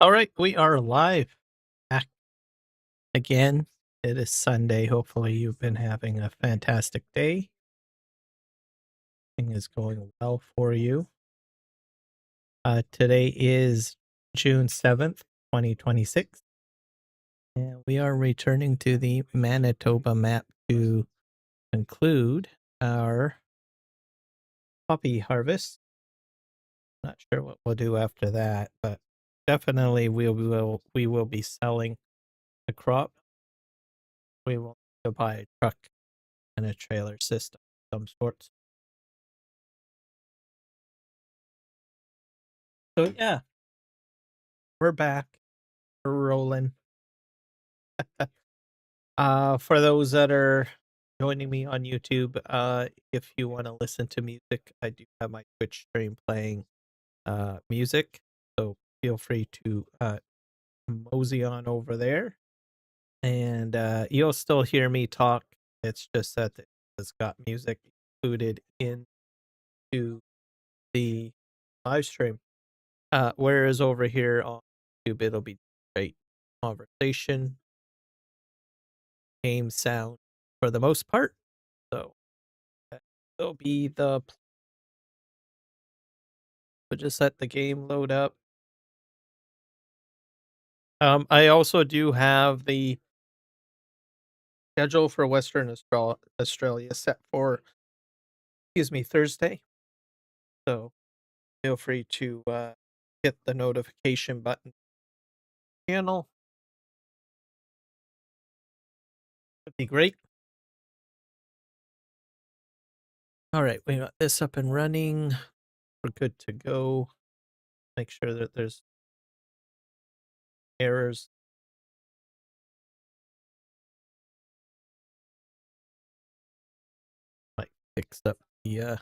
All right, we are live back again. It is Sunday. Hopefully, you've been having a fantastic day. Everything is going well for you. Today is June 7th, 2026, and we are returning to the Manitoba map to conclude our poppy harvest. Not sure what we'll do after that, but definitely we will be selling the crop. We will need to buy a truck and a trailer system of some sorts. So yeah, we're back. We're rolling. For those that are joining me on YouTube, if you want to listen to music, I do have my Twitch stream playing music. So feel free to mosey on over there. And you'll still hear me talk. It's just that it's got music included into the live stream. Whereas over here on YouTube, it'll be straight conversation, game sound for the most part. So that will be the. So just let the game load up. I also do have the schedule for Western Australia set for, Thursday. So feel free to hit the notification button. Channel would be great. All right, we got this up and running. We're good to go. Make sure that there's errors. Might fix up the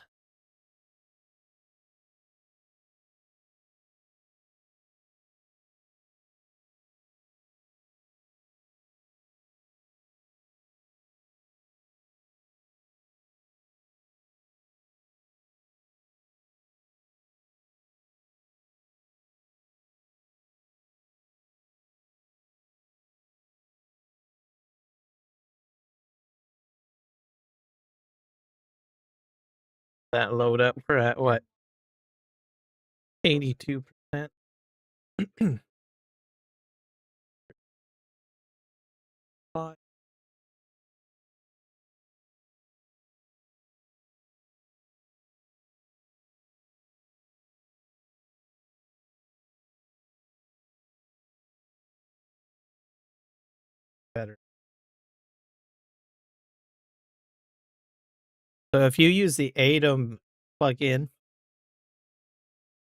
that load up. We're at what? 82%. Better. So if you use the ATOM plugin,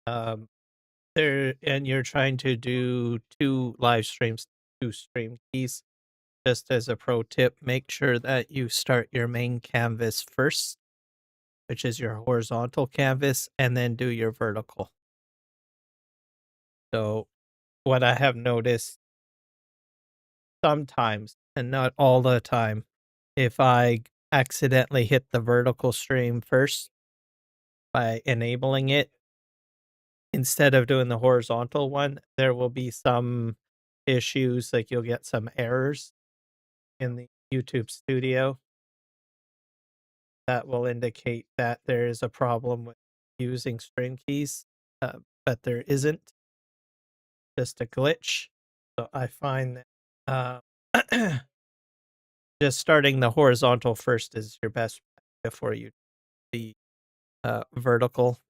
there, and you're trying to do two live streams, two stream keys, just as a pro tip, make sure that you start your main canvas first, which is your horizontal canvas, and then do your vertical. So what I have noticed sometimes, and not all the time, if I accidentally hit the vertical stream first by enabling it, instead of doing the horizontal one, there will be some issues, like you'll get some errors in the YouTube studio that will indicate that there is a problem with using stream keys, but there isn't, just a glitch. So I find that just starting the horizontal first is your best bet before you do the vertical.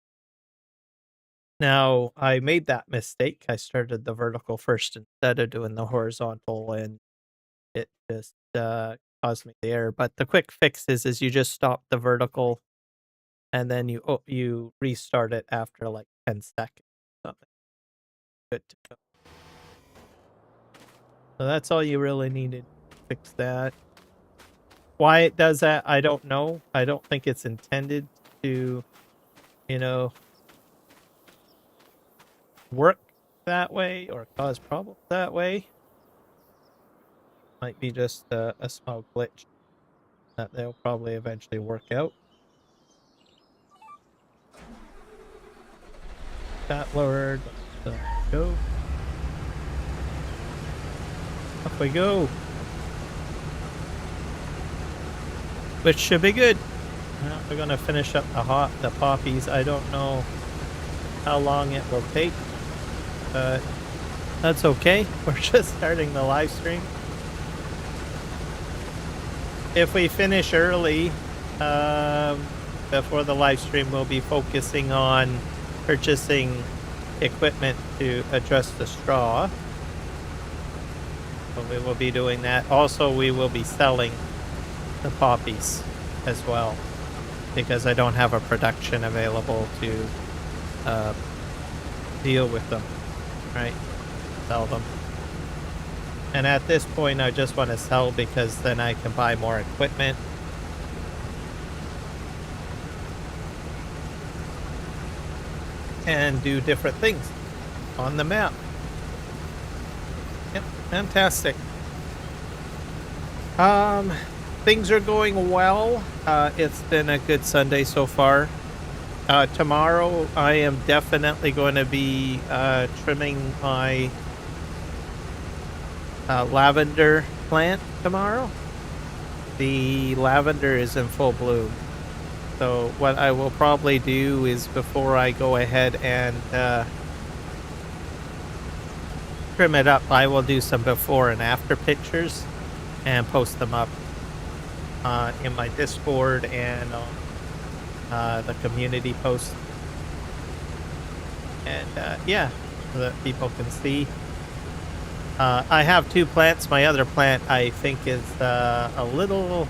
Now, I made that mistake. I started the vertical first instead of doing the horizontal, and it just caused me the error. But the quick fix is you just stop the vertical, and then you restart it after like 10 seconds. Something good to go. So that's all you really needed to fix that. Why it does that, I don't know. I don't think it's intended to, work that way or cause problems that way. Might be just a small glitch that they'll probably eventually work out. That lowered, go. Off we go. Which should be good. We're gonna finish up the poppies. I don't know how long it will take, but that's okay. We're just starting the live stream. If we finish early, before the live stream, we'll be focusing on purchasing equipment to adjust the straw. So we will be doing that. Also, we will be selling the poppies as well, because I don't have a production available to deal with them, right? Sell them. And at this point, I just want to sell because then I can buy more equipment. And do different things on the map. Yep, fantastic. Things are going well. It's been a good Sunday so far. Tomorrow, I am definitely going to be trimming my lavender plant tomorrow. The lavender is in full bloom. So what I will probably do is, before I go ahead and trim it up, I will do some before and after pictures and post them up in my Discord and on the community post. And yeah, so that people can see. I have two plants. My other plant, I think, is a little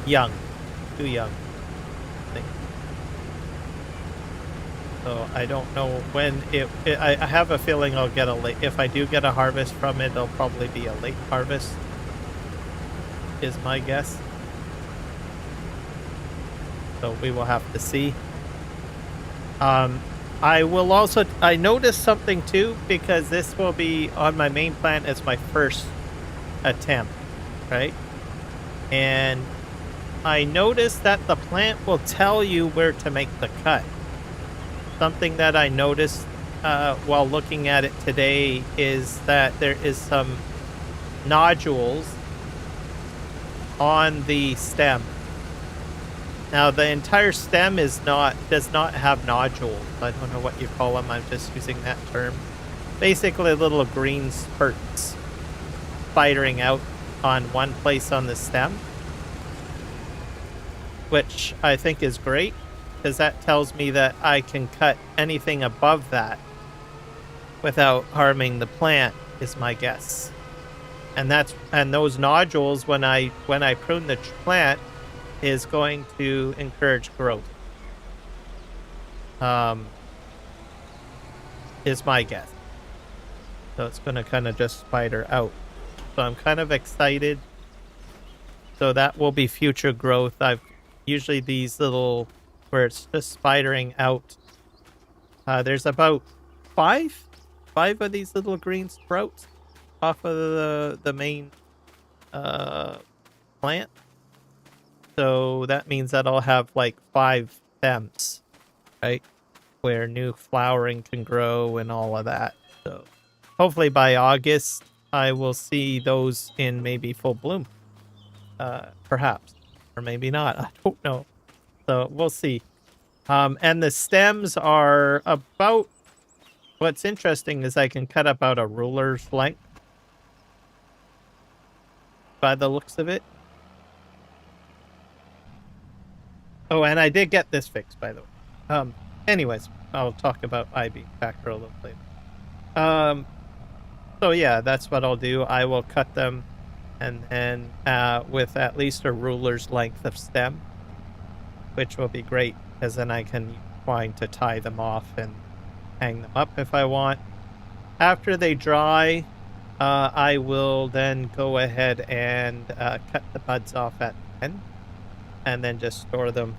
young. Too young, I think. So I don't know when I have a feeling I'll get a late. If I do get a harvest from it, it'll probably be a late harvest, is my guess. So we will have to see. I will also, I noticed something too, because this will be on my main plant as my first attempt, right? And I noticed that the plant will tell you where to make the cut. Something that I noticed while looking at it today is that there is some nodules on the stem. Now, the entire stem does not have nodules. I don't know what you call them. I'm just using that term. Basically, little green spurts spidering out on one place on the stem, which I think is great, because that tells me that I can cut anything above that without harming the plant, is my guess. And those nodules, when I prune the plant, is going to encourage growth. Is my guess. So it's going to kind of just spider out. So I'm kind of excited. So that will be future growth. Usually these little, where it's just spidering out. There's about five of these little green sprouts off of the main plant. So that means that I'll have like 5 stems, right? Where new flowering can grow and all of that. So hopefully by August, I will see those in maybe full bloom. Perhaps. Or maybe not. I don't know. So we'll see. And the stems are about... What's interesting is I can cut about a ruler's length by the looks of it. Oh, and I did get this fixed, by the way. Anyways, I'll talk about IV factor a little later. So yeah, that's what I'll do. I will cut them, and then with at least a ruler's length of stem, which will be great, because then I can find to tie them off and hang them up if I want. After they dry, I will then go ahead and cut the buds off at the end, and then just store them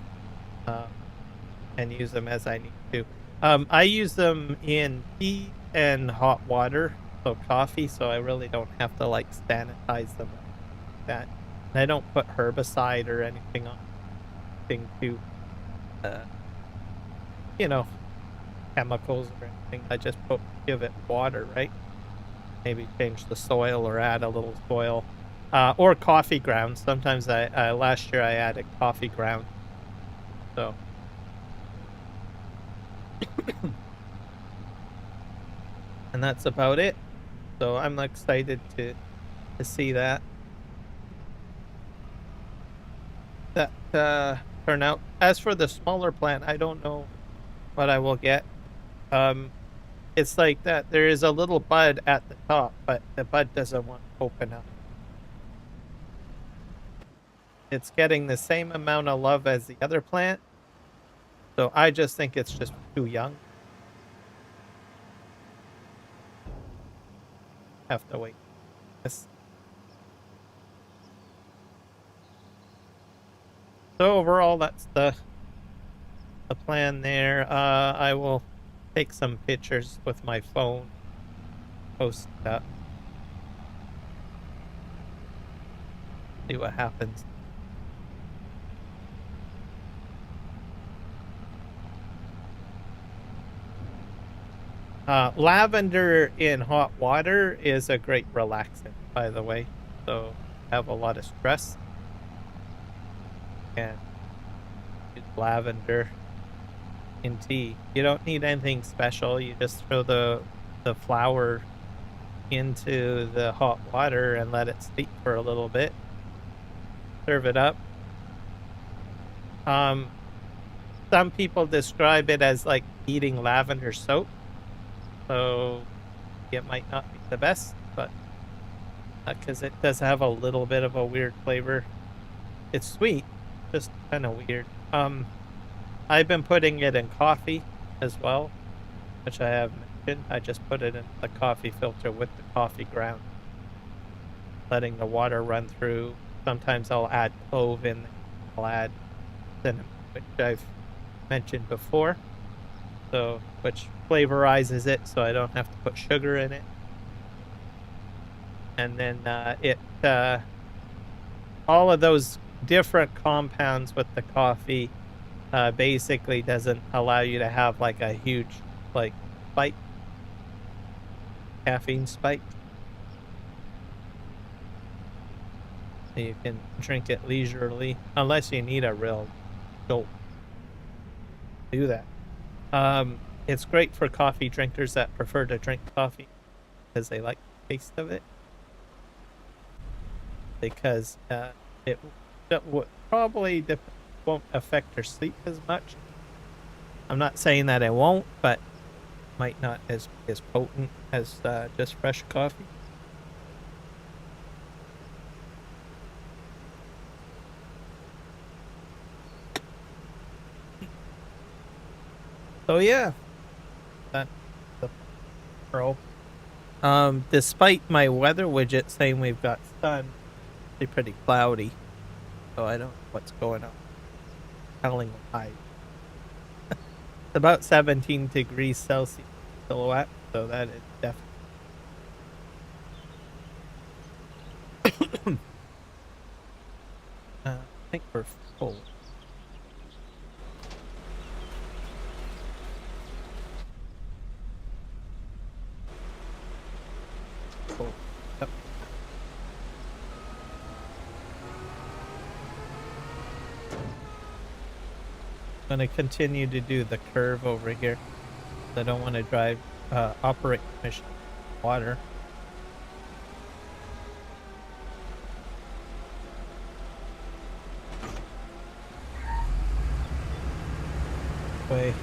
and use them as I need to. I use them in tea and hot water, so coffee, so I really don't have to like sanitize them like that. And I don't put herbicide or anything on anything to chemicals or anything. I just give it water, right? maybe change the soil or add a little soil, or coffee grounds. Sometimes last year I added coffee ground. So, and that's about it. So I'm excited to see that turn out. As for the smaller plant, I don't know what I will get. Um, it's like that. There is a little bud at the top, but the bud doesn't want to open up. It's getting the same amount of love as the other plant, so I just think it's just too young. Have to wait. Yes. So overall, that's the plan there. I will take some pictures with my phone, post it up, see what happens. Lavender in hot water is a great relaxant, by the way. So have a lot of stress and use lavender in tea. You don't need anything special. You just throw the flower into the hot water and let it steep for a little bit. Serve it up. Some people describe it as like eating lavender soap. So it might not be the best, but because it does have a little bit of a weird flavor. It's sweet, just kind of weird. I've been putting it in coffee as well, which I have mentioned. I just put it in the coffee filter with the coffee ground, letting the water run through. Sometimes I'll add clove in, I'll add cinnamon, which I've mentioned before. So, which flavorizes it, so I don't have to put sugar in it. And then all of those different compounds with the coffee basically doesn't allow you to have like a huge like spike, caffeine spike. So you can drink it leisurely, unless you need a real jolt. Do that. It's great for coffee drinkers that prefer to drink coffee because they like the taste of it. Because it probably won't affect your sleep as much. I'm not saying that it won't, but might not as potent as just fresh coffee. So yeah, that's the pro. Despite my weather widget saying we've got sun, it's pretty cloudy, so I don't know what's going on. Telling why. It's about 17 degrees Celsius silhouette, so that is definitely. I think we're full. Yep. I'm going to continue to do the curve over here. I don't want to operate the machine in water. Way.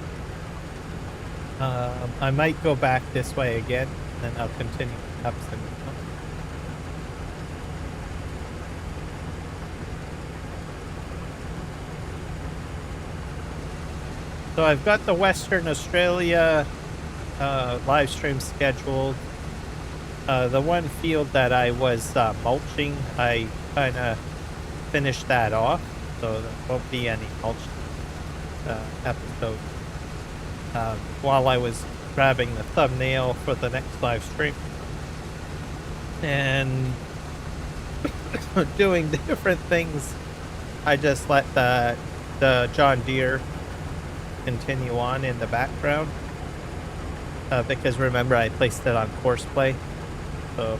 I might go back this way again, and then I'll continue ups and downs. So I've got the Western Australia live stream scheduled. The one field that I was mulching, I kind of finished that off, so there won't be any mulching episode. While I was grabbing the thumbnail for the next live stream and doing different things, I just let the John Deere continue on in the background because remember I placed it on course play, So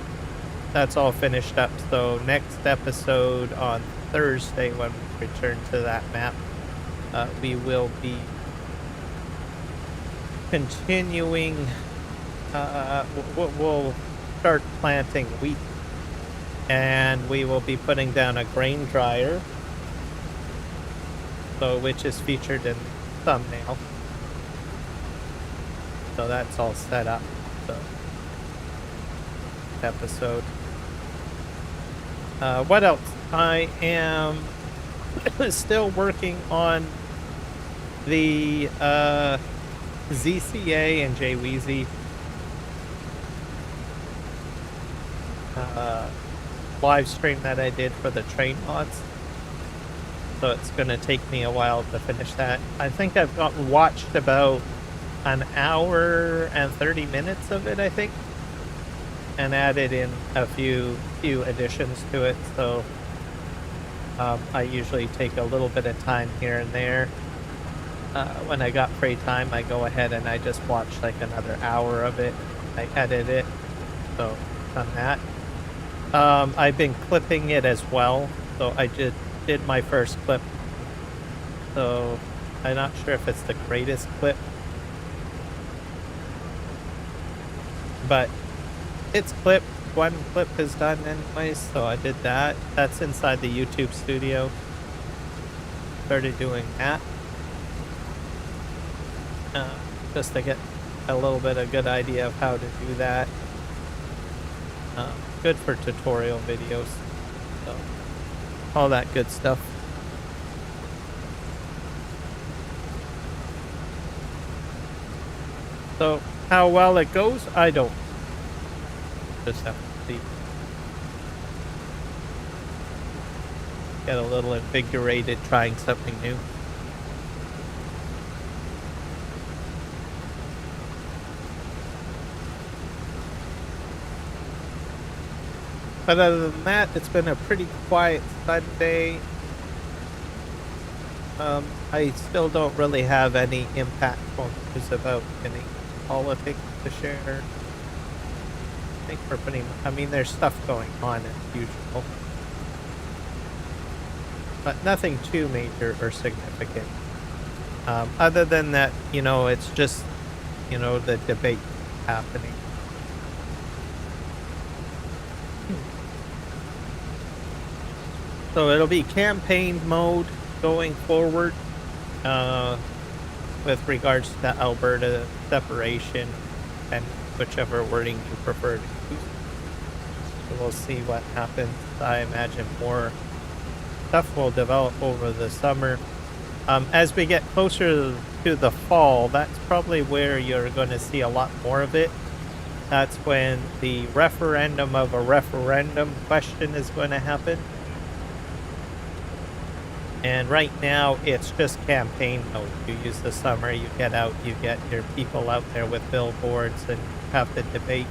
that's all finished up. So next episode on Thursday, when we return to that map, we will be continuing. We'll start planting wheat, and we will be putting down a grain dryer, so which is featured in the thumbnail. So that's all set up. So episode. What else? I am still working on the ZCA and JWeezy live stream that I did for the train mods. So it's going to take me a while to finish that. I think I've watched about an hour and 30 minutes of it, I think, and added in a few additions to it. So I usually take a little bit of time here and there. When I got free time, I go ahead and I just watch like another hour of it. I edit it, so done that. I've been clipping it as well, so I did my first clip. So I'm not sure if it's the greatest clip, but it's clipped. One clip is done anyways, so I did that. That's inside the YouTube studio. Started doing that. Just to get a little bit of good idea of how to do that. Good for tutorial videos. So, all that good stuff. So, how well it goes, I don't. Just have to see. Get a little invigorated trying something new. But other than that, it's been a pretty quiet Sunday. I still don't really have any impactful news about any politics to share. I think we're pretty much, I mean, there's stuff going on as usual, but nothing too major or significant. Other than that, you know, it's just, you know, the debate happening. So it'll be campaign mode going forward with regards to Alberta separation and whichever wording you prefer to use. So we'll see what happens. I imagine more stuff will develop over the summer. As we get closer to the fall, that's probably where you're going to see a lot more of it. That's when the referendum of a referendum question is going to happen. And right now, it's just campaign mode. You use the summer, you get out, you get your people out there with billboards and have the debate.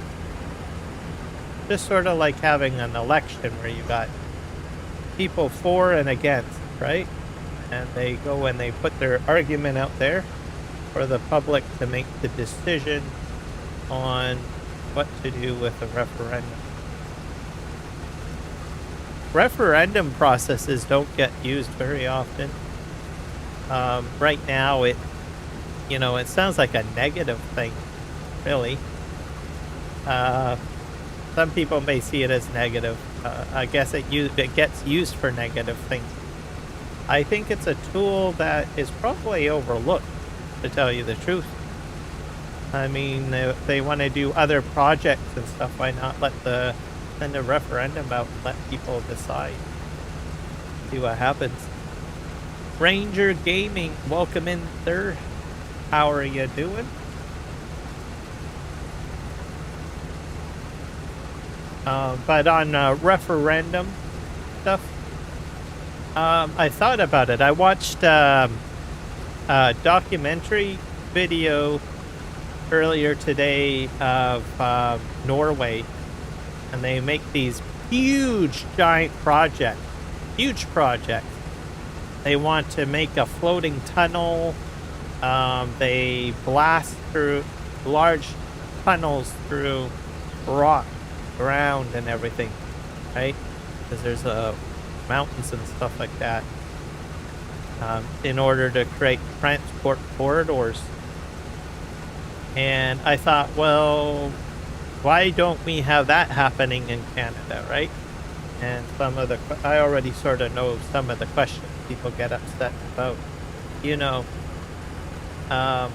Just sort of like having an election where you got people for and against, right? And they go and they put their argument out there for the public to make the decision on what to do with the referendum. Referendum processes don't get used very often. Right now, it sounds like a negative thing, really. Some people may see it as negative. I guess it gets used for negative things. I think it's a tool that is probably overlooked, to tell you the truth. I mean, if they want to do other projects and stuff, why not send a referendum out and let people decide? See what happens. Ranger Gaming, welcome in, sir. How are you doing? But on referendum stuff, I thought about it. I watched a documentary video earlier today of Norway, and they make these huge, giant projects. Huge projects. They want to make a floating tunnel. They blast through large tunnels through rock ground and everything, right? Because there's mountains and stuff like that. In order to create transport corridors. And I thought, well, why don't we have that happening in Canada, right? And I already sort of know some of the questions people get upset about, you know, um,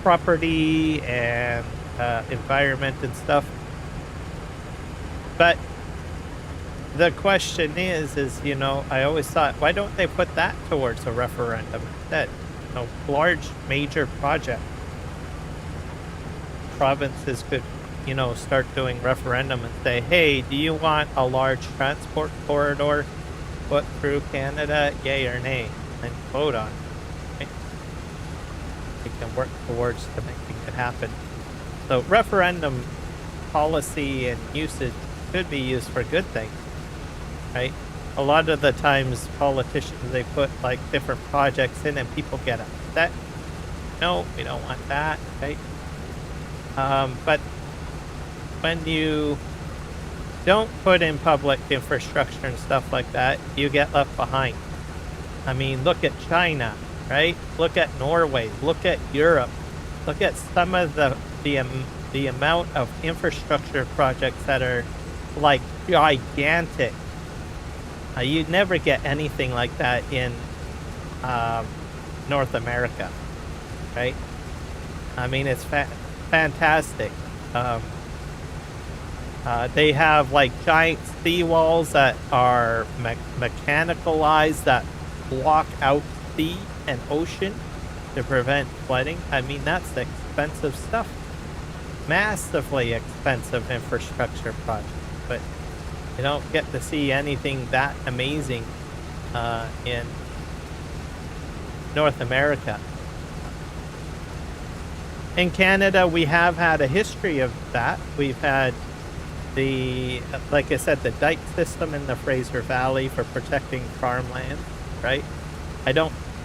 property and environment and stuff. But the question is, you know, I always thought, why don't they put that towards a referendum instead? You know, large major project. Provinces could, you know, start doing referendum and say, hey, do you want a large transport corridor put through Canada, yay or nay? And vote on it. Right? We can work towards to making it happen. So referendum policy and usage could be used for good things, right? A lot of the times politicians, they put like different projects in and people get upset. No, we don't want that, right? But when you don't put in public infrastructure and stuff like that, you get left behind. I mean, look at China, right? Look at Norway, look at Europe, look at some of the amount of infrastructure projects that are like gigantic. You'd never get anything like that in North America, right? I mean, it's fantastic. They have like giant seawalls that are mechanicalized that block out sea and ocean to prevent flooding. I mean, that's expensive stuff. Massively expensive infrastructure project, but you don't get to see anything that amazing in North America. In Canada, we have had a history of that. We've had like I said, the dike system in the Fraser Valley for protecting farmland, right?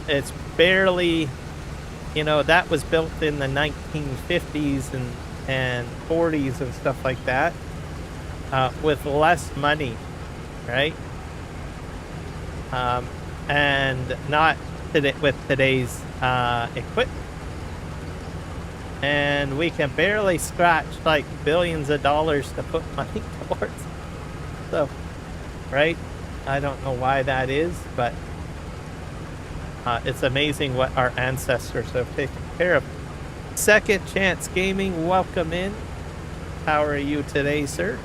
It's barely, you know, that was built in the 1950s and 40s and stuff like that, with less money, right? And not with today's equipment. And we can barely scratch like billions of dollars to put money towards. So, right? I don't know why that is, but it's amazing what our ancestors have taken care of. Second Chance Gaming, welcome in. How are you today, sir?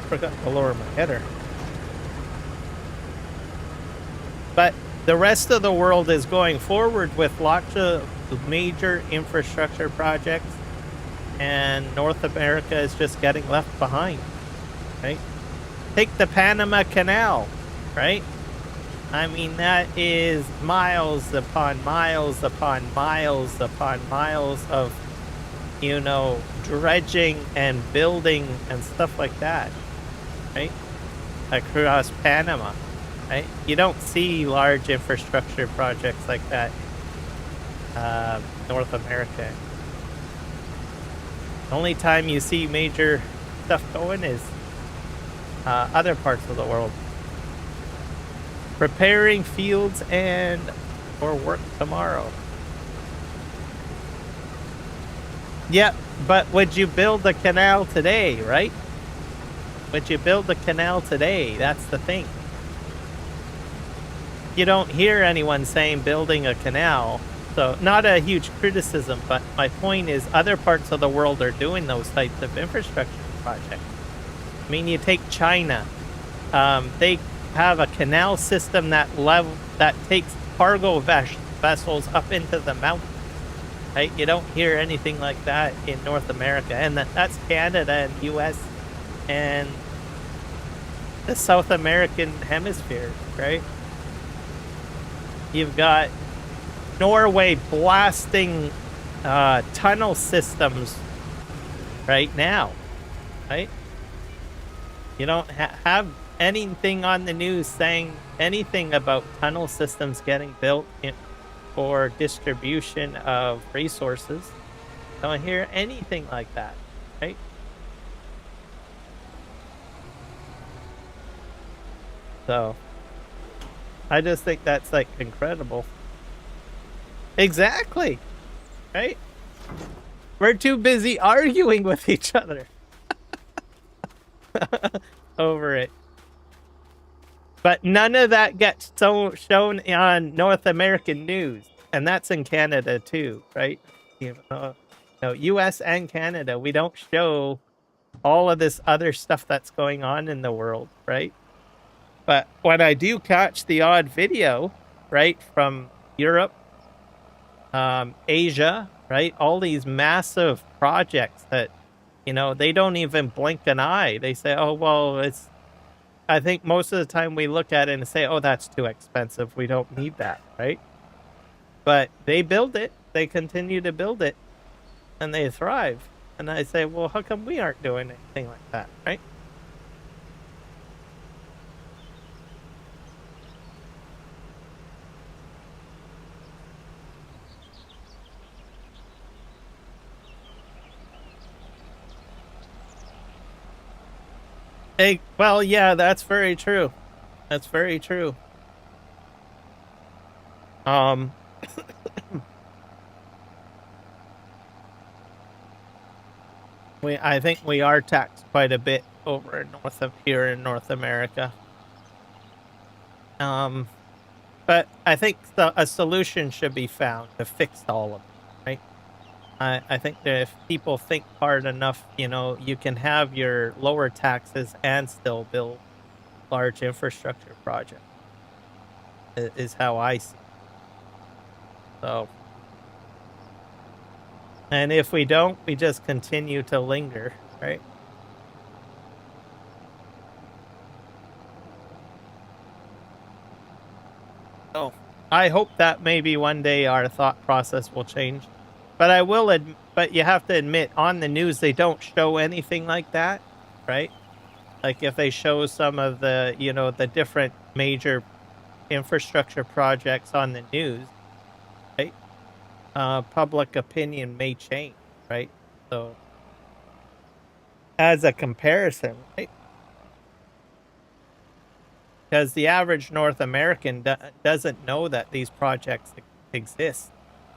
Forgot to lower my header. But the rest of the world is going forward with lots of major infrastructure projects, and North America is just getting left behind, right? Take the Panama Canal, right? I mean, that is miles upon miles upon miles upon miles of, you know, dredging and building and stuff like that, right? Across Panama. Right? You don't see large infrastructure projects like that North America. The only time you see major stuff going is other parts of the world. Preparing fields and for work tomorrow. Yeah, but would you build the canal today, right? Would you build the canal today? That's the thing. You don't hear anyone saying building a canal. So not a huge criticism, but my point is other parts of the world are doing those types of infrastructure projects. I mean, you take China. They have a canal system that takes cargo vessels up into the mountains. Right? You don't hear anything like that in North America. And that's Canada and US and the South American hemisphere, right? You've got Norway blasting tunnel systems right now, right? You don't have anything on the news saying anything about tunnel systems getting built for distribution of resources. Don't hear anything like that, right? So I just think that's like incredible. Exactly. Right? We're too busy arguing with each other over it. But none of that gets shown on North American news. And that's in Canada too, right? US and Canada, we don't show all of this other stuff that's going on in the world, right? But when I do catch the odd video, right, from Europe, Asia, right, all these massive projects that, they don't even blink an eye. They say, oh, well, I think most of the time we look at it and say, oh, that's too expensive. We don't need that, right? But they build it. They continue to build it and they thrive. And I say, well, how come we aren't doing anything like that, right? Well, yeah, that's very true. That's very true. I think we are taxed quite a bit over here in North America. But I think a solution should be found to fix all of it, right? I think that if people think hard enough, you can have your lower taxes and still build large infrastructure projects. Is how I see it. So, and if we don't, we just continue to linger, right? So, I hope that maybe one day our thought process will change. But but you have to admit, on the news they don't show anything like that, right? Like if they show some of the, the different major infrastructure projects on the news, right? Public opinion may change, right? So as a comparison, right? Because the average North American doesn't know that these projects exist,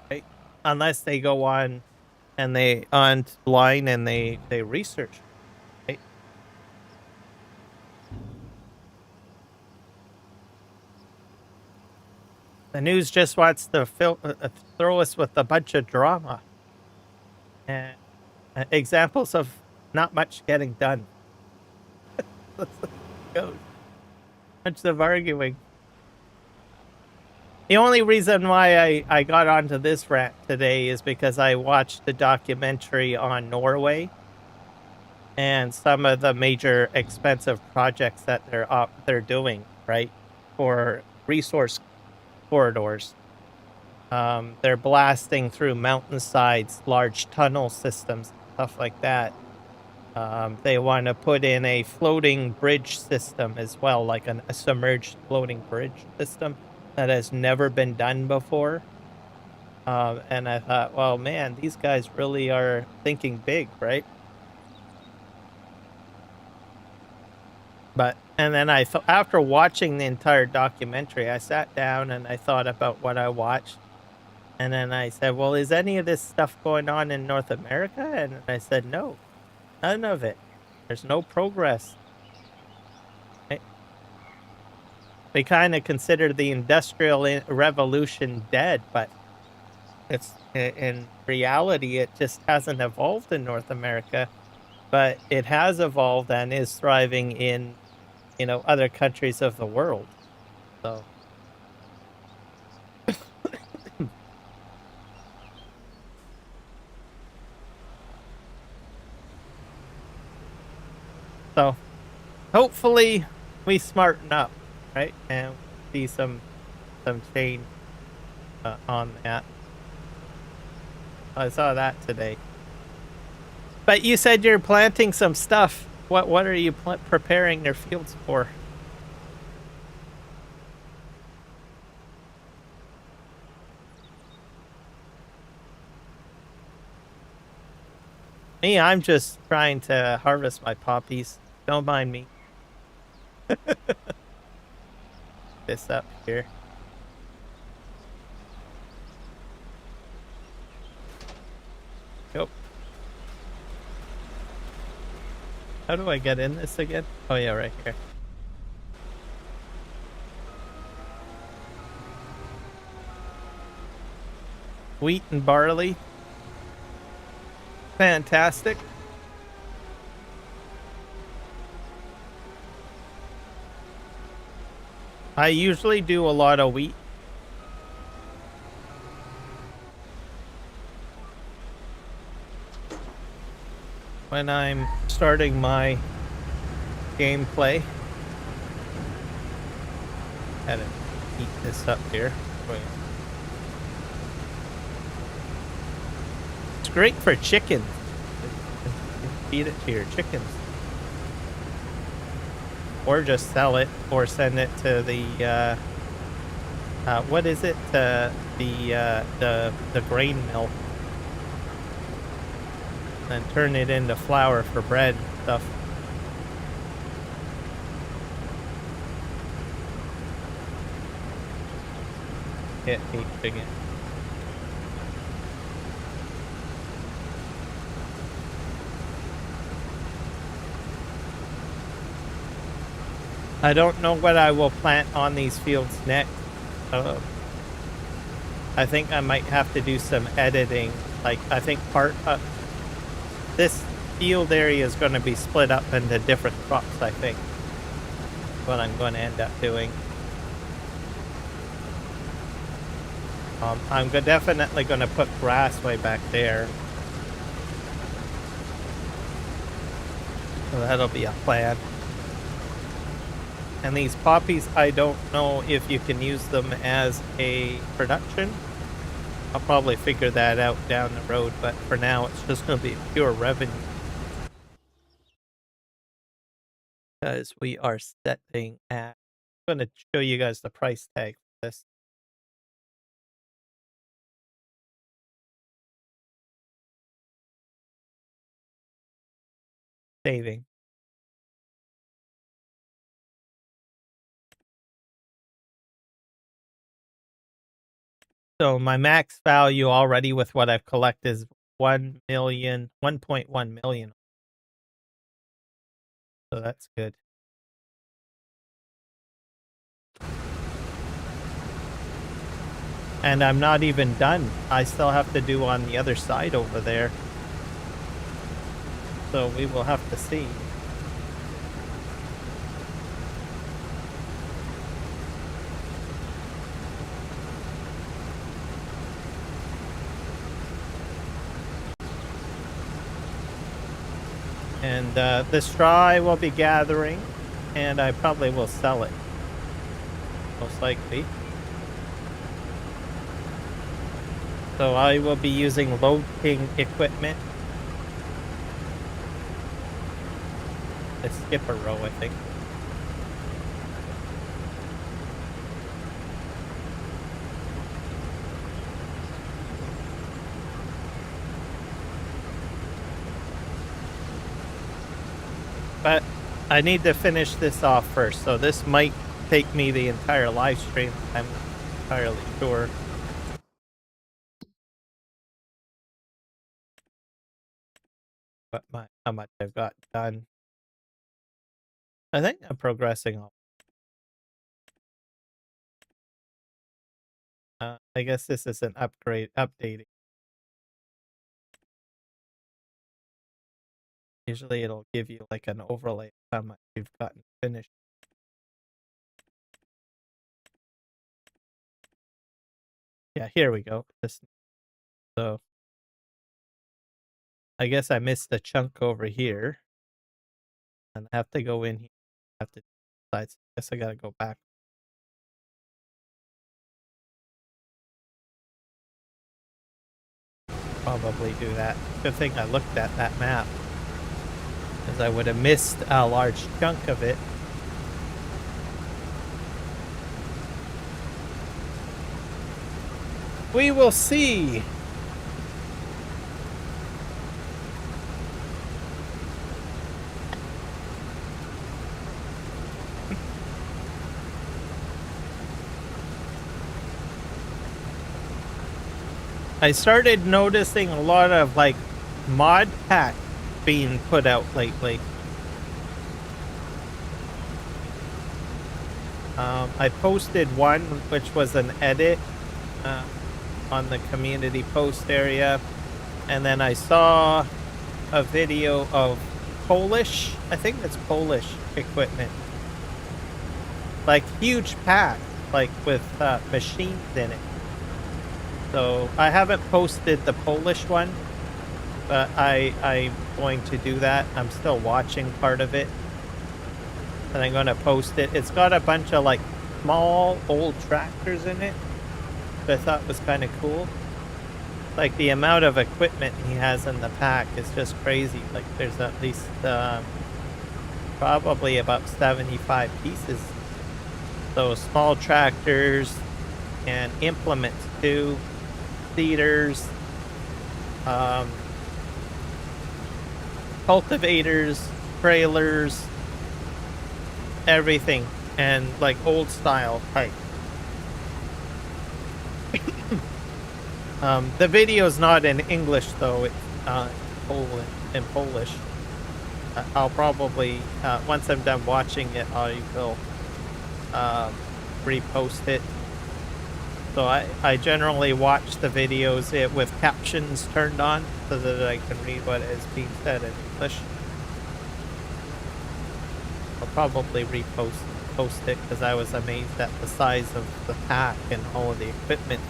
right? Unless they go on and they online and they research, right? The news just wants to throw us with a bunch of drama and examples of not much getting done. Much of arguing. The only reason why I got onto this rant today is because I watched the documentary on Norway and some of the major expensive projects that they're doing, right, for resource corridors. They're blasting through mountainsides, large tunnel systems, stuff like that. They want to put in a floating bridge system as well, like a submerged floating bridge system that has never been done before. And I thought, well, man, these guys really are thinking big, right? And then after watching the entire documentary, I sat down and I thought about what I watched. And then I said, well, is any of this stuff going on in North America? And I said, no, none of it. There's no progress. Right? We kind of consider the Industrial Revolution dead, but in reality, it just hasn't evolved in North America. But it has evolved and is thriving in, other countries of the world. So. So, hopefully, we smarten up, right, and see some change on that. I saw that today. But you said you're planting some stuff. What are you preparing their fields for? Me, I'm just trying to harvest my poppies. Don't mind me. This up here. Go. How do I get in this again? Oh yeah, right here. Wheat and barley. Fantastic. I usually do a lot of wheat. When I'm starting my gameplay. Gotta heat this up here. Wait. It's great for chickens. Feed it to your chickens. Or just sell it, or send it to the, what is it? The grain mill. And turn it into flour for bread and stuff. Hit H again. I don't know what I will plant on these fields next. I think I might have to do some editing. Like, I think this field area is going to be split up into different crops, I think. What I'm going to end up doing. I'm definitely going to put grass way back there. So that'll be a plan. And these poppies, I don't know if you can use them as a production. I'll probably figure that out down the road, but for now it's just going to be pure revenue. Because we are setting at... I'm going to show you guys the price tag for this. Saving. So my max value already with what I've collected is 1.1 million. So that's good. And I'm not even done. I still have to do on the other side over there. So we will have to see. And the straw I will be gathering, and I probably will sell it. Most likely. So I will be using loading equipment. To skip a row, I think. But I need to finish this off first, so this might take me the entire live stream. I'm not entirely sure. But how much I've got done. I think I'm progressing on. I guess this is an updating. Usually it'll give you like an overlay of how much you've gotten finished. Yeah, here we go. So I guess I missed the chunk over here. And I have to go in here. I have to decide. So I guess I gotta go back. Probably do that. Good thing I looked at that map, because I would have missed a large chunk of it. We will see. I started noticing a lot of like mod packs being put out lately. I posted one which was an edit on the community post area, and then I saw a video of Polish, I think it's Polish equipment, like huge packs, like with machines in it. So I haven't posted the Polish one, but I'm going to do that. I'm still watching part of it, and I'm going to post it. It's got a bunch of like small old tractors in it, which I thought was kind of cool. Like the amount of equipment he has in the pack is just crazy. Like there's at least probably about 75 pieces. So small tractors and implements too, seeders, cultivators, trailers, everything, and like old style type. The video's not in English though, it's in Polish. I'll probably, once I'm done watching it, I will repost it. So I generally watch the videos with captions turned on so that I can read what is being said in English. I'll probably post it because I was amazed at the size of the pack and all of the equipment.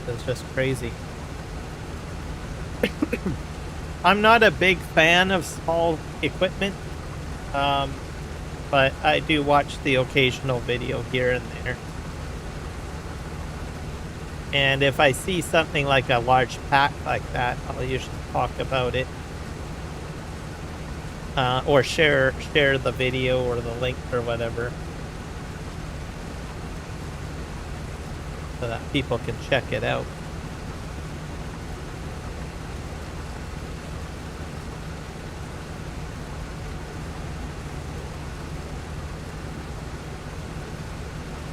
It's just crazy. I'm not a big fan of small equipment, but I do watch the occasional video here and there. And if I see something like a large pack like that, I'll usually talk about it. Or share the video or the link or whatever, so that people can check it out.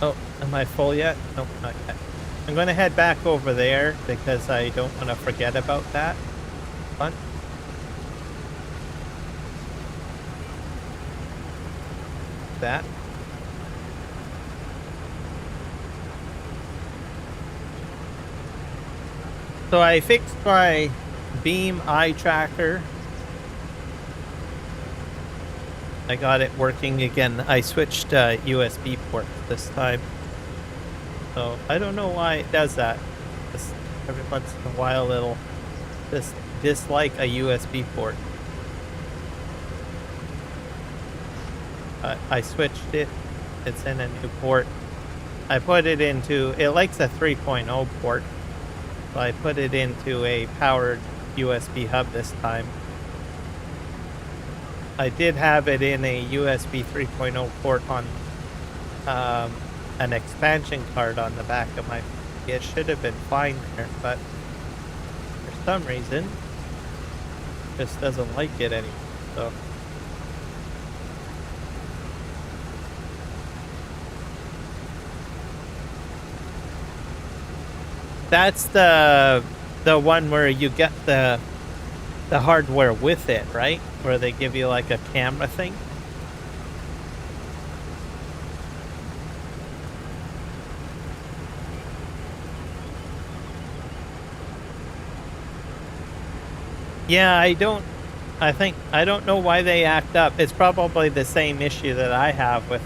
Oh, am I full yet? Nope, not yet. I'm going to head back over there because I don't want to forget about that. Fun. That. So I fixed my beam eye tracker. I got it working again. I switched USB ports this time. So I don't know why it does that. Just every once in a while it'll just dislike a USB port. I switched it. It's in a new port. I put it into, it likes a 3.0 port. So I put it into a powered USB hub this time. I did have it in a USB 3.0 port on an expansion card on the back of my, it should have been fine there, but for some reason it just doesn't like it anymore. So that's the one where you get the hardware with it, right? Where they give you like a camera thing. Yeah, I don't know why they act up. It's probably the same issue that I have with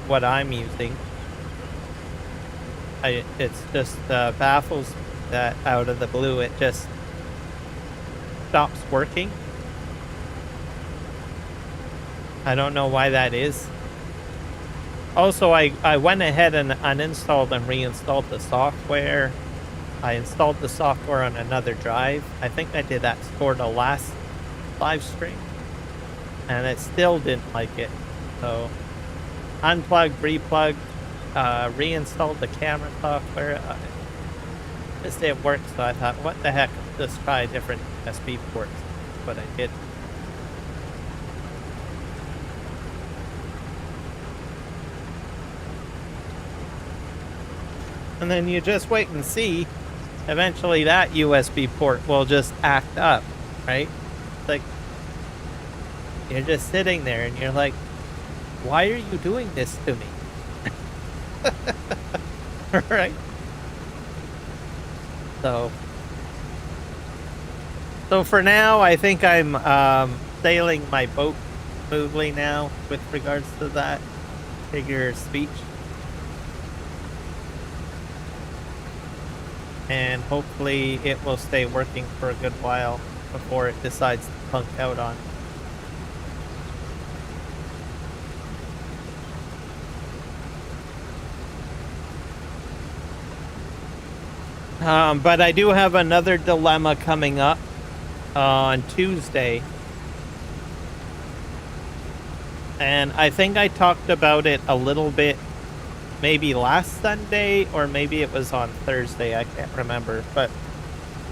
what I'm using. It's just baffles that out of the blue it just stops working. I don't know why that is. Also, I went ahead and uninstalled and reinstalled the software. I installed the software on another drive. I think I did that for the last live stream, and it still didn't like it. So unplugged, replugged, reinstalled the camera software. Just it worked, so I thought, what the heck, just try a different USB port. That's what I did. And then you just wait and see. Eventually that USB port will just act up, right? Like, you're just sitting there and you're like, why are you doing this to me? Right? So for now, I think I'm sailing my boat smoothly now with regards to that figure of speech. And hopefully it will stay working for a good while before it decides to punk out on me. But I do have another dilemma coming up on Tuesday. And I think I talked about it a little bit maybe last Sunday or maybe it was on Thursday. I can't remember. But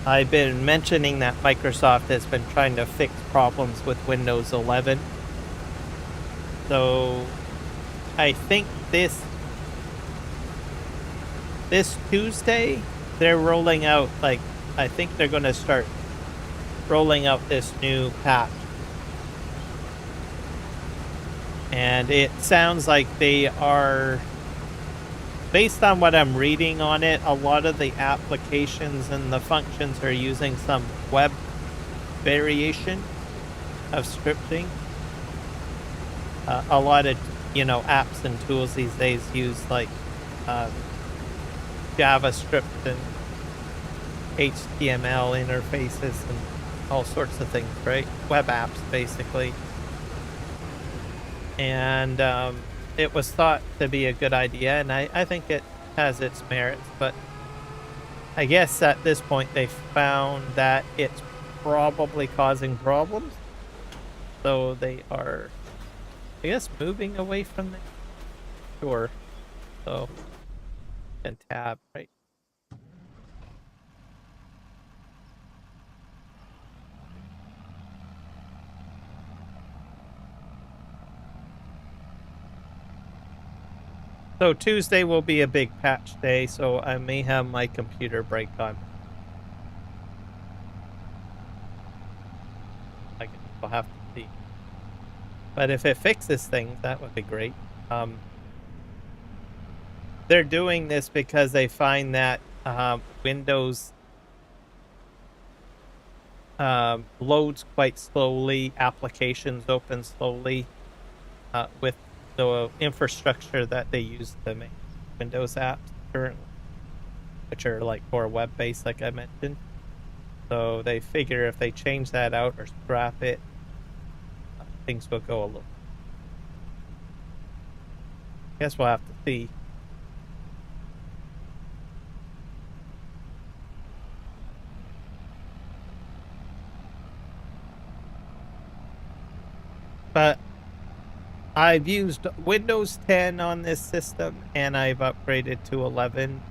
I've been mentioning that Microsoft has been trying to fix problems with Windows 11. So I think this Tuesday they're rolling out, like, I think they're going to start rolling out this new patch. And it sounds like they are, based on what I'm reading on it, a lot of the applications and the functions are using some web variation of scripting. A lot of, apps and tools these days use like JavaScript and HTML interfaces and all sorts of things, right? Web apps, basically. And it was thought to be a good idea, and I think it has its merits, but I guess at this point they found that it's probably causing problems. So they are, I guess, moving away from it. Sure. So, and tab, right? So Tuesday will be a big patch day, so I may have my computer break on. We'll have to see. But if it fixes things, that would be great. They're doing this because they find that Windows loads quite slowly, applications open slowly with the infrastructure that they use to make Windows apps currently, which are like more web-based, like I mentioned. So they figure if they change that out or scrap it, things will go a little. Guess we'll have to see. But I've used Windows 10 on this system and I've upgraded to 11.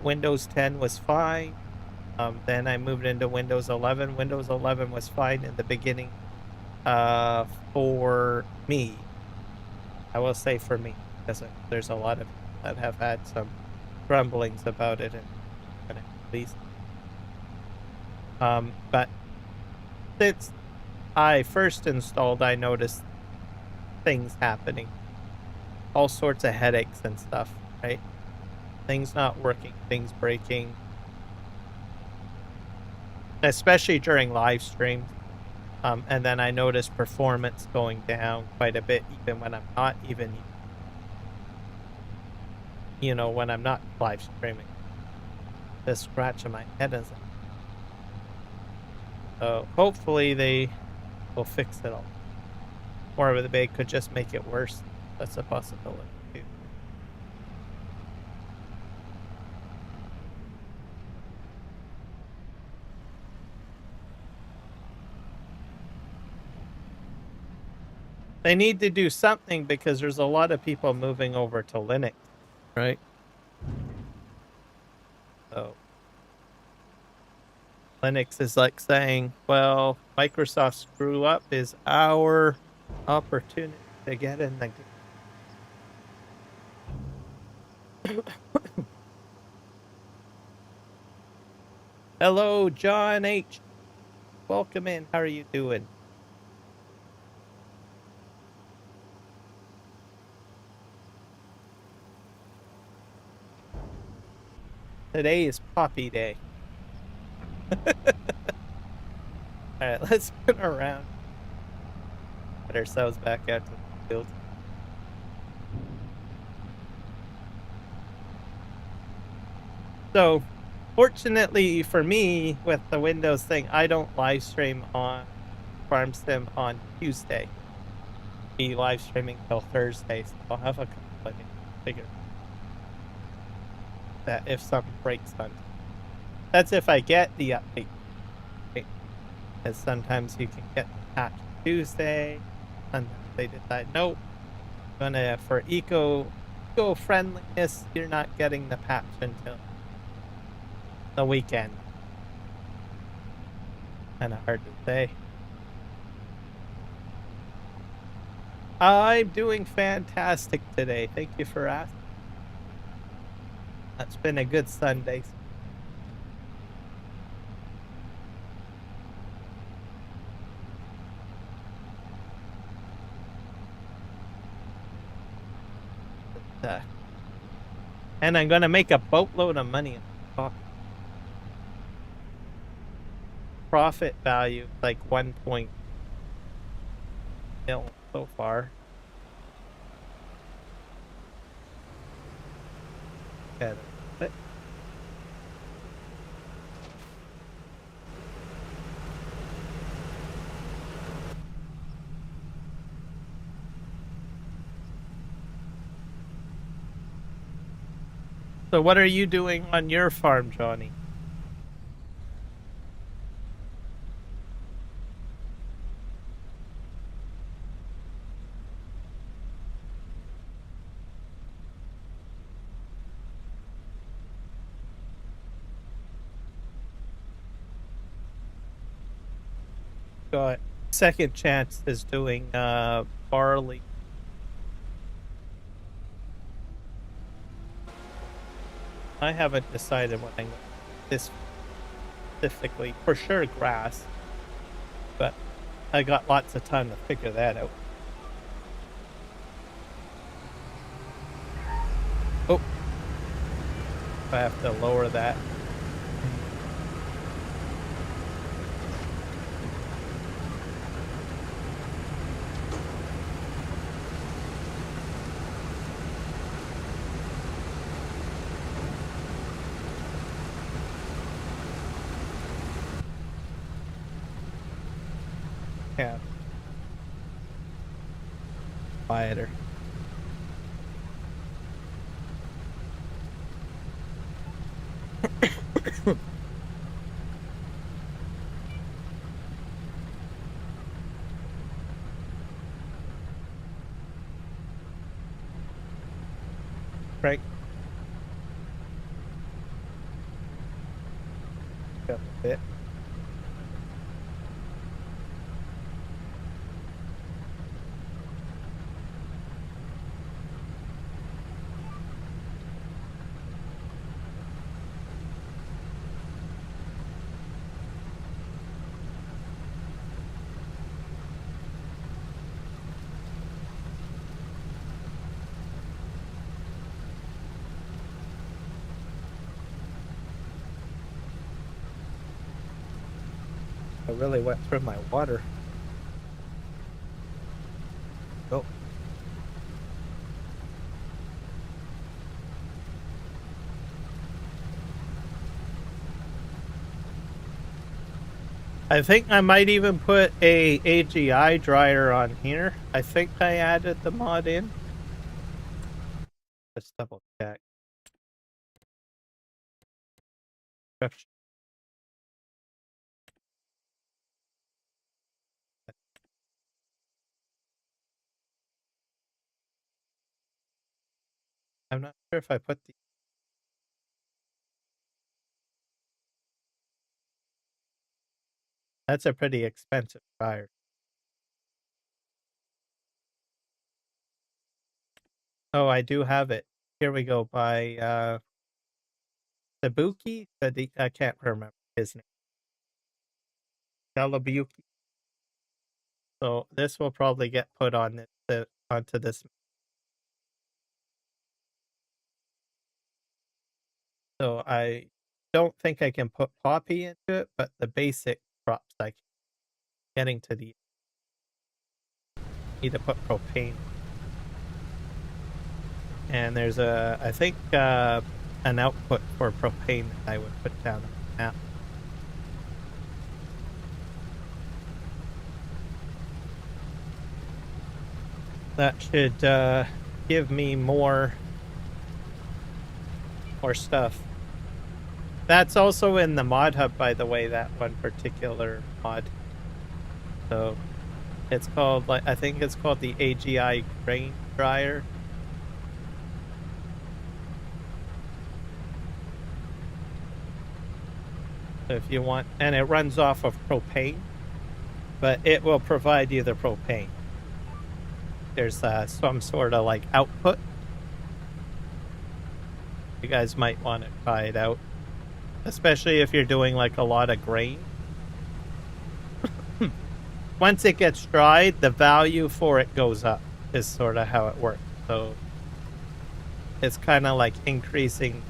Windows 10 was fine. Then I moved into Windows 11. Windows 11 was fine in the beginning for me. I will say for me, because there's a lot of people that have had some grumblings about it and at least. But since I first installed, I noticed things happening. All sorts of headaches and stuff, right? Things not working, things breaking. Especially during live streams. And then I noticed performance going down quite a bit, even when I'm not even, when I'm not live streaming. Just scratching my head as so hopefully they will fix it all. Or they could just make it worse. That's a possibility too. They need to do something because there's a lot of people moving over to Linux, right? So Linux is like saying, well, Microsoft screw up is our opportunity to get in the game. Hello, John H. Welcome in. How are you doing? Today is Poppy Day. All right, let's spin around. Put ourselves back out to the field. So, fortunately for me, with the Windows thing, I don't live stream on Farm Sim on Tuesday. Be live streaming till Thursday, so I'll have a couple of days to figure that if something breaks on. That's if I get the update. Right? Because sometimes you can get the patch Tuesday, and they decide nope, gonna for eco friendliness, you're not getting the patch until the weekend. Kind of hard to say. I'm doing fantastic today. Thank you for asking. That's been a good Sunday. And I'm gonna make a boatload of money. Profit value like 1 mil so far. But so what are you doing on your farm, Johnny? Got Second Chance is doing barley. I haven't decided what I'm this specifically. For sure grass, but I got lots of time to figure that out. Oh, I have to lower that. Yeah, quieter. Right. Got a bit. I really went through my water. Oh. I think I might even put a AGI dryer on here. I think I added the mod in. Let's double check. I'm not sure if I put the. That's a pretty expensive dryer. Oh, I do have it. Here we go by Sabuki. I can't remember. his name. Galabuki. So this will probably get put on this, onto this. So I don't think I can put poppy into it, but the basic crops I can. Getting to the need to put propane. And there's I think an output for propane that I would put down on the map. That should give me more stuff. That's also in the mod hub, by the way, that one particular mod. So it's called, like, I think it's called the AGI grain dryer. So if you want, and it runs off of propane, but it will provide you the propane. There's some sort of like output. You guys might want to try it out, especially if you're doing like a lot of grain. Once it gets dried, the value for it goes up, is sort of how it works. So it's kind of like increasing,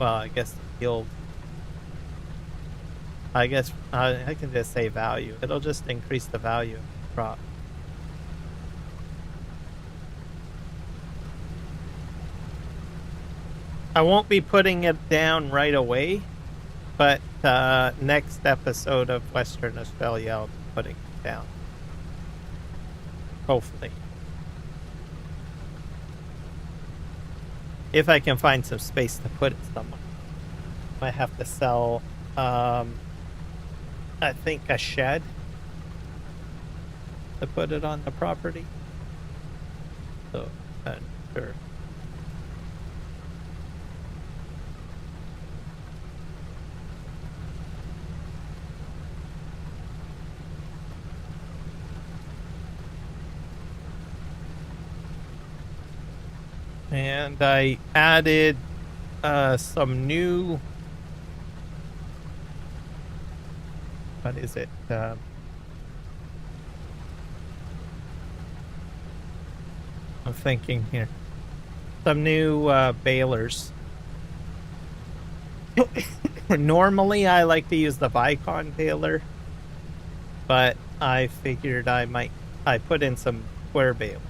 well, I guess the yield. I guess I can just say value. It'll just increase the value of the crop. I won't be putting it down right away, but next episode of Western Australia, I'll be putting it down. Hopefully. If I can find some space to put it somewhere. I have to sell, I think, a shed to put it on the property. So, sure. And I added some new, what is it? I'm thinking here. Some new balers. Normally I like to use the Vicon baler, but I figured I put in some square bale.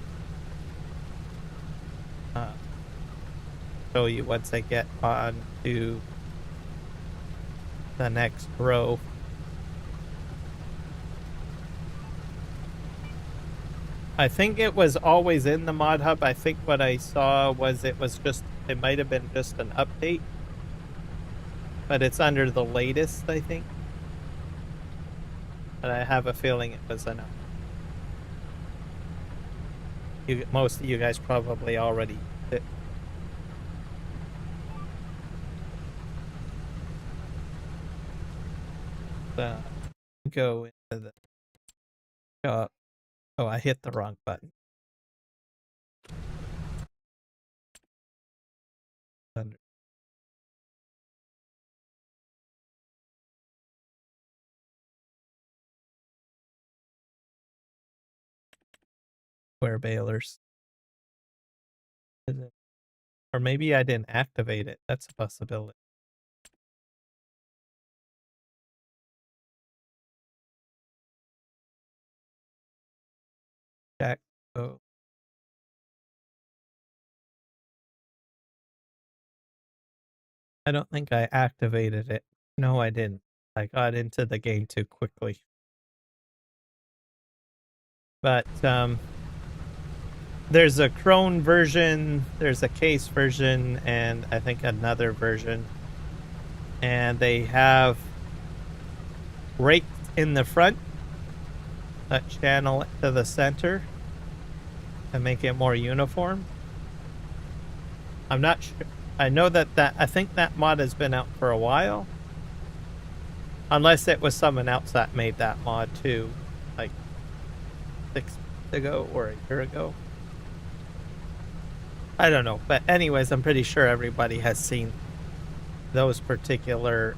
Show you once I get on to the next row. I think it was always in the mod hub. I think what I saw was it might have been just an update, but it's under the latest, I think. But I have a feeling it was an update. Most of you guys probably already did it. Go into the shop. Oh, I hit the wrong button. Square balers. Or maybe I didn't activate it. That's a possibility. Check. Oh. I don't think I activated it. No, I didn't. I got into the game too quickly. But there's a Crone version, there's a case version, and I think another version. And they have rakes in the front that channel it to the center to make it more uniform. I'm not sure. I know I think that mod has been out for a while. Unless it was someone else that made that mod too, like 6 months ago or a year ago. I don't know. But anyways, I'm pretty sure everybody has seen those particular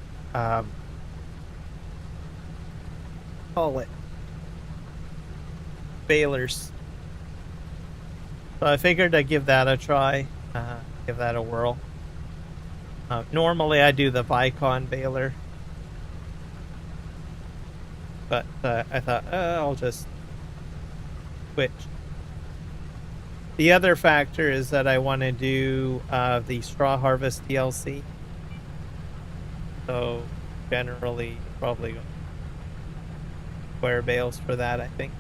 call it? Balers. So I figured I'd give that a try, give that a whirl. Normally I do the Vicon baler, but I thought I'll just switch. The other factor is that I want to do the straw harvest DLC. So generally probably square bales for that, I think,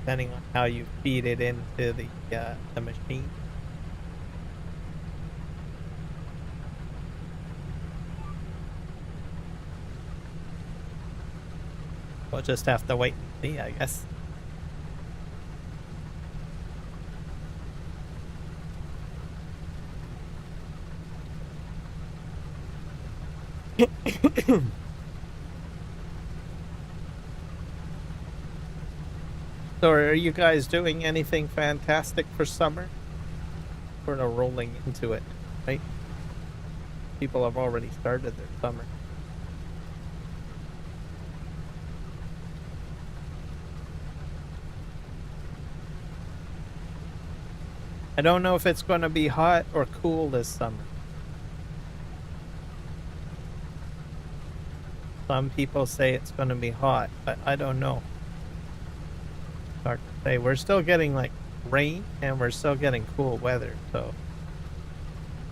depending on how you feed it into the machine. We'll just have to wait and see, I guess. So are you guys doing anything fantastic for summer? Sort of rolling into it, right? People have already started their summer. I don't know if it's going to be hot or cool this summer. Some people say it's going to be hot, but I don't know. Hard to say. We're still getting like rain and we're still getting cool weather, so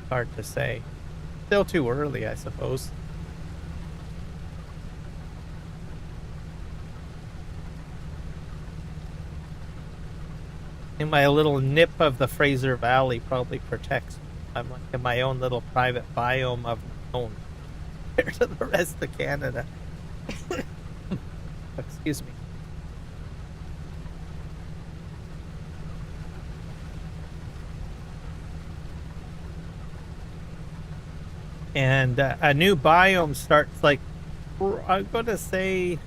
hard to say. Still too early, I suppose. And my little nip of the Fraser Valley probably protects me. I'm like in my own little private biome of my own compared to the rest of Canada. Excuse me. And a new biome starts like, I'm going to say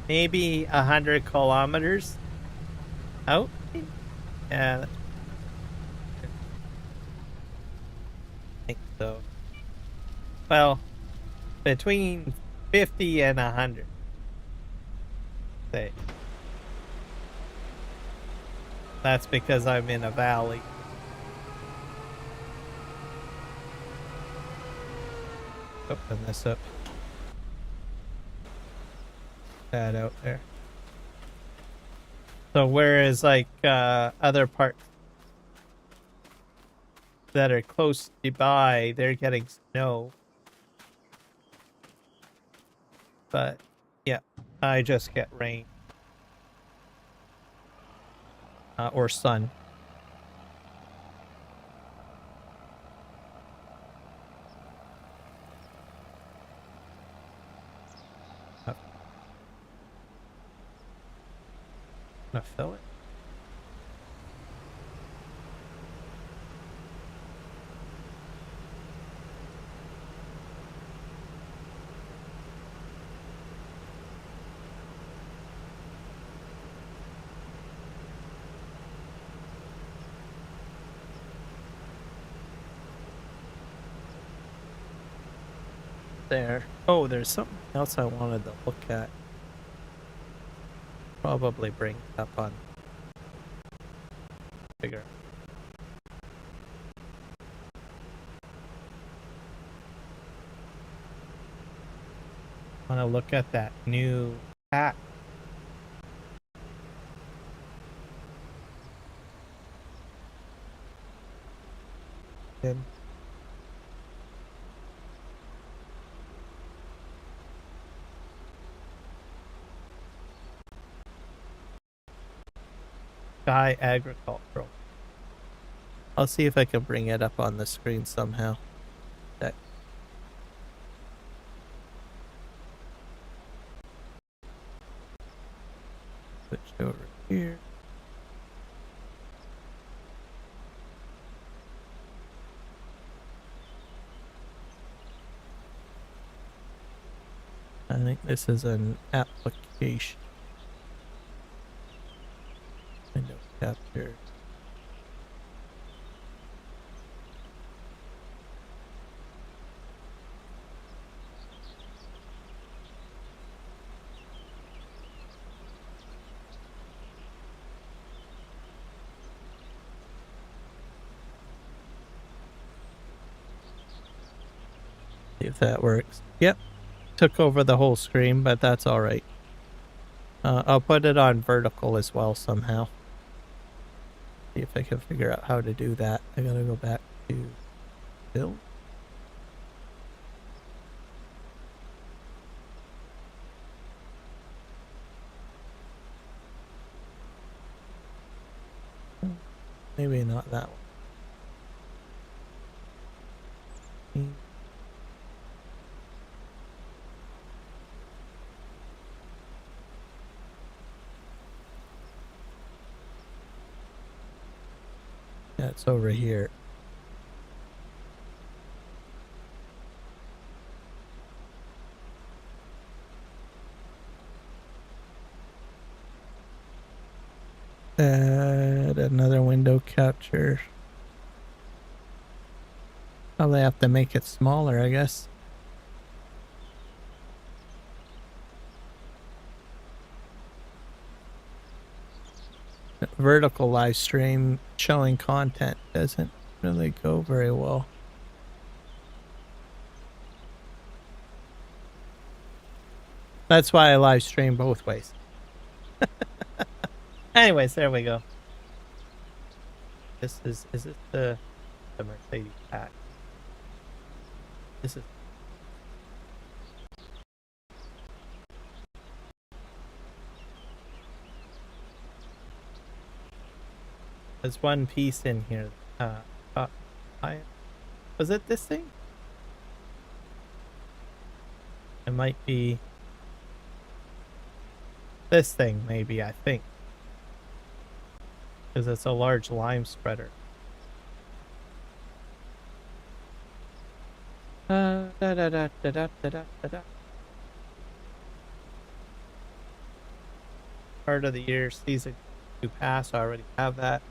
maybe 100 kilometers out. Yeah, I think so. Well, between 50 and 100. Say. That's because I'm in a valley. Open this up. That out there. So whereas like other parts that are close by, they're getting snow. But yeah, I just get rain. Or sun. Gonna fill it. There. Oh, there's something else I wanted to look at. Probably bring it up on bigger. Want to look at that new hat. Sky Agricultural. I'll see if I can bring it up on the screen somehow. Okay. Switch over here. I think this is an application. Window capture. See if that works. Yep. Took over the whole screen, but that's all right. I'll put it on vertical as well somehow. See if I can figure out how to do that. I gotta go back to build. Maybe not that one. Yeah, it's over here. Add another window capture. Probably have to make it smaller, I guess. Vertical live stream showing content doesn't really go very well. That's why I live stream both ways. Anyways, there we go. This is this the Mercedes pack? This is. There's one piece in here. Was it this thing? It might be this thing, maybe, I think. Because it's a large lime spreader. Part of the year, season 2 pass, I already have that.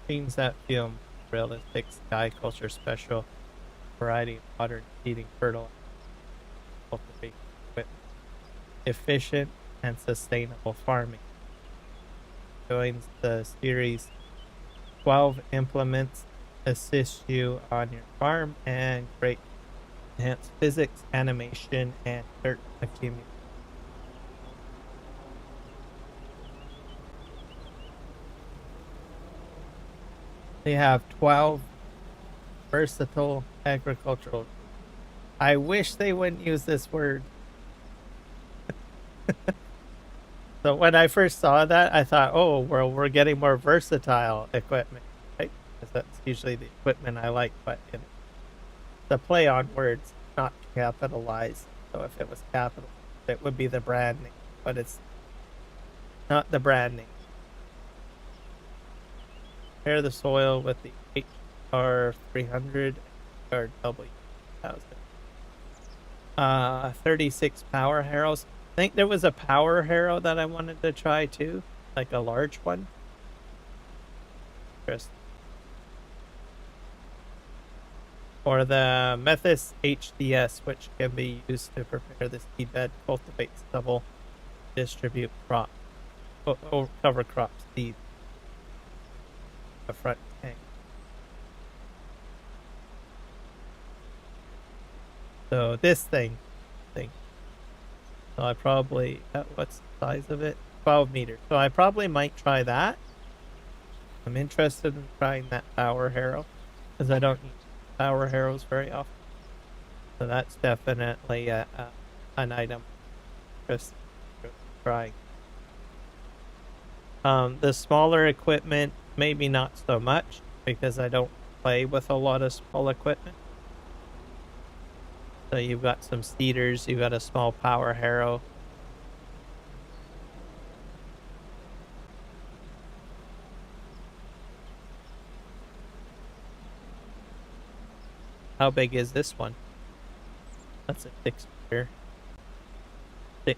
Themes that feel realistic, sky culture special, variety of modern heating, fertile, cultivation equipment, efficient and sustainable farming. Joins the series 12 implements assist you on your farm and create enhanced physics, animation, and dirt accumulation. They have 12 versatile agricultural. I wish they wouldn't use this word. So when I first saw that, I thought, oh, well, we're getting more versatile equipment, right? Because that's usually the equipment I like, but the play on words, not capitalized. So if it was capital, it would be the brand name, but it's not the brand name. Prepare the soil with the HR300 or W1000. 36 power harrows. I think there was a power harrow that I wanted to try too, like a large one. Interesting. Or the Methis HDS, which can be used to prepare the seedbed, cultivate stubble, distribute crop, cover crop seed. The front tank. So this thing. So I probably, what's the size of it? 12 meters. So I probably might try that. I'm interested in trying that power harrow because I don't use power harrows very often. So that's definitely an item just trying. The smaller equipment, maybe not so much because I don't play with a lot of small equipment. So you've got some seeders, you've got a small power harrow. How big is this one? That's a 6 meter.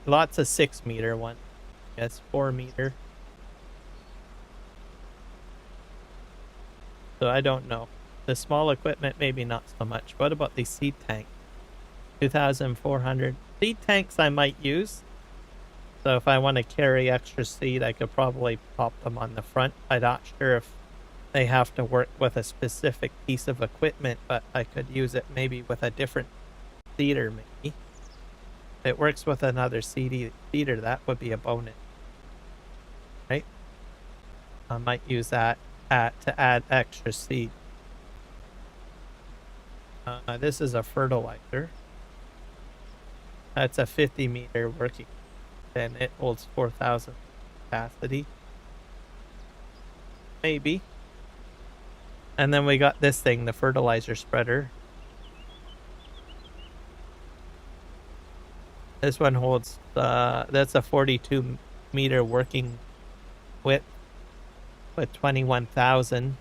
Lots of 6 meter ones. Yes, 4 meter. So I don't know. The small equipment, maybe not so much. What about the seed tank? 2,400. Seed tanks I might use. So if I want to carry extra seed, I could probably pop them on the front. I'm not sure if they have to work with a specific piece of equipment, but I could use it maybe with a different seeder, maybe. If it works with another seeder, that would be a bonus, right? I might use that to add extra seed. This is a fertilizer. That's a 50-meter working, and it holds 4,000 capacity. Maybe. And then we got this thing, the fertilizer spreader. This one holds, that's a 42-meter working width with 21,000.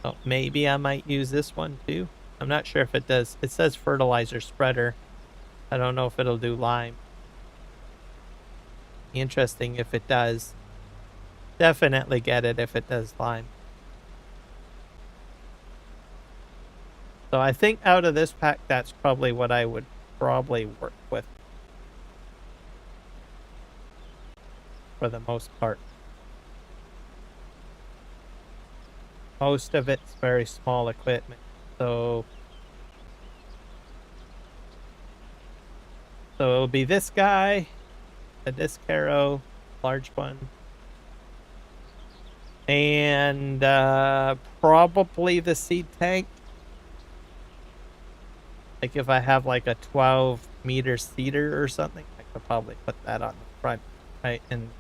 Oh, maybe I might use this one too. I'm not sure if it does. It says fertilizer spreader. I don't know if it'll do lime. Interesting if it does. Definitely get it if it does lime. So I think out of this pack, that's probably what I would probably work with for the most part. Most of it's very small equipment, so it'll be this guy, a disc harrow, large one, and probably the seed tank. Like if I have like a 12-meter seeder or something, I could probably put that on the front, right, and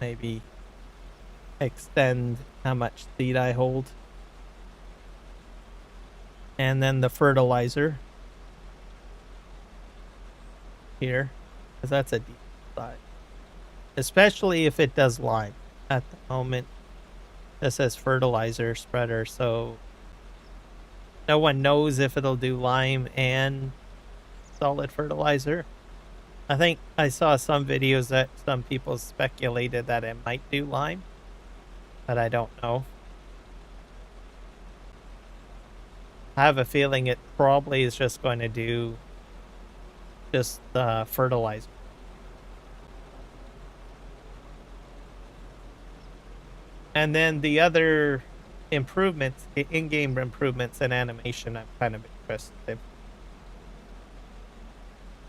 maybe extend how much seed I hold. And then the fertilizer here, because that's a deep size, especially if it does lime. At the moment, this says fertilizer spreader, so no one knows if it'll do lime and solid fertilizer. I think I saw some videos that some people speculated that it might do lime, but I don't know. I have a feeling it probably is just going to do just fertilizer. And then the other improvements, the in-game improvements and animation, I'm kind of interested in.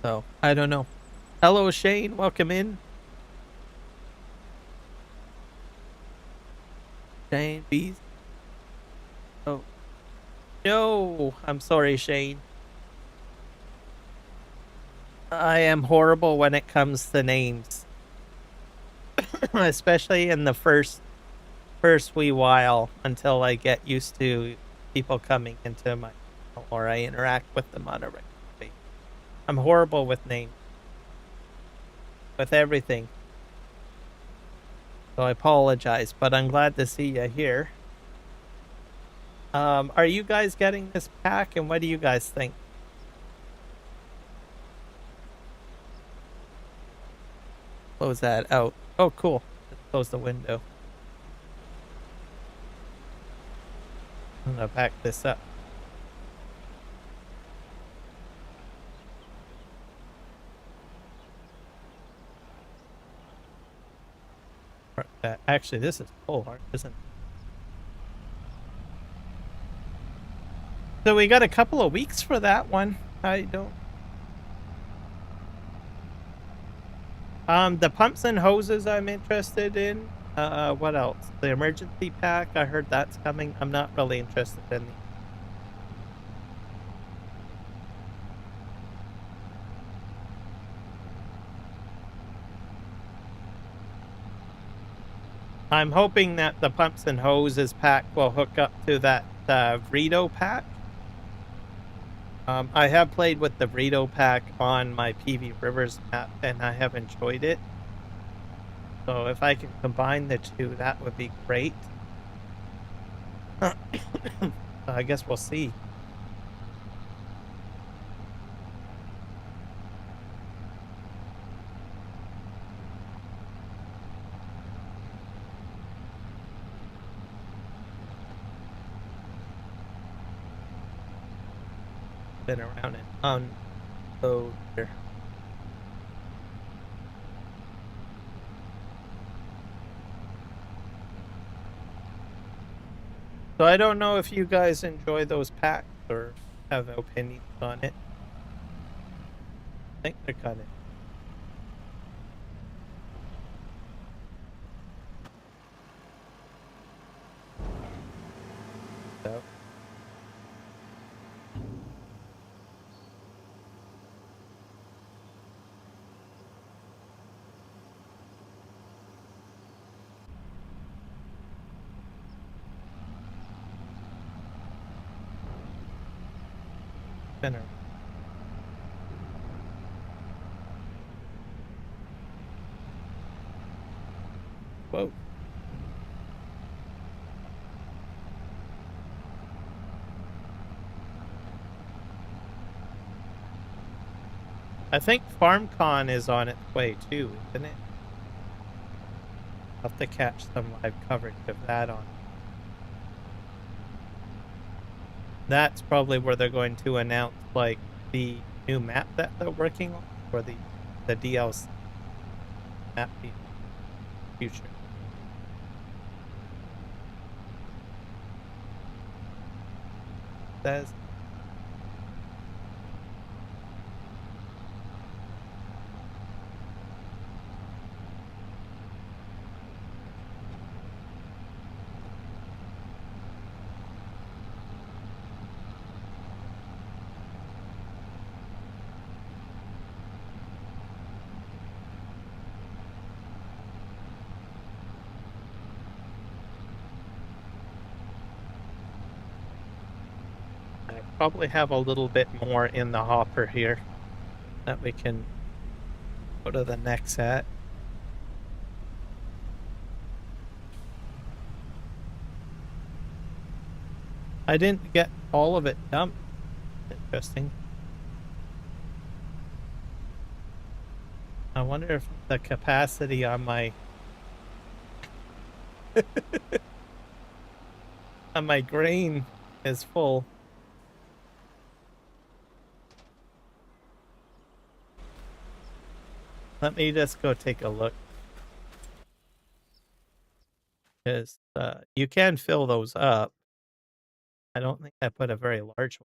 So, I don't know. Hello, Shane. Welcome in. Shane Bees. Oh. No, I'm sorry, Shane. I am horrible when it comes to names. Especially in the first wee while until I get used to people coming into my channel or I interact with them on a regular basis. I'm horrible with names. With everything. So I apologize, but I'm glad to see you here. Are you guys getting this pack, and what do you guys think? Close that out. Oh, cool. Let's close the window. I'm gonna back this up. Actually, this is full art, isn't it? So we got a couple of weeks for that one. I don't. The pumps and hoses I'm interested in. What else? The emergency pack. I heard that's coming. I'm not really interested in the. I'm hoping that the pumps and hoses pack will hook up to that Vrito pack. I have played with the Vrito pack on my PV Rivers map, and I have enjoyed it. So if I can combine the two, that would be great. I guess we'll see. Been around and unload here. So I don't know if you guys enjoy those packs or have opinions on it. I think they're kind of so. Spinner. Whoa. I think FarmCon is on its way too, isn't it? I'll have to catch some live coverage of that on. That's probably where they're going to announce like the new map that they're working on, or the DLC map in the future. Says I probably have a little bit more in the hopper here that we can go to the next set. I didn't get all of it dumped. Interesting. I wonder if the capacity on my on my grain is full. Let me just go take a look. Because you can fill those up. I don't think I put a very large one.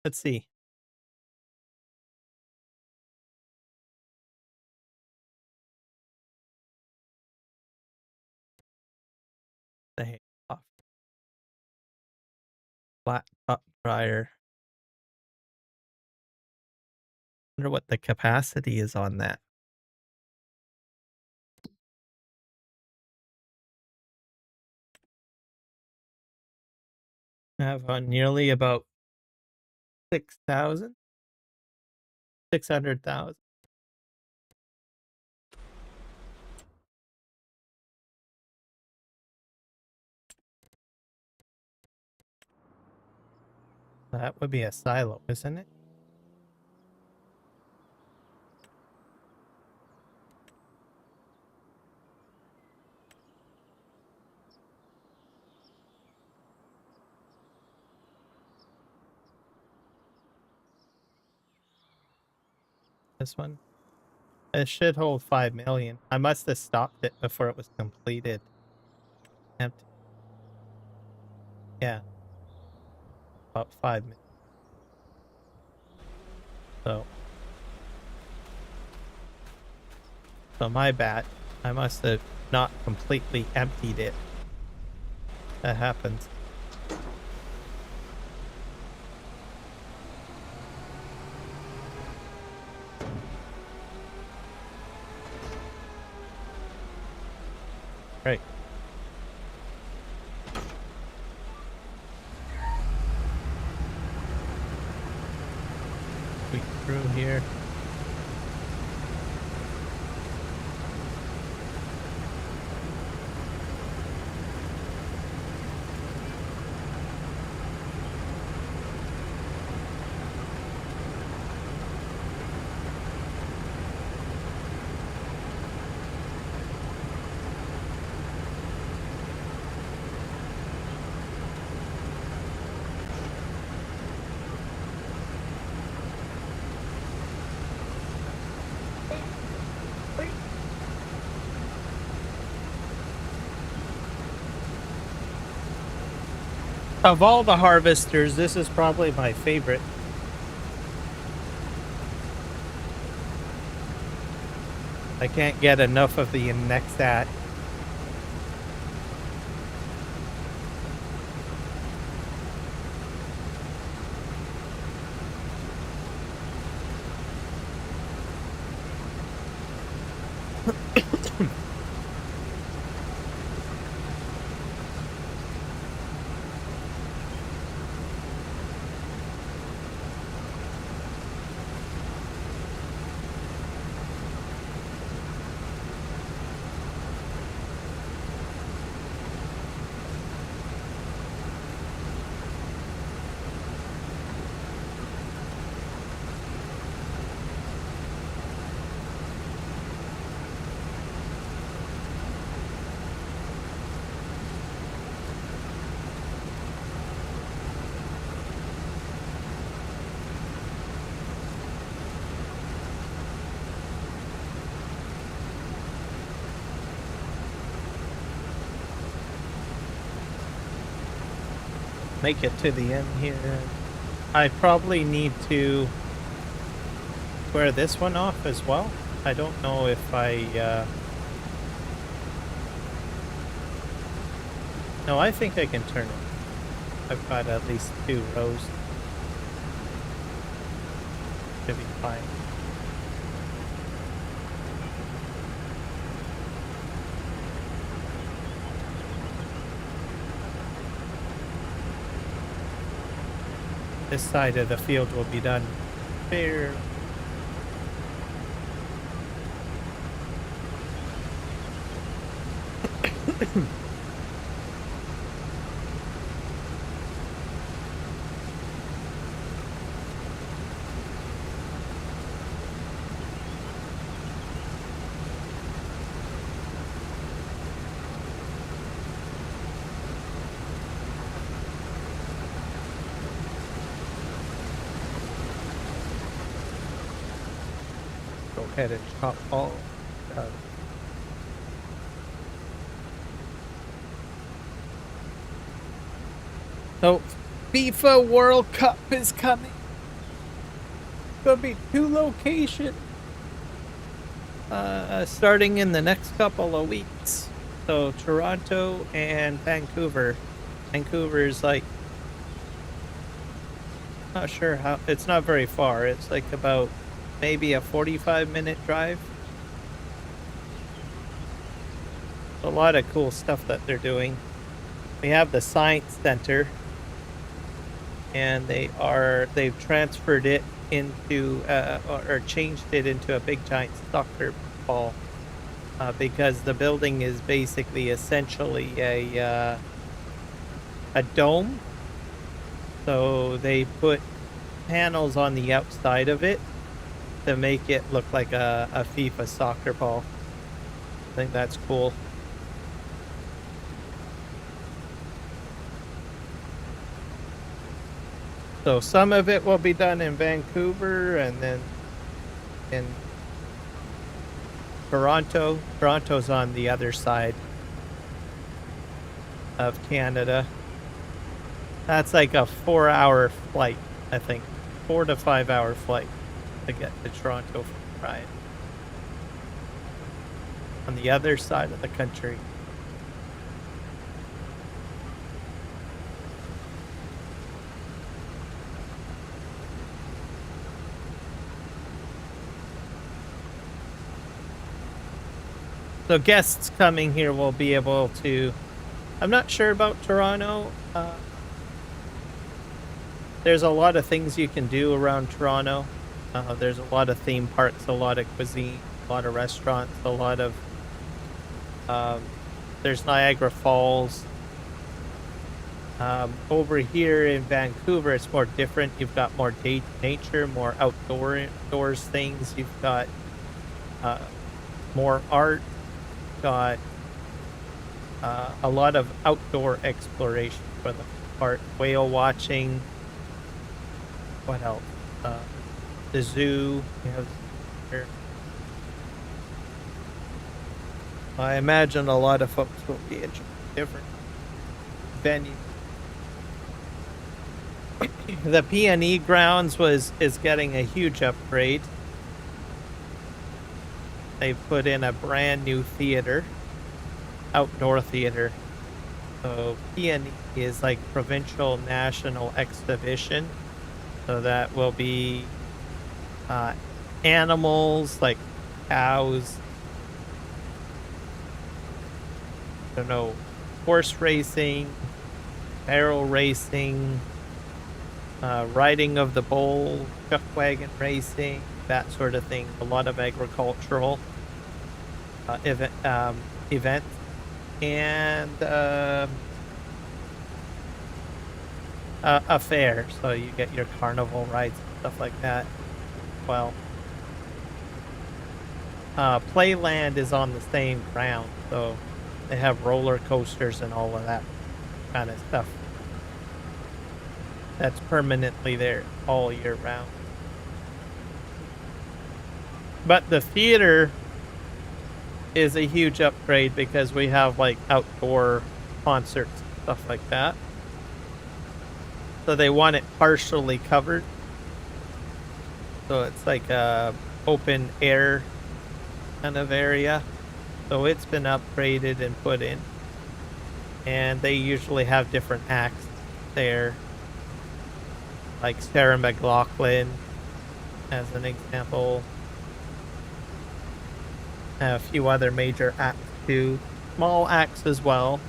Let's see. The hay off. Flat top dryer. Wonder what the capacity is on that. I have on nearly about 6,000, 600,000. That would be a silo, isn't it? This one? It should hold 5 million. I must have stopped it before it was completed. Empty. Yeah. About 5 million. So my bad. I must have not completely emptied it. That happens. Right. Squeak through here. Of all the harvesters, this is probably my favorite. I can't get enough of the next at. Make it to the end here. I probably need to square this one off as well. I don't know if no, I think I can turn it. I've got at least 2 rows. Should be fine. This side of the field will be done fair. Go ahead and chop all down. So, FIFA World Cup is coming. There'll be 2 locations. Starting in the next couple of weeks. So, Toronto and Vancouver. Vancouver's like, not sure how, it's not very far. It's like about maybe a 45-minute drive. A lot of cool stuff that they're doing. We have the Science Center, and they've transferred it into or changed it into a big giant soccer ball because the building is basically essentially a dome. So they put panels on the outside of it to make it look like a FIFA soccer ball. I think that's cool. So some of it will be done in Vancouver and then in Toronto. Toronto's on the other side of Canada. That's like a 4-hour flight, I think. 4 to 5 hour flight to get to Toronto from Ryan. On the other side of the country. So guests coming here will be able to, I'm not sure about Toronto. There's a lot of things you can do around Toronto. There's a lot of theme parks, a lot of cuisine, a lot of restaurants, a lot of, there's Niagara Falls. Over here in Vancouver, it's more different. You've got more nature, more outdoors things. You've got more art. Got a lot of outdoor exploration for the part. Whale watching. What else? The zoo. You have here. I imagine a lot of folks will be interested in different venues. The P&E grounds is getting a huge upgrade. They've put in a brand new theater, outdoor theater. So P&E is like provincial national exhibition. So that will be animals like cows, I don't know, horse racing, barrel racing, riding of the bull, chuck wagon racing, that sort of thing. A lot of agricultural events, and a fair. So you get your carnival rides and stuff like that. Well, Playland is on the same ground, so they have roller coasters and all of that kind of stuff. That's permanently there all year round. But the theater is a huge upgrade because we have like outdoor concerts and stuff like that. So they want it partially covered. So it's like a open air kind of area. So it's been upgraded and put in. And they usually have different acts there. Like Sarah McLachlan, as an example. A few other major acts too. Small acts as well.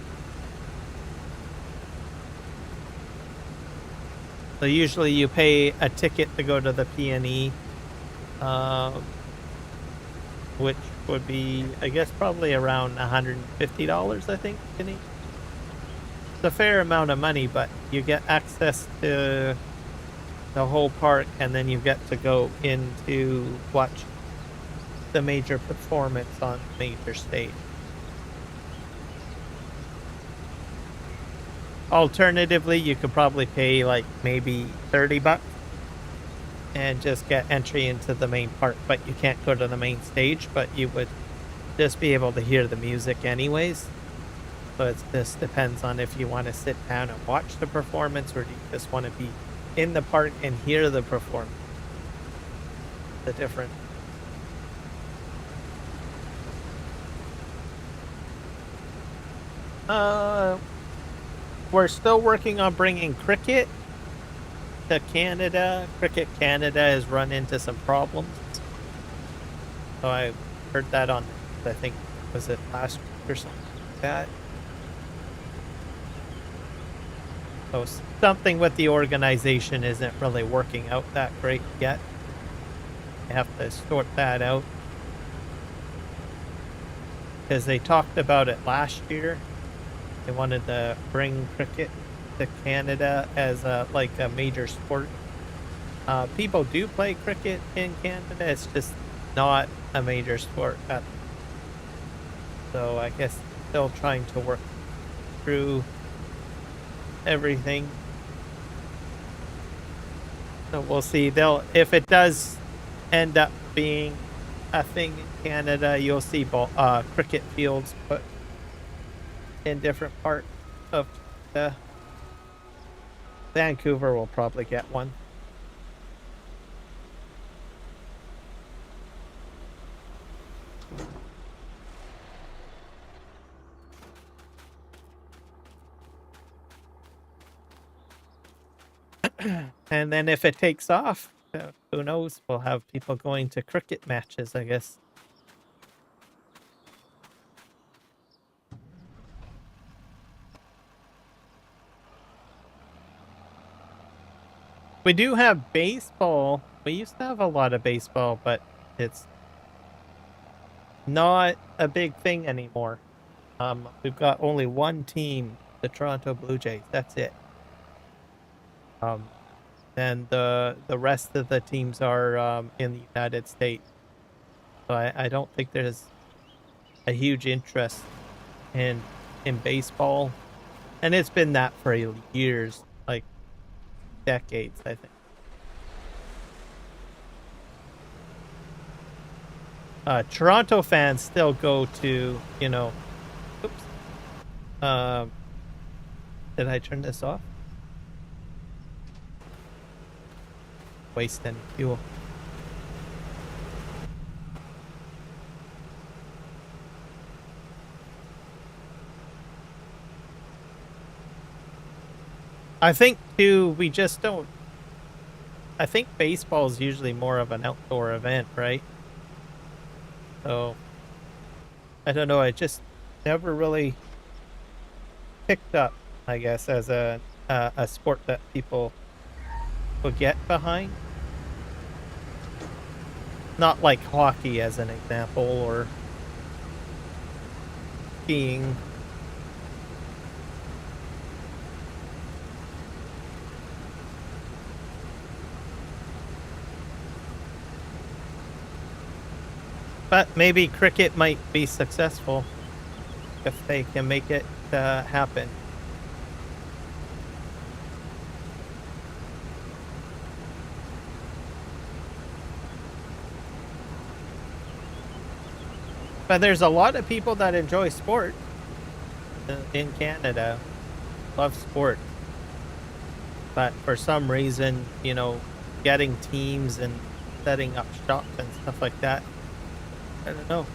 So usually you pay a ticket to go to the P&E, which would be, I guess, probably around $150, I think. It's a fair amount of money, but you get access to the whole park, and then you get to go in to watch the major performance on the major stage. Alternatively, you could probably pay like maybe $30 and just get entry into the main park, but you can't go to the main stage, but you would just be able to hear the music anyways. So it just depends on if you want to sit down and watch the performance, or do you just want to be in the park and hear the performance. The difference. We're still working on bringing cricket to Canada. Cricket Canada has run into some problems. So I heard that on, I think, was it last week or something like that? So something with the organization isn't really working out that great yet. I have to sort that out. Because they talked about it last year. They wanted to bring cricket to Canada as like a major sport. People do play cricket in Canada. It's just not a major sport. So I guess still trying to work through everything. So we'll see. If it does end up being a thing in Canada, you'll see cricket fields put in different parts of Vancouver will probably get one. And then if it takes off, who knows? We'll have people going to cricket matches, I guess. We do have baseball. We used to have a lot of baseball, but it's not a big thing anymore. We've got only one team, the Toronto Blue Jays. That's it. And the rest of the teams are in the United States. So I don't think there's a huge interest in baseball, and it's been that for years, like decades, I think. Toronto fans still go to, you know, oops. Did I turn this off? waste any fuel. I think too, we just don't. I think baseball is usually more of an outdoor event, right? So I don't know. I just never really picked up, I guess, as a sport that people would get behind. Not like hockey, as an example, or skiing. But maybe cricket might be successful if they can make it happen. But there's a lot of people that enjoy sport in Canada, love sport. But for some reason, getting teams and setting up shop and stuff like that, I don't know.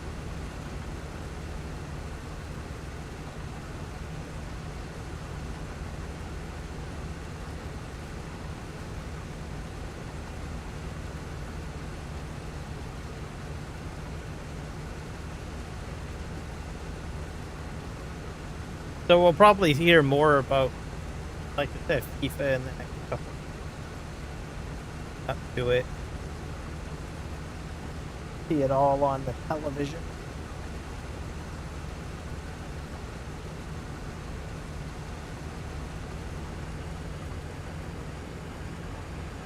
So we'll probably hear more about, like I said, FIFA in the next couple up to it. See it all on the television.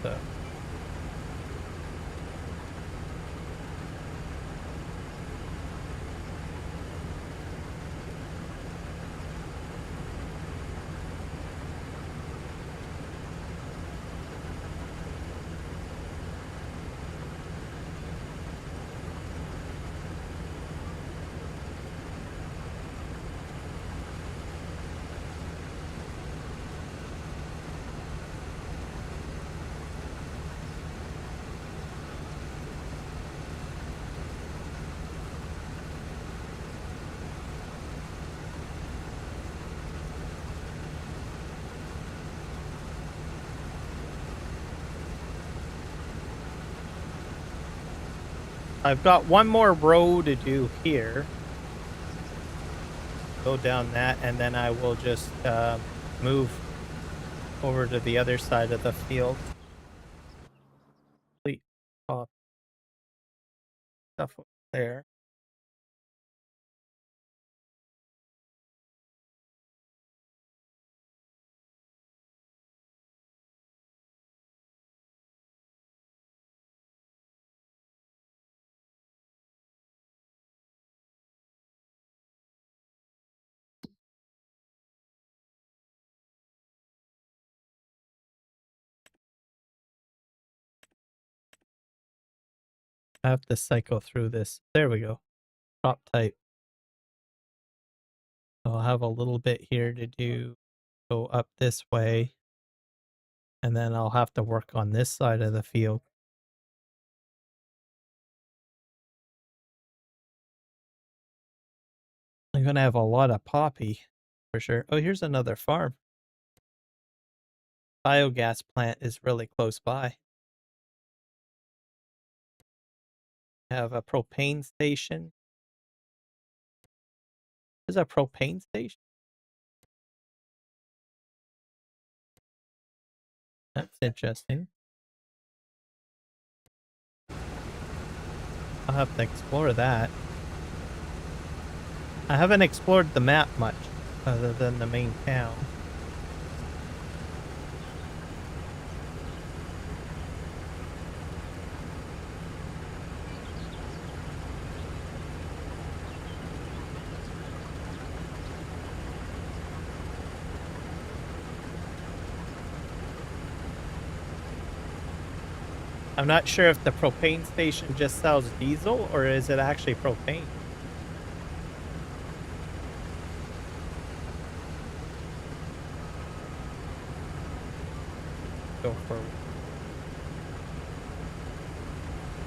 So I've got one more row to do here. Go down that, and then I will just move over to the other side of the field. Complete off stuff there. I have to cycle through this. There we go. Crop type. I'll have a little bit here to do. Go up this way. And then I'll have to work on this side of the field. I'm going to have a lot of poppy for sure. Oh, here's another farm. Biogas plant is really close by. I have a propane station. There's a propane station. That's interesting. I'll have to explore that. I haven't explored the map much, other than the main town. I'm not sure if the propane station just sells diesel or is it actually propane. Go for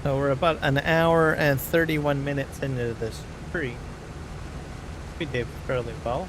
So we're about an hour and 31 minutes into this tree. We did fairly well.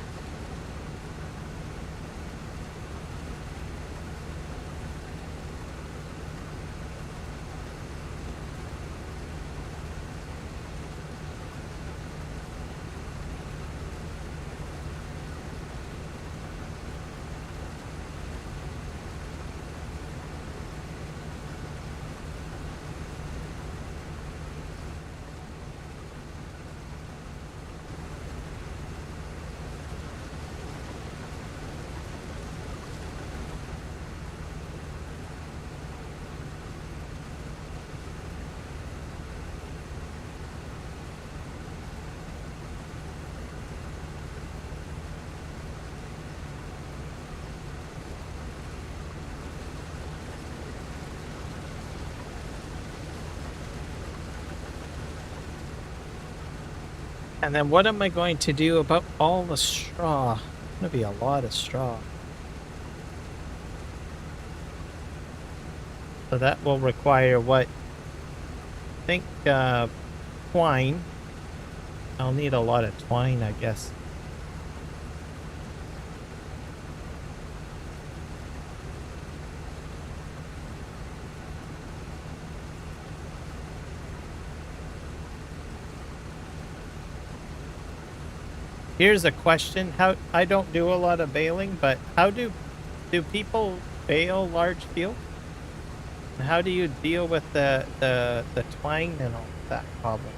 And then what am I going to do about all the straw? It's going to be a lot of straw. So that will require what? I think twine. I'll need a lot of twine, I guess. Here's a question. How I don't do a lot of baling, but how do people bale large fields? How do you deal with the twine and all that problem?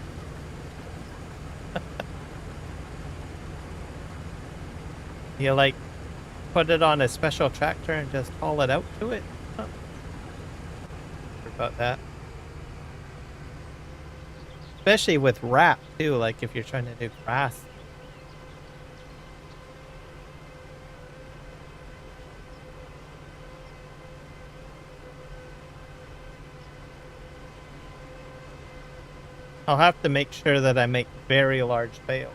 You like put it on a special tractor and just haul it out to it? Huh. Sure about that. Especially with wrap too, like if you're trying to do grass. I'll have to make sure that I make very large bales.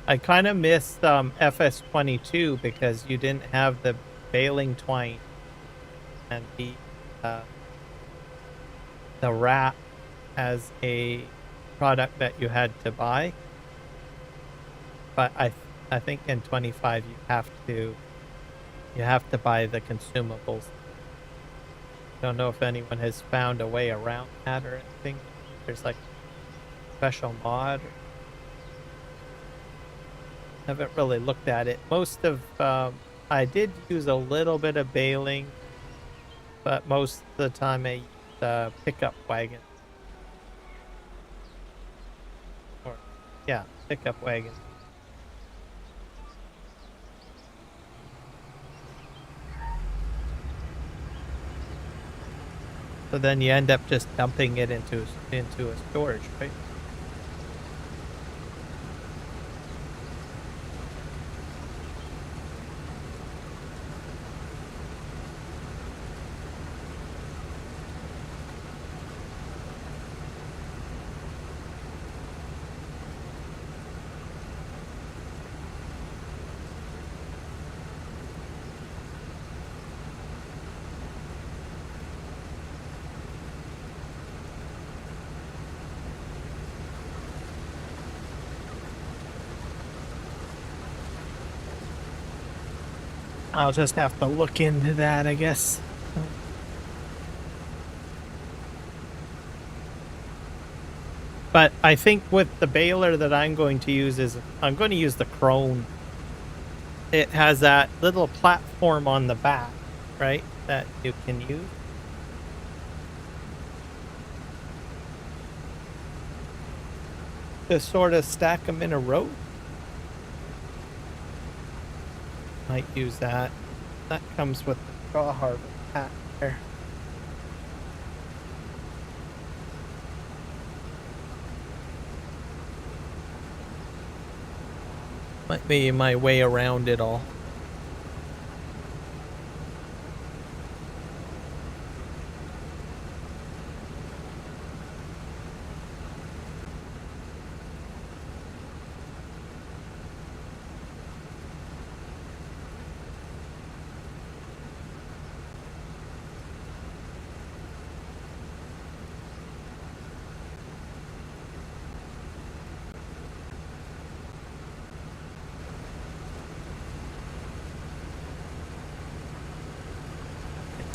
I kind of missed FS22 because you didn't have the baling twine and the wrap as a product that you had to buy. But I think in 25 you have to buy the consumables. Don't know if anyone has found a way around that or anything. There's like special mod. Haven't really looked at it. Most of I did use a little bit of baling, but most of the time I used pickup wagon. Or yeah, pickup wagon. So then you end up just dumping it into a storage, right? I'll just have to look into that, I guess. But I think with the baler that I'm going to use I'm going to use the Crone. It has that little platform on the back, right, that you can use. To sort of stack them in a row. Might use that. That comes with the straw harvest pack there. Might be my way around it all.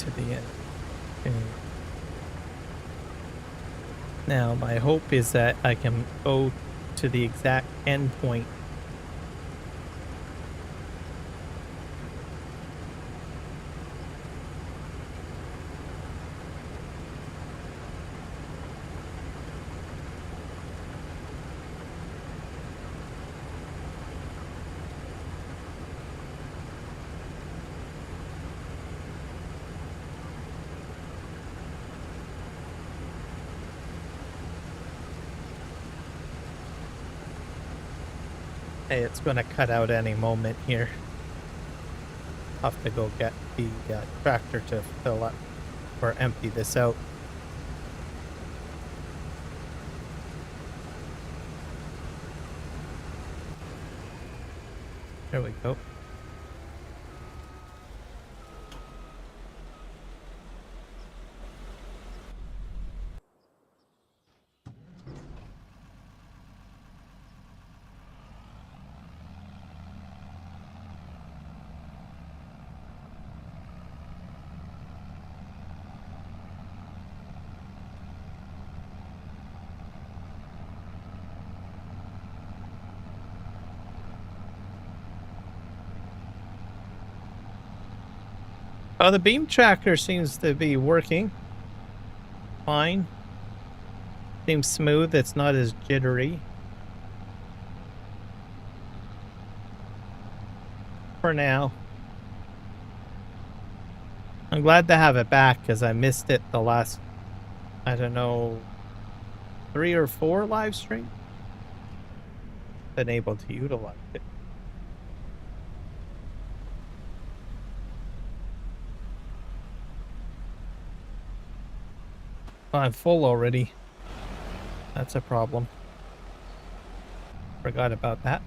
to the end. Okay. Now, my hope is that I can go to the exact end point. Hey, it's going to cut out any moment here. I'll have to go get the tractor to fill up or empty this out. There we go. Oh, the beam tracker seems to be working fine. Seems smooth. It's not as jittery. For now. I'm glad to have it back because I missed it the last, I don't know, 3 or 4 live streams. Been able to utilize it. I'm full already. That's a problem. Forgot about that.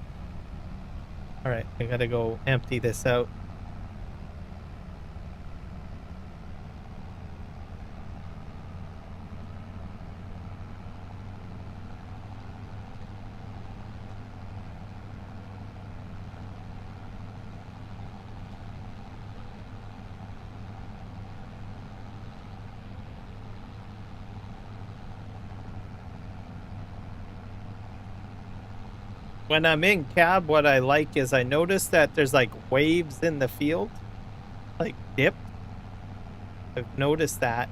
Alright, I gotta go empty this out. When I'm in cab, what I like is I notice that there's like waves in the field, like dip. I've noticed that.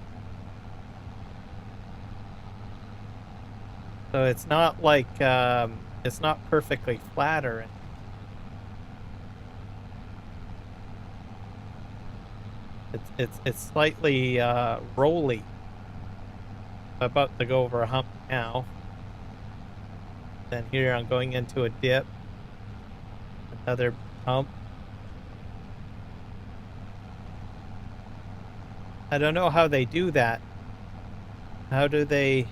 So it's not like, it's not perfectly flat or anything. It's slightly rolly. I'm about to go over a hump now. Then here I'm going into a dip. Another hump. I don't know how they do that. How do they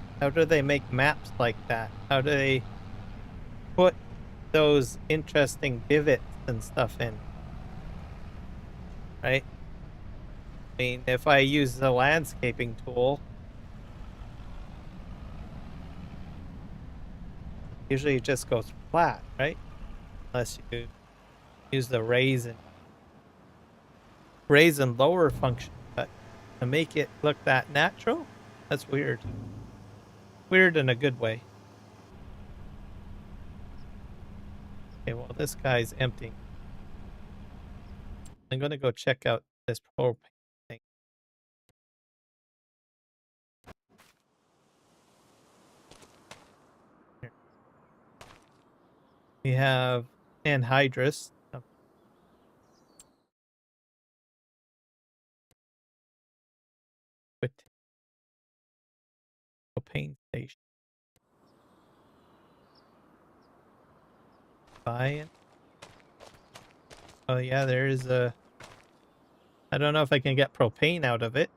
make maps like that? How do they put those interesting divots and stuff in? Right? I mean, if I use the landscaping tool, usually it just goes flat, right? Unless you use the raise and lower function, but to make it look that natural, that's weird. Weird in a good way. Okay, well, this guy's empty. I'm gonna go check out this propane thing. Here. We have anhydrous. Propane station. Buy it. Oh yeah, there is a. I don't know if I can get propane out of it.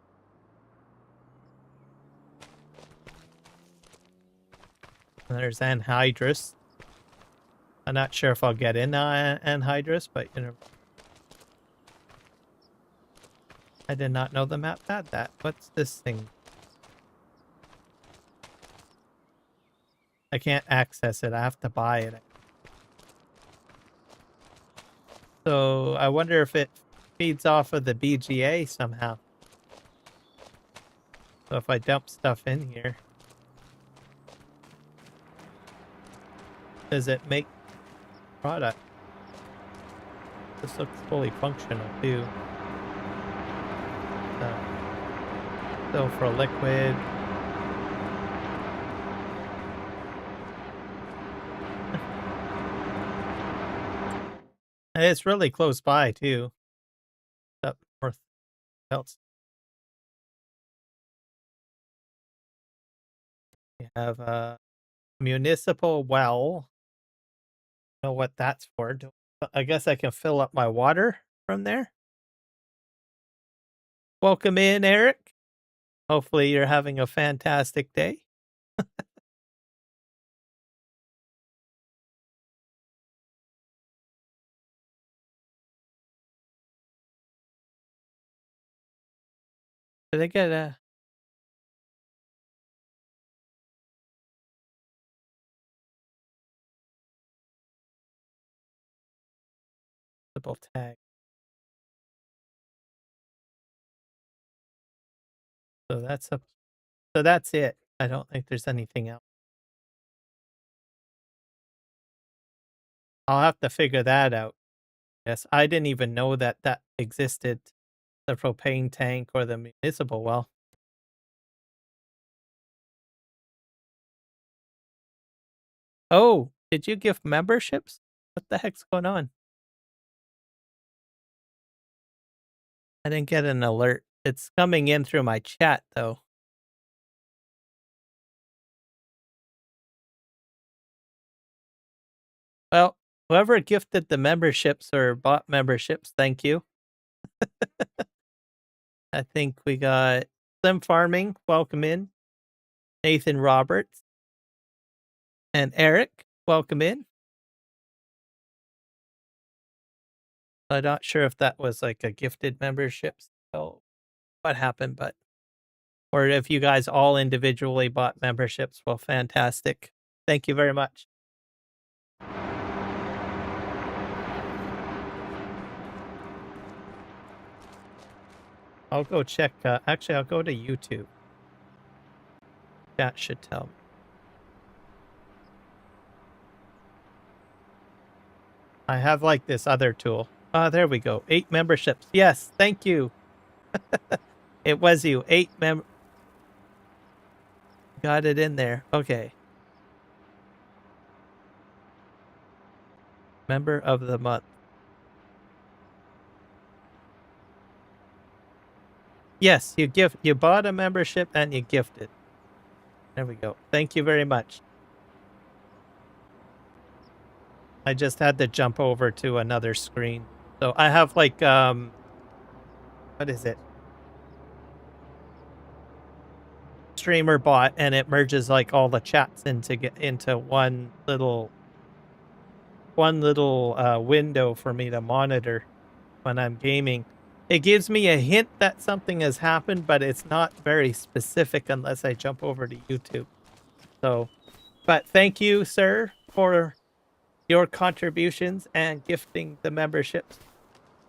And there's anhydrous. I'm not sure if I'll get in anhydrous, but you know. I did not know the map had that. What's this thing? I can't access it. I have to buy it. So I wonder if it feeds off of the BGA somehow. So if I dump stuff in here, does it make product? This looks fully functional too. So for liquid. And it's really close by too. Up north else. We have a municipal well. Know what that's for. I guess I can fill up my water from there. Welcome in, Eric. Hopefully you're having a fantastic day. Did I get a double tag? So that's it. I don't think there's anything else. I'll have to figure that out. Yes, I didn't even know that that existed, the propane tank or the municipal well. Oh, did you give memberships? What the heck's going on? I didn't get an alert. It's coming in through my chat, though. Well, whoever gifted the memberships or bought memberships, thank you. I think we got Slim Farming, welcome in. Nathan Roberts and Eric, welcome in. I'm not sure if that was like a gifted membership, so what happened, but or if you guys all individually bought memberships, well, fantastic. Thank you very much. I'll go check. Actually, I'll go to YouTube. That should tell me. I have like this other tool. There we go. 8 memberships. Yes, thank you. It was you. 8 got it in there. Okay. Member of the month. Yes, you bought a membership and you gifted. There we go. Thank you very much. I just had to jump over to another screen. So I have like what is it? Streamer bot, and it merges like all the chats into one little window for me to monitor when I'm gaming. It gives me a hint that something has happened, but it's not very specific unless I jump over to YouTube. So, but thank you, sir, for your contributions and gifting the memberships.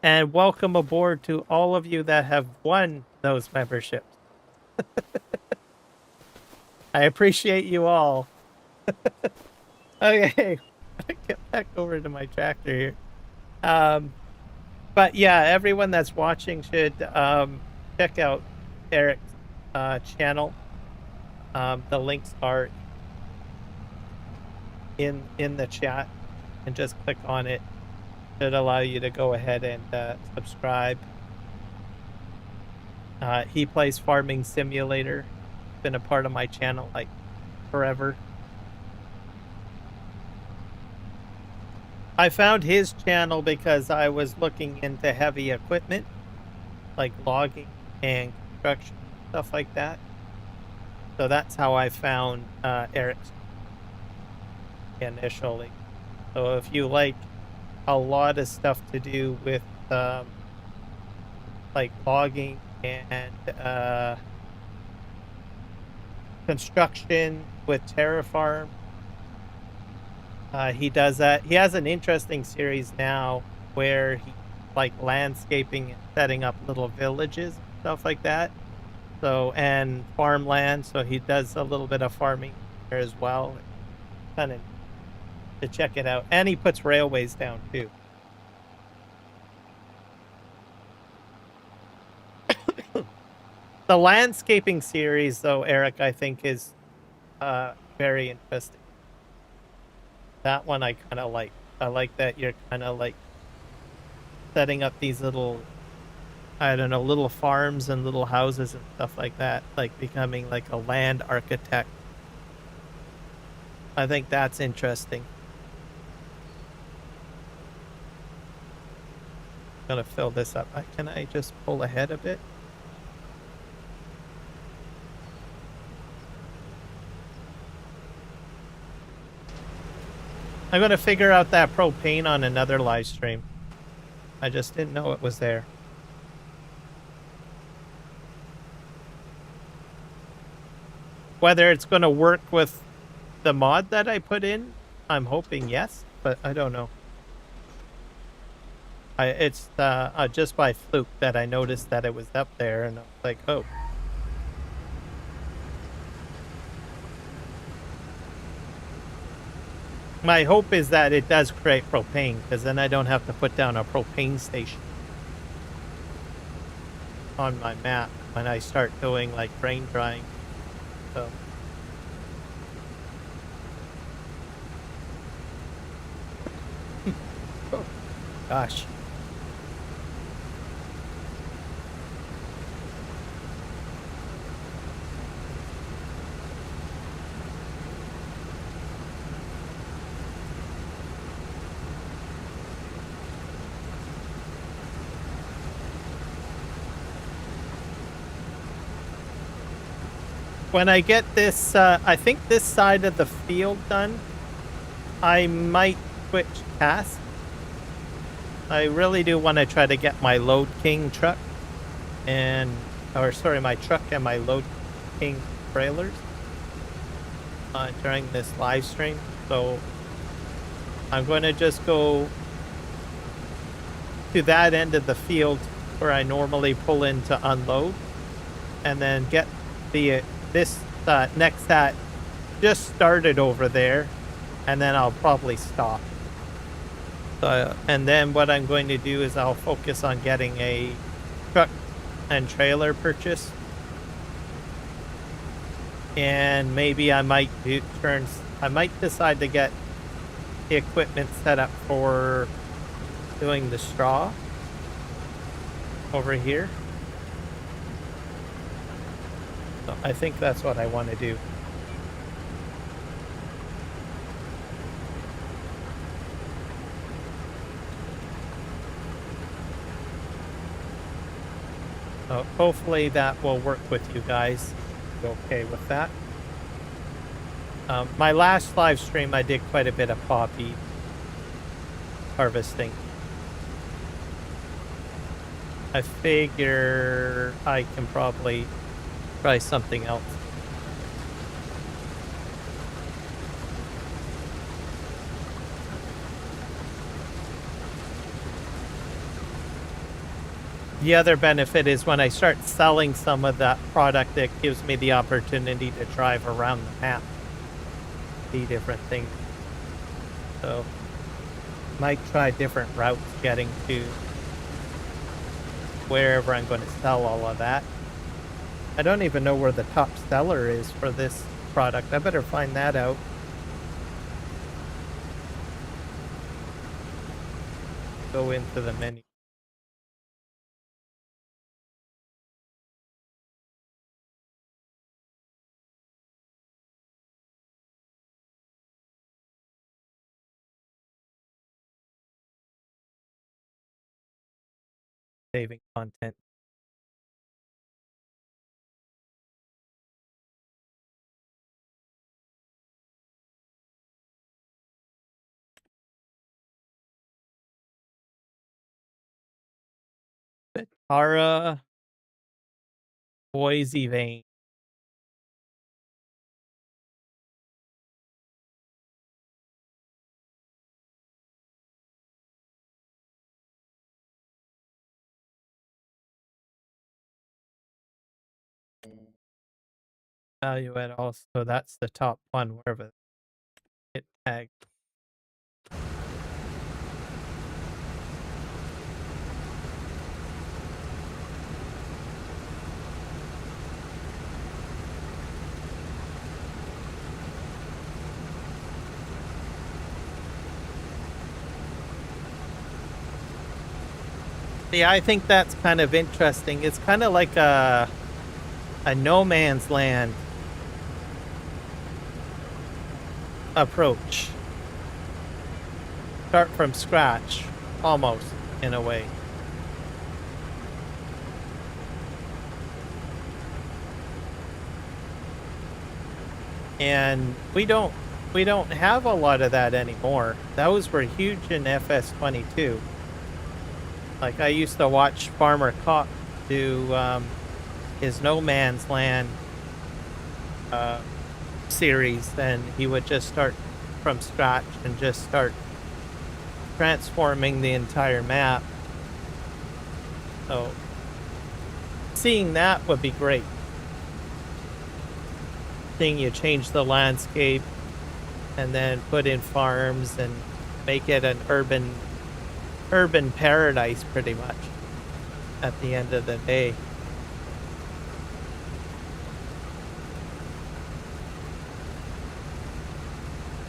And welcome aboard to all of you that have won those memberships. I appreciate you all. Okay, get back over to my tractor here. But yeah, everyone that's watching should check out Eric's channel. The links are in the chat, and just click on it. Should allow you to go ahead and subscribe. He plays Farming Simulator. Been a part of my channel like forever. I found his channel because I was looking into heavy equipment, like logging and construction, stuff like that. So that's how I found Eric's initially. So if you like a lot of stuff to do with like logging and construction with Terraform, he does that. He has an interesting series now where he like landscaping and setting up little villages and stuff like that. So, and farmland, so he does a little bit of farming there as well. Kind of to check it out. And he puts railways down too. The landscaping series though, Eric, I think is very interesting. That one I kind of like. I like that you're kind of like setting up these little, I don't know, little farms and little houses and stuff like that, like becoming like a land architect. I think that's interesting. I'm gonna fill this up. Can I just pull ahead a bit? I'm gonna figure out that propane on another live stream. I just didn't know it was there. Whether it's gonna work with the mod that I put in, I'm hoping yes, but I don't know. It's just by fluke that I noticed that it was up there, and I was like, oh. My hope is that it does create propane, because then I don't have to put down a propane station on my map when I start doing like grain drying. So oh, gosh. When I get this, I think this side of the field done, I might switch tasks. I really do want to try to get my Load King truck or sorry, my truck and my Load King trailers during this live stream. So I'm going to just go to that end of the field where I normally pull in to unload, and then get this next set just started over there, and then I'll probably stop. And then what I'm going to do is I'll focus on getting a truck and trailer purchase, and maybe I might decide to get the equipment set up for doing the straw over here. So I think that's what I want to do. So hopefully that will work with you guys. Okay with that. My last live stream, I did quite a bit of poppy harvesting. I figure I can probably try something else. The other benefit is when I start selling some of that product, it gives me the opportunity to drive around the map, see different things. So, might try different routes getting to wherever I'm going to sell all of that. I don't even know where the top seller is for this product. I better find that out. Go into the menu. Saving content. Tara Boise vein. value at all. So that's the top one, wherever it tagged. Yeah, I think that's kind of interesting. It's kind of like a no man's land approach. Start from scratch, almost, in a way. And we don't have a lot of that anymore. Those were huge in FS22. Like, I used to watch Farmer Cock do his No Man's Land series, and he would just start from scratch and just start transforming the entire map. So seeing that would be great. Seeing you change the landscape and then put in farms and make it an urban paradise pretty much at the end of the day.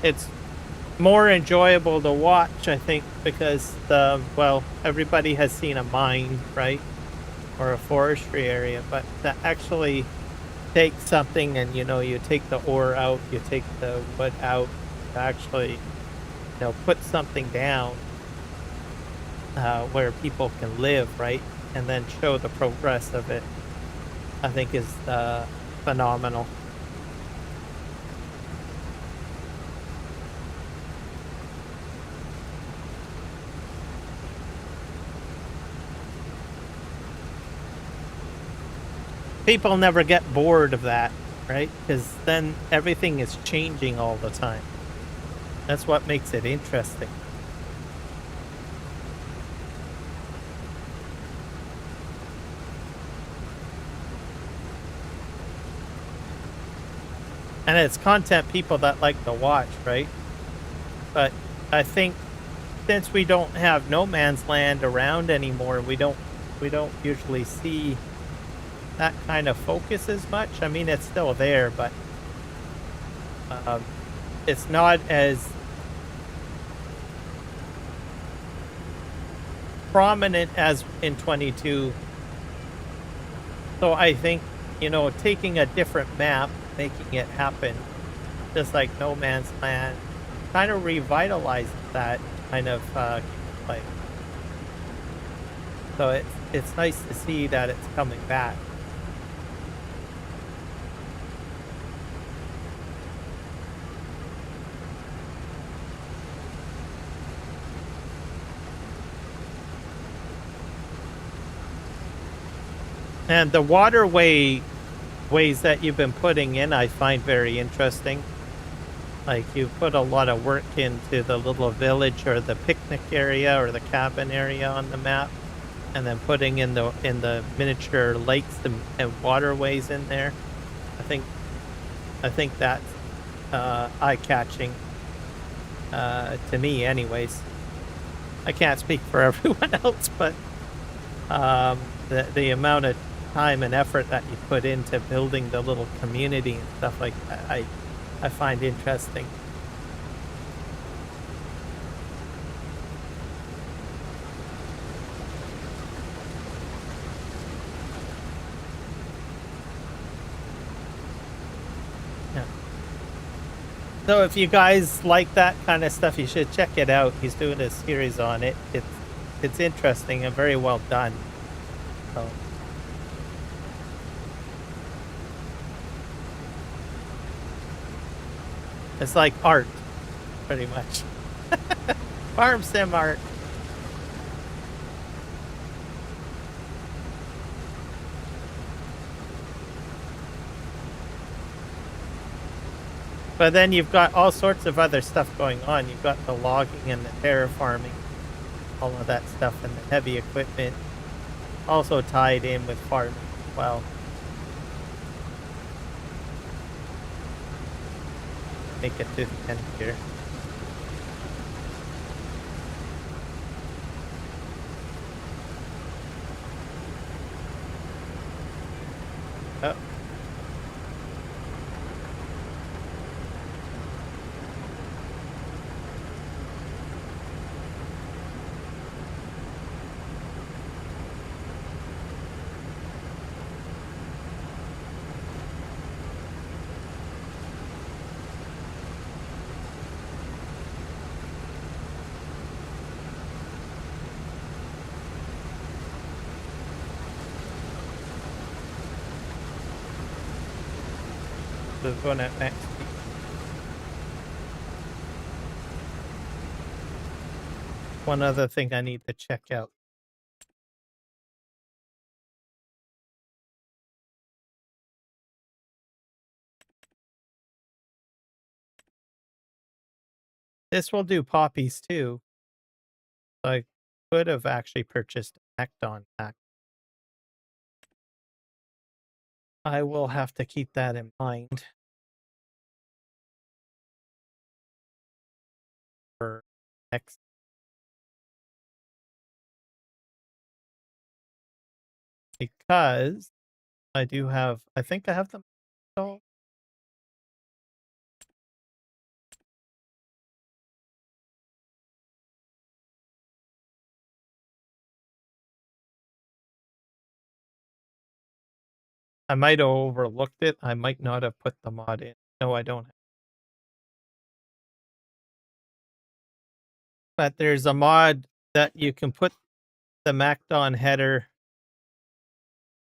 It's more enjoyable to watch, I think, because well, everybody has seen a mine, right? Or a forestry area, but to actually take something and, you take the ore out, you take the wood out, to actually, put something down where people can live, right? And then show the progress of it, I think is phenomenal. People never get bored of that, right? Because then everything is changing all the time. That's what makes it interesting. And it's content people that like to watch, right? But I think since we don't have no man's land around anymore, we don't usually see that kind of focus as much. I mean, it's still there, but it's not as prominent as in 22. So I think, taking a different map, making it happen, just like No Man's Land, kind of revitalized that kind of play. So it's nice to see that it's coming back. And the ways that you've been putting in, I find very interesting. Like, you put a lot of work into the little village or the picnic area or the cabin area on the map, and then putting in the miniature lakes and waterways in there. I think that's eye-catching to me, anyways. I can't speak for everyone else, but the amount of time and effort that you put into building the little community and stuff like that, I find interesting. Yeah. So if you guys like that kind of stuff, you should check it out. He's doing a series on it. It's interesting and very well done. So. It's like art, pretty much. Farm sim art. But then you've got all sorts of other stuff going on. You've got the logging and the terraforming, all of that stuff, and the heavy equipment also tied in with farming as well. make it to the end here. Oh. So going at max speed. One other thing I need to check out. This will do poppies too. So I could have actually purchased an Acton pack. I will have to keep that in mind for next. Because I do have, I think I have them installed. I might have overlooked it. I might not have put the mod in. No, I don't. But there's a mod that you can put the Macdon header,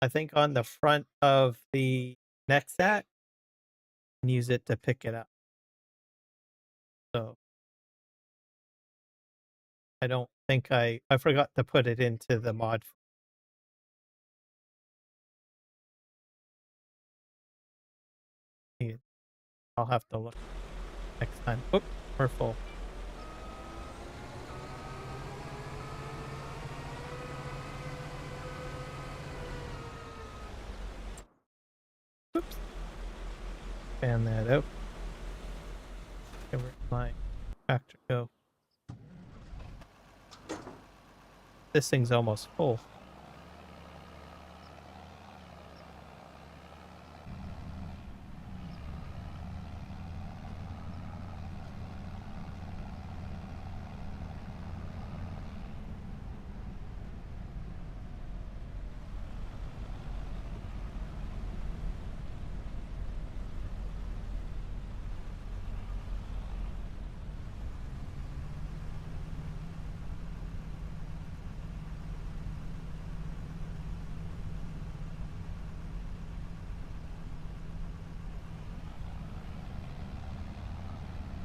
I think, on the front of the Nexat and use it to pick it up. So I don't think I forgot to put it into the mod. I'll have to look next time. Oop, we're full. Oops. Fan that out. Okay, where's my tractor go? This thing's almost full.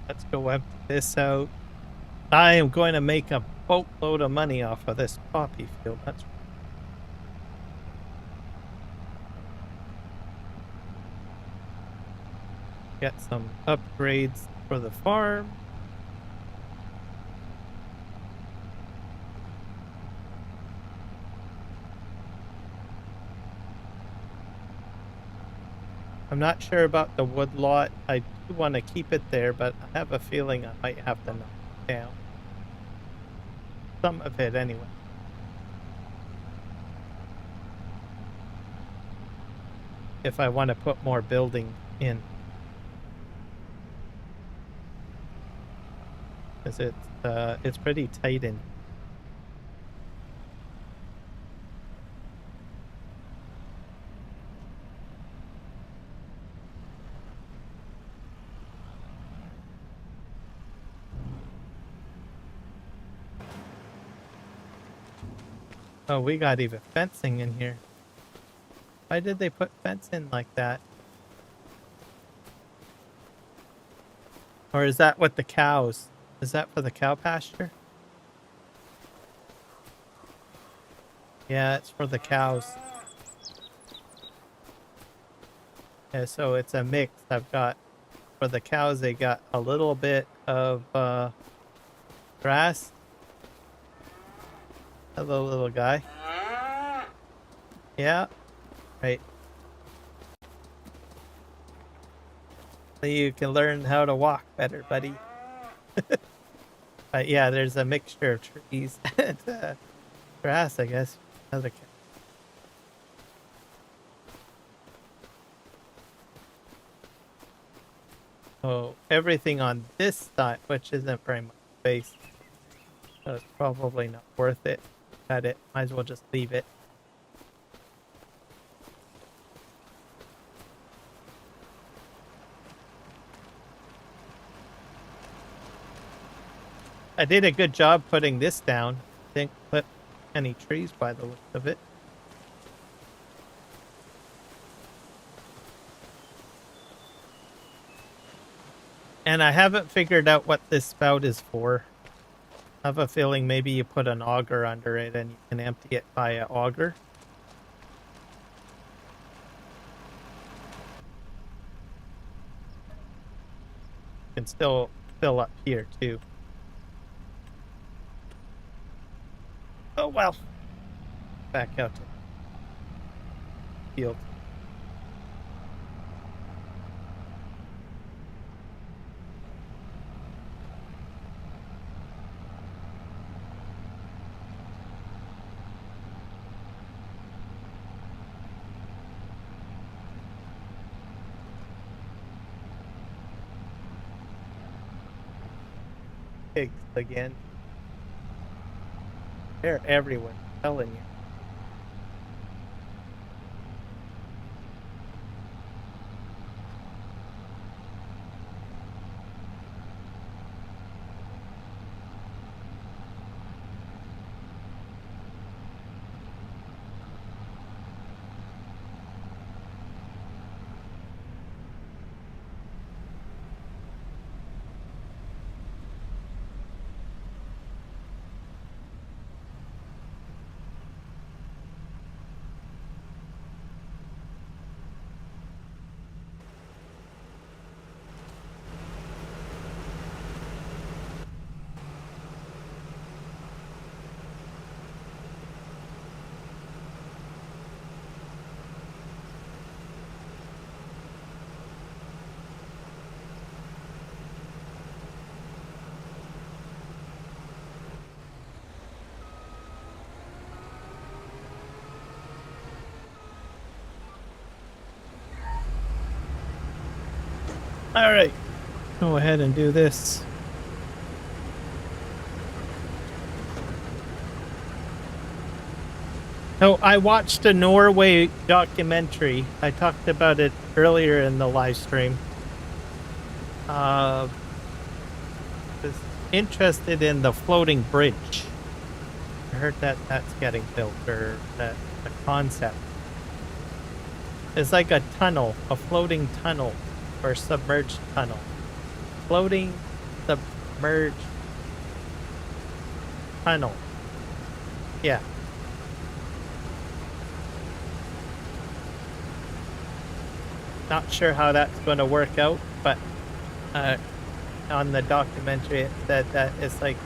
Let's go empty this out. I am going to make a boatload of money off of this poppy field. That's get some upgrades for the farm. I'm not sure about the wood lot. I do want to keep it there, but I have a feeling I might have to knock it down. Some of it anyway. If I want to put more building in. Because it's pretty tight in. Oh, we got even fencing in here. Why did they put fence in like that? Or is that what the cows? Is that for the cow pasture? Yeah, it's for the cows. Yeah, so it's a mix. I've got, for the cows, they got a little bit of grass. Hello, little guy. Yeah, right. So you can learn how to walk better, buddy. But yeah, there's a mixture of trees and grass, I guess. Another so everything on this side, which isn't very much space, so it's probably not worth it. Cut it. Might as well just leave it. I did a good job putting this down. Didn't clip any trees by the look of it. And I haven't figured out what this spout is for. I have a feeling maybe you put an auger under it and you can empty it via auger. You can still fill up here too. Oh well. Back out to the field. Pigs again. They're everywhere, I'm telling you. All right, go ahead and do this. So I watched a Norway documentary. I talked about it earlier in the live stream. Was interested in the floating bridge. I heard that that's getting built, or that the concept. It's like a tunnel, a floating tunnel, or submerged tunnel. Floating submerged tunnel. Yeah. Not sure how that's going to work out, but on the documentary it said that it's like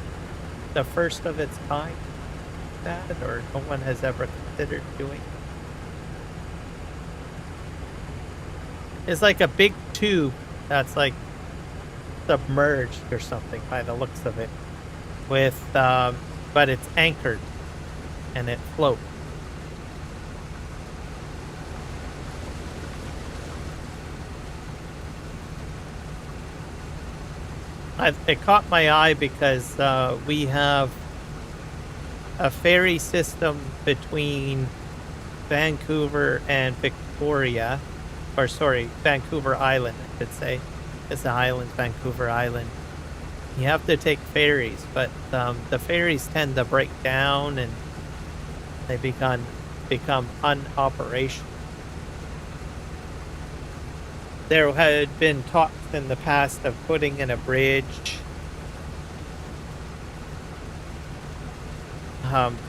the first of its kind, that, or no one has ever considered doing. It's like a big tube that's like submerged or something by the looks of it, with but it's anchored and it floats. It caught my eye because we have a ferry system between Vancouver and Victoria, or sorry, Vancouver Island, I should say. It's the island, Vancouver Island. You have to take ferries, but the ferries tend to break down and they become unoperational. There had been talks in the past of putting in a bridge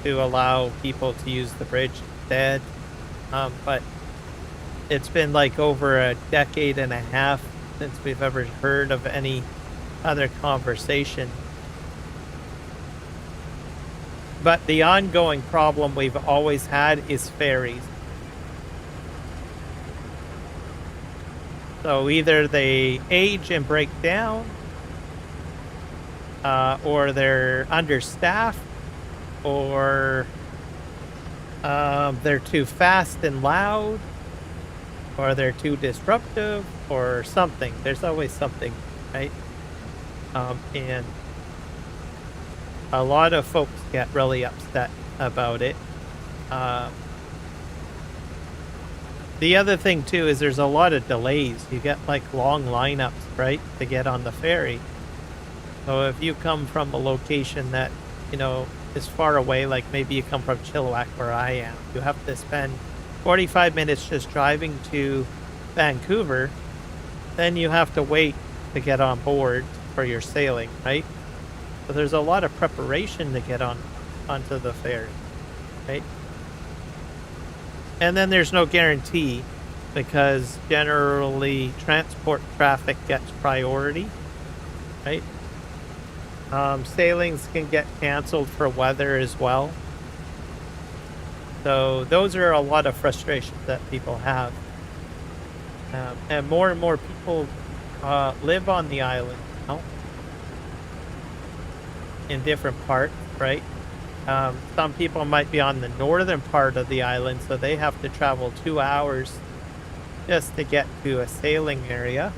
to allow people to use the bridge instead, but it's been like over a decade and a half since we've ever heard of any other conversation. But the ongoing problem we've always had is ferries. So either they age and break down, or they're understaffed, or they're too fast and loud, or they're too disruptive, or something. There's always something, right? And a lot of folks get really upset about it. The other thing too is there's a lot of delays. You get like long lineups, right, to get on the ferry. So if you come from a location that, is far away, like maybe you come from Chilliwack where I am, you have to spend 45 minutes just driving to Vancouver, then you have to wait to get on board for your sailing, right? So there's a lot of preparation to get onto the ferry, right? And then there's no guarantee because generally transport traffic gets priority, right? Sailings can get canceled for weather as well. So those are a lot of frustrations that people have. And more people live on the island now in different parts, right? Some people might be on the northern part of the island, so they have to travel 2 hours just to get to a sailing area.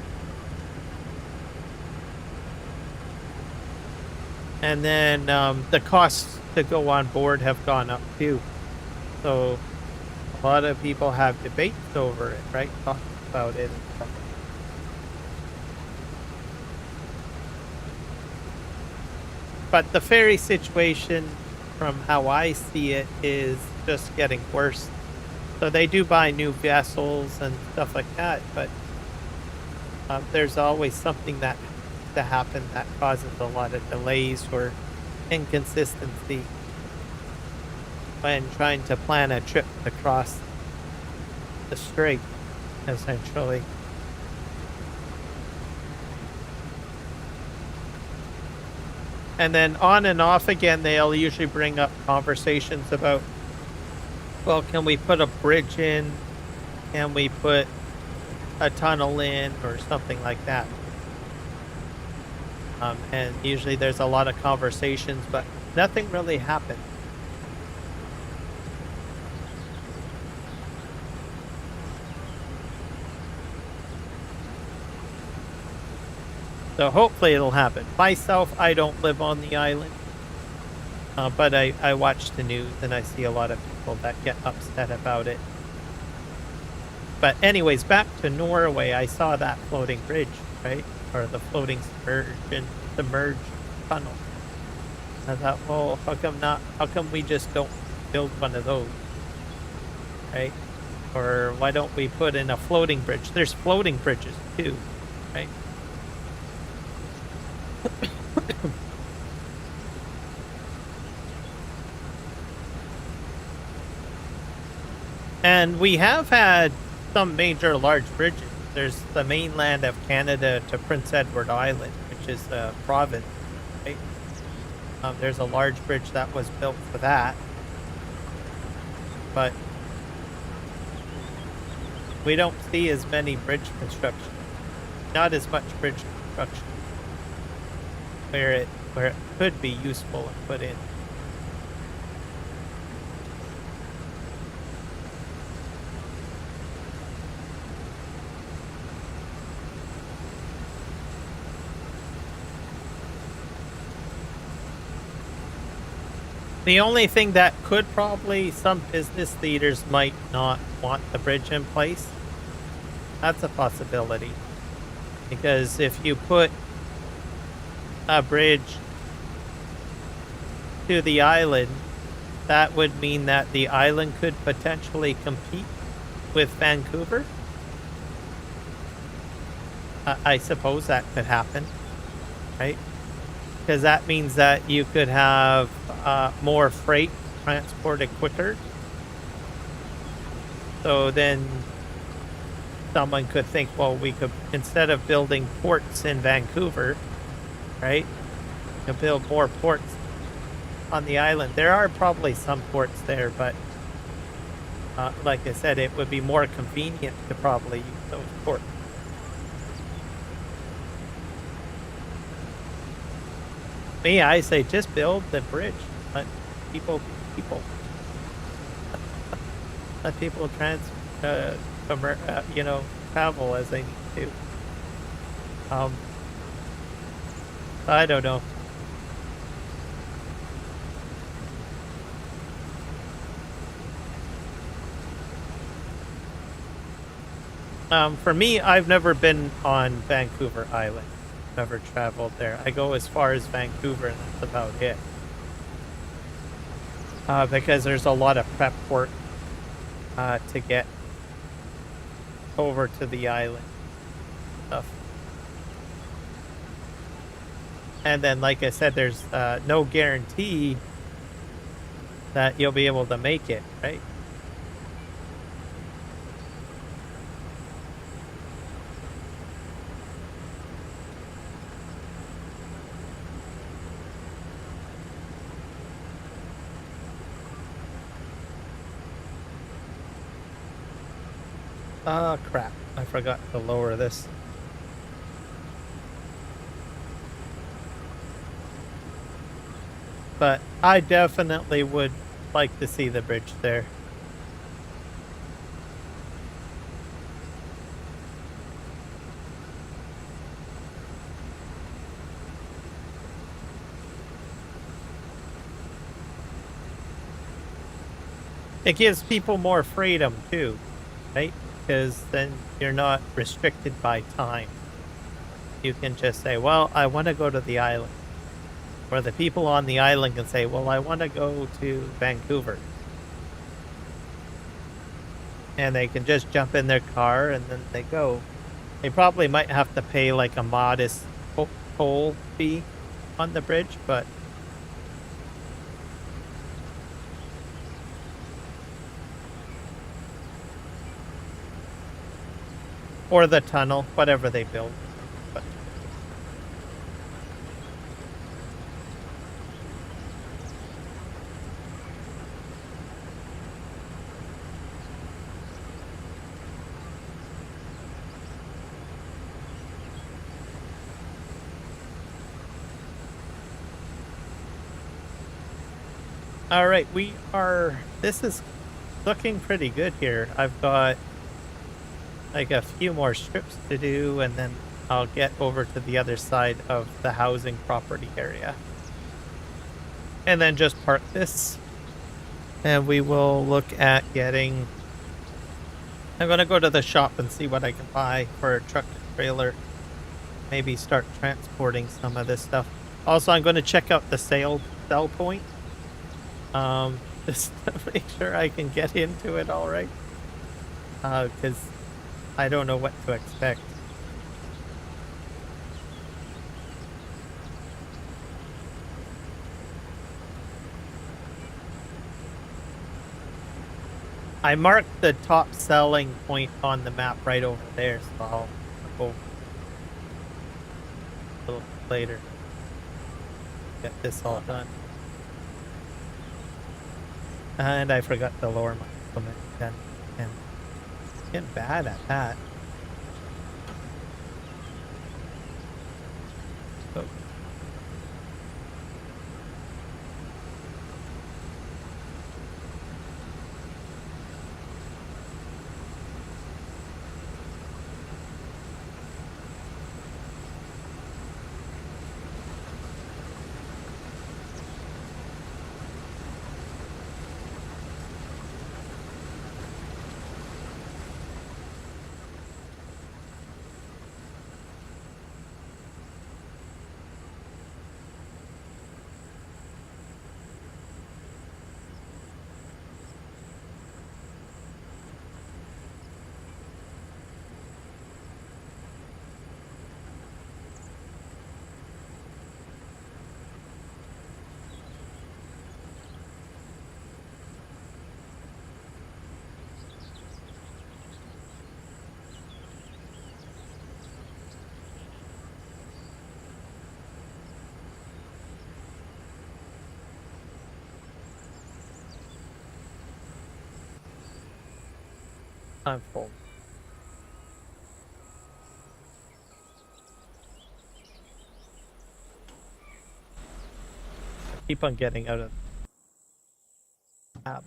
And then the costs to go on board have gone up too. So a lot of people have debates over it, right? Talk about it. But the ferry situation, from how I see it, is just getting worse. So they do buy new vessels and stuff like that, but there's always something that to happen that causes a lot of delays or inconsistency when trying to plan a trip across the strait, essentially. And then on and off again, they'll usually bring up conversations about, well, can we put a bridge in? Can we put a tunnel in or something like that? And usually there's a lot of conversations, but nothing really happened. So hopefully it'll happen. Myself, I don't live on the island, but I watch the news and I see a lot of people that get upset about it. But anyways, back to Norway, I saw that floating bridge, right? Or the floating submerged tunnel. I thought, well, how come we just don't build one of those, right? Or why don't we put in a floating bridge? There's floating bridges too, right? And we have had some major large bridges. There's the mainland of Canada to Prince Edward Island, which is a province, right? There's a large bridge that was built for that. But we don't see as many bridge construction. Not as much bridge construction where it could be useful and put in. The only thing that could probably, some business leaders might not want the bridge in place. That's a possibility. Because if you put a bridge to the island, that would mean that the island could potentially compete with Vancouver. I suppose that could happen, right? Because that means that you could have more freight transported quicker. So then someone could think, well, we could, instead of building ports in Vancouver, right, you know, build more ports on the island. There are probably some ports there, but like I said, it would be more convenient to probably use those ports. Me, I say just build the bridge. Let people be people. Let people you know, travel as they need to. Um, I don't know. For me, I've never been on Vancouver Island. Never traveled there. I go as far as Vancouver, and that's about it. Because there's a lot of prep work to get over to the island stuff. And then, like I said, there's no guarantee that you'll be able to make it, right? Crap. I forgot to lower this. But I definitely would like to see the bridge there. It gives people more freedom too, right? Because then you're not restricted by time. You can just say, well, I want to go to the island. Or the people on the island can say, well, I want to go to Vancouver. And they can just jump in their car and then they go. They probably might have to pay like a modest toll fee on the bridge, but or the tunnel, whatever they build. But all right, this is looking pretty good here. I've got like a few more strips to do, and then I'll get over to the other side of the housing property area. And then just park this. And we will look at getting... I'm going to go to the shop and see what I can buy for a truck and trailer. Maybe start transporting some of this stuff. Also, I'm going to check out the sell point. Just to make sure I can get into it all right. Because I don't know what to expect. I marked the top selling point on the map right over there, so I'll go a little later. Get this all done. And I forgot to lower my implement again. And I'm getting bad at that. So I'm full. Keep on getting out of the app.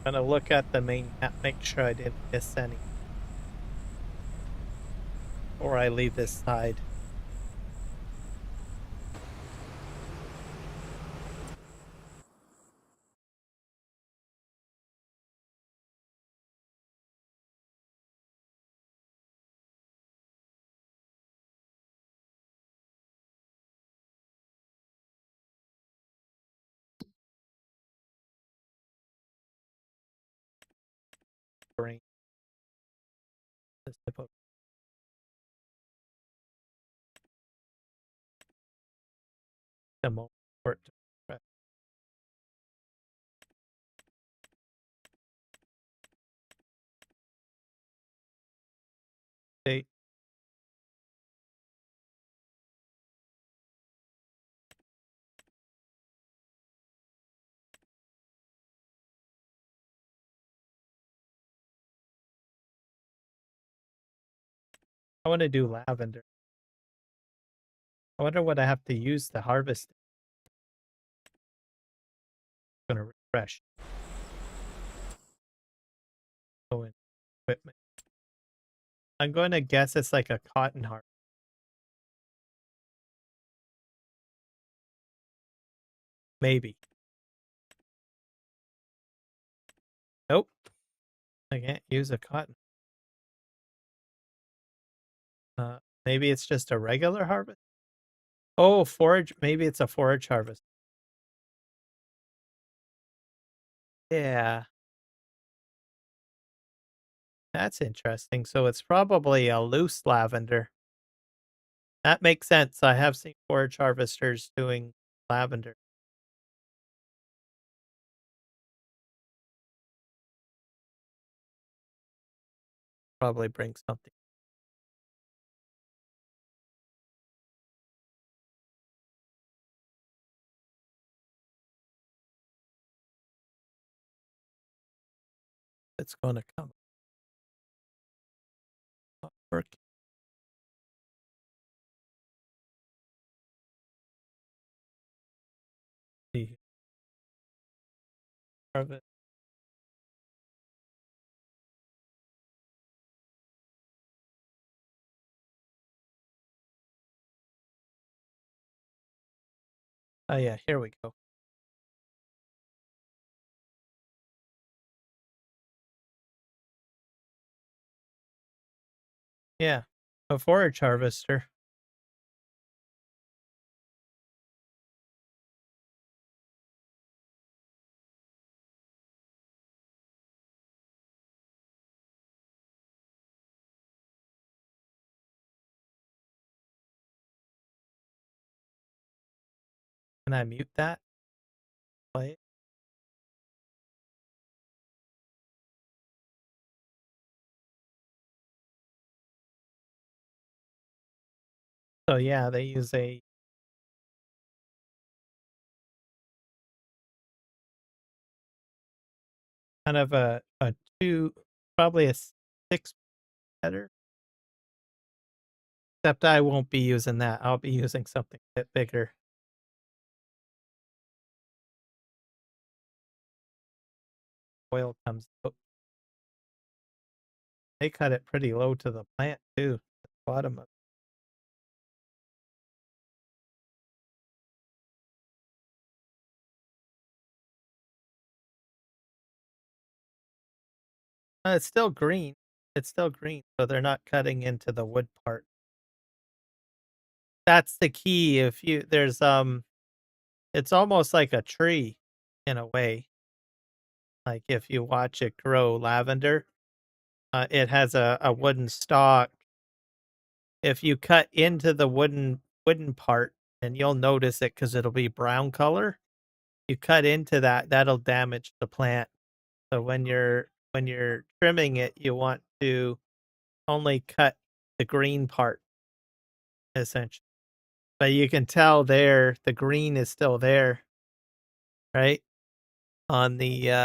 I'm gonna look at the main map, make sure I didn't miss any. Or I leave this side. Bring this type of demo for it to press. They I want to do lavender. I wonder what I have to use to harvest it. I'm gonna refresh. Go in equipment. I'm going to guess it's like a cotton harvest. Maybe. Nope. I can't use a cotton. Maybe it's just a regular harvest. Oh, forage. Maybe it's a forage harvest. Yeah. That's interesting. So it's probably a loose lavender. That makes sense. I have seen forage harvesters doing lavender. Probably bring something. It's going to come. Not working. See. Harvest. Oh yeah, here we go. Yeah, a forage harvester. Can I mute that? Play it. So yeah, they use a kind of a two, probably a 6 header. Except I won't be using that. I'll be using something a bit bigger. Oil comes out. They cut it pretty low to the plant too. At the bottom of it. It's still green. It's still green, so they're not cutting into the wood part. That's the key. If you there's it's almost like a tree in a way. Like if you watch it grow lavender, it has a wooden stalk. If you cut into the wooden part, and you'll notice it because it'll be brown color. You cut into that, that'll damage the plant. So when you're when you're trimming it, you want to only cut the green part, essentially. But you can tell there, the green is still there, right? On the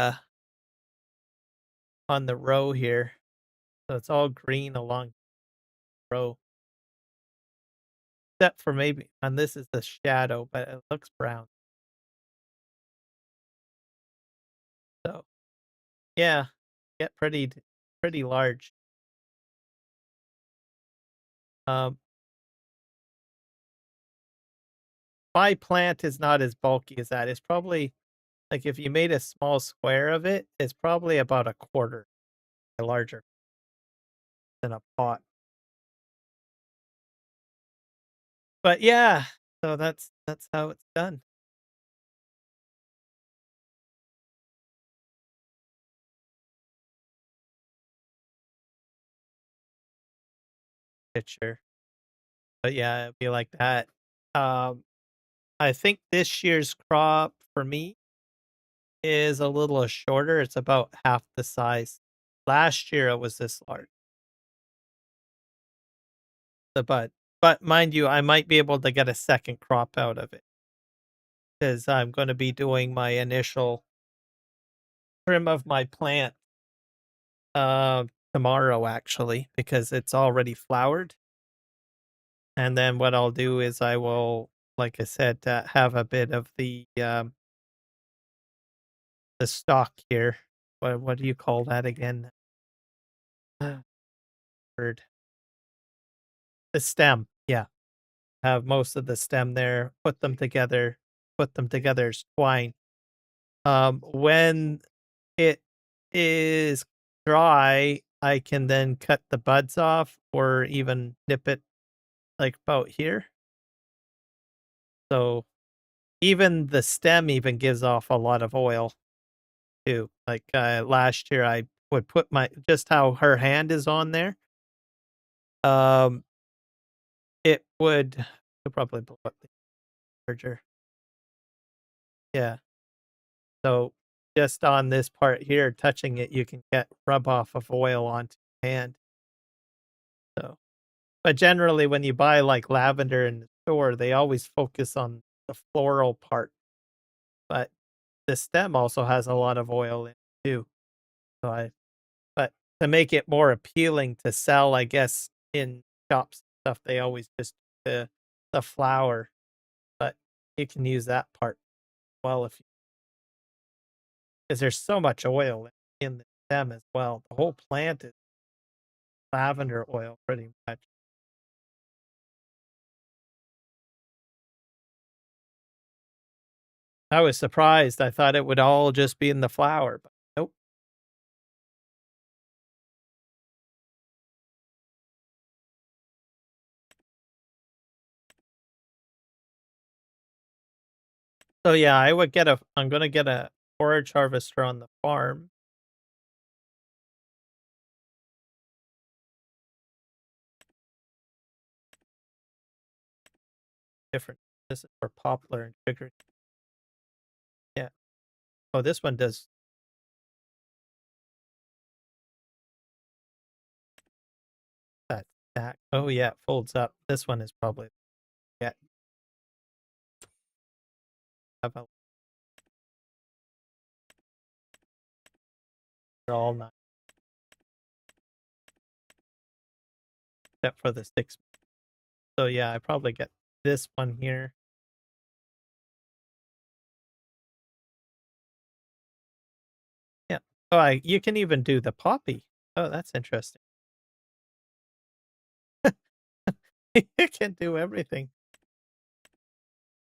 row here. So it's all green along the row. Except for maybe, and this is the shadow, but it looks brown. So yeah, get pretty large. Um, my plant is not as bulky as that. It's probably like if you made a small square of it, it's probably about a quarter larger than a pot. But yeah, so that's how it's done. Picture. But yeah, it'd be like that. Um, I think this year's crop for me is a little shorter. It's about half the size. Last year it was this large, the bud. But mind you, I might be able to get a second crop out of it because I'm going to be doing my initial trim of my plant tomorrow actually because it's already flowered. And then what I'll do is I will, like I said, have a bit of the stalk here. What do you call that again? Word. The stem. Yeah. Have most of the stem there, put them together as twine. When it is dry, I can then cut the buds off or even nip it like about here. So even the stem even gives off a lot of oil too. Like last year I would put my just how her hand is on there. Um it would I'll probably blow up the charger. Yeah. So just on this part here, touching it, you can get rub off of oil onto your hand. So, but generally, when you buy like lavender in the store, they always focus on the floral part, but the stem also has a lot of oil in it too. So but to make it more appealing to sell, I guess in shops and stuff, they always just the flower, but you can use that part well if because there's so much oil in the stem as well. The whole plant is lavender oil pretty much. I was surprised. I thought it would all just be in the flower, but nope. So yeah, I'm gonna get a forage harvester on the farm. Different. This is for poplar and sugar. Yeah. Oh, this one does that. That. Oh yeah, it folds up. This one is probably yeah. Have a, they're all nice except for the 6. So yeah, I probably get this one here. Yeah. Oh, you can even do the poppy. Oh, that's interesting. You can do everything.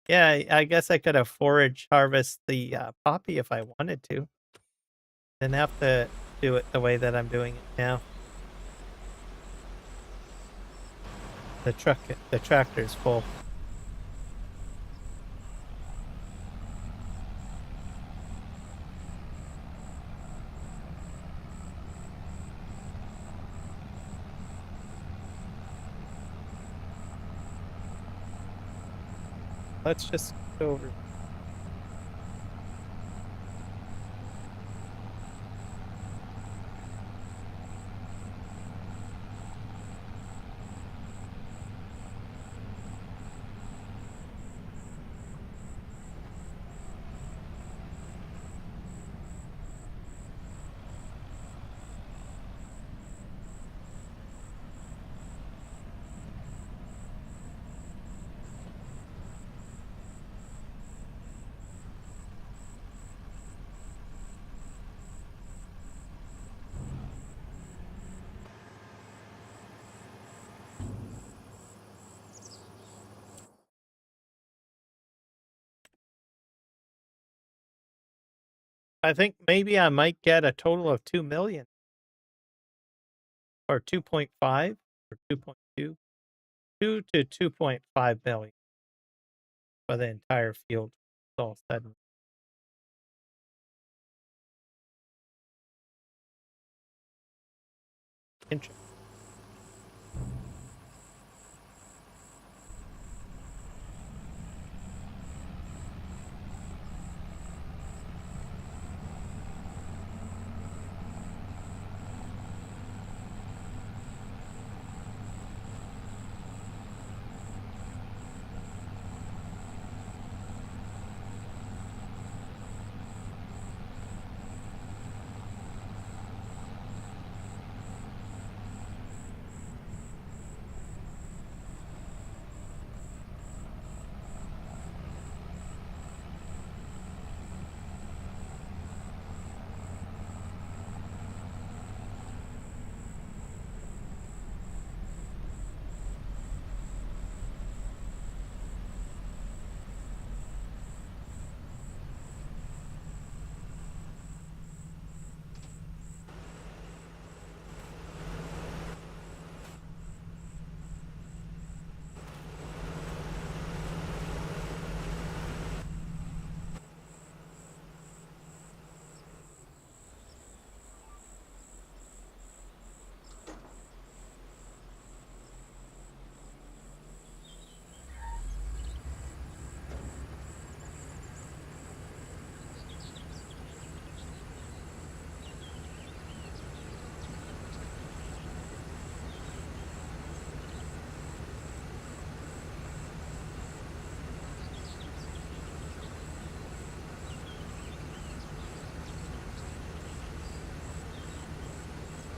Yeah, I guess I could have forage harvest the poppy if I wanted to. Didn't have to do it the way that I'm doing it now. The tractor's full. Let's just go over. I think maybe I might get a total of 2,000,000 or 2.5 or 2.2, 2 to 2.5 million for the entire field. It's all said. Interesting.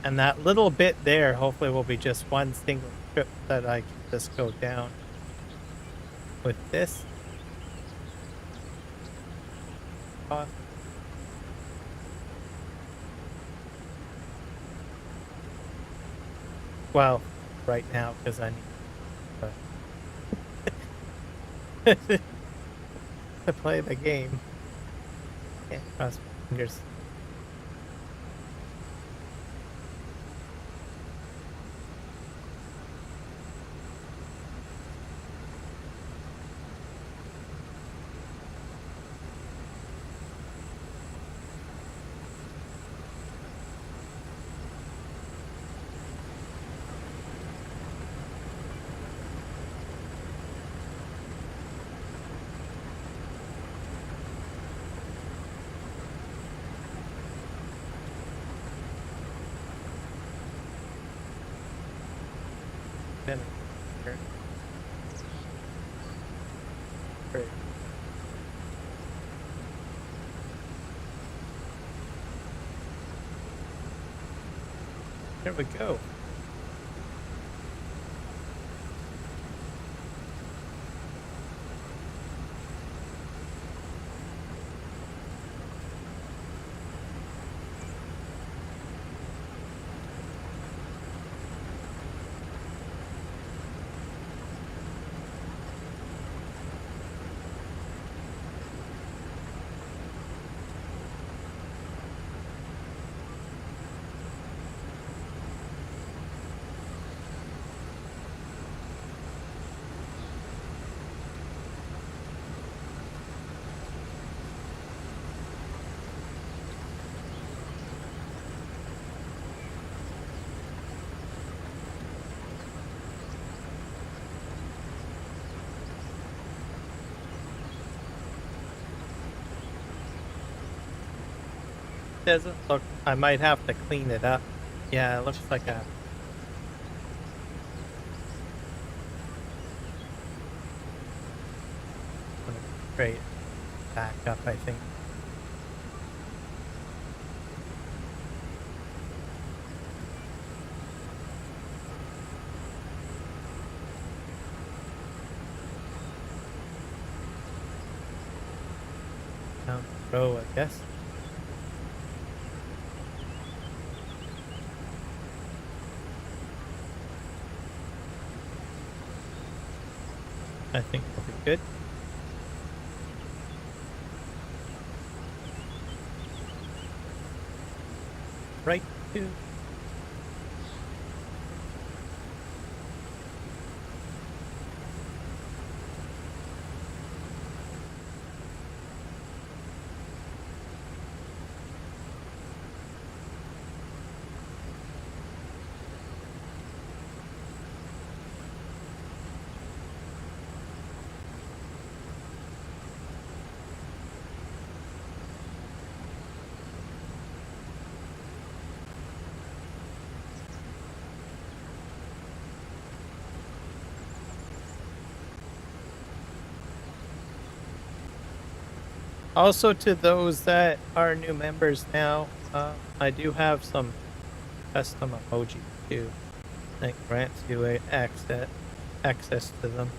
And that little bit there hopefully will be just one single trip that I can just go down with this. Cost. Well, right now because I need to play the game. Can't cross my fingers. Been here. Great. There we go. Doesn't look. I might have to clean it up. Yeah, it looks like a. Great back up, I think. Down the row, I guess. I think we'll be good. right to. Also, to those that are new members now, I do have some custom emojis too that grants you access to them.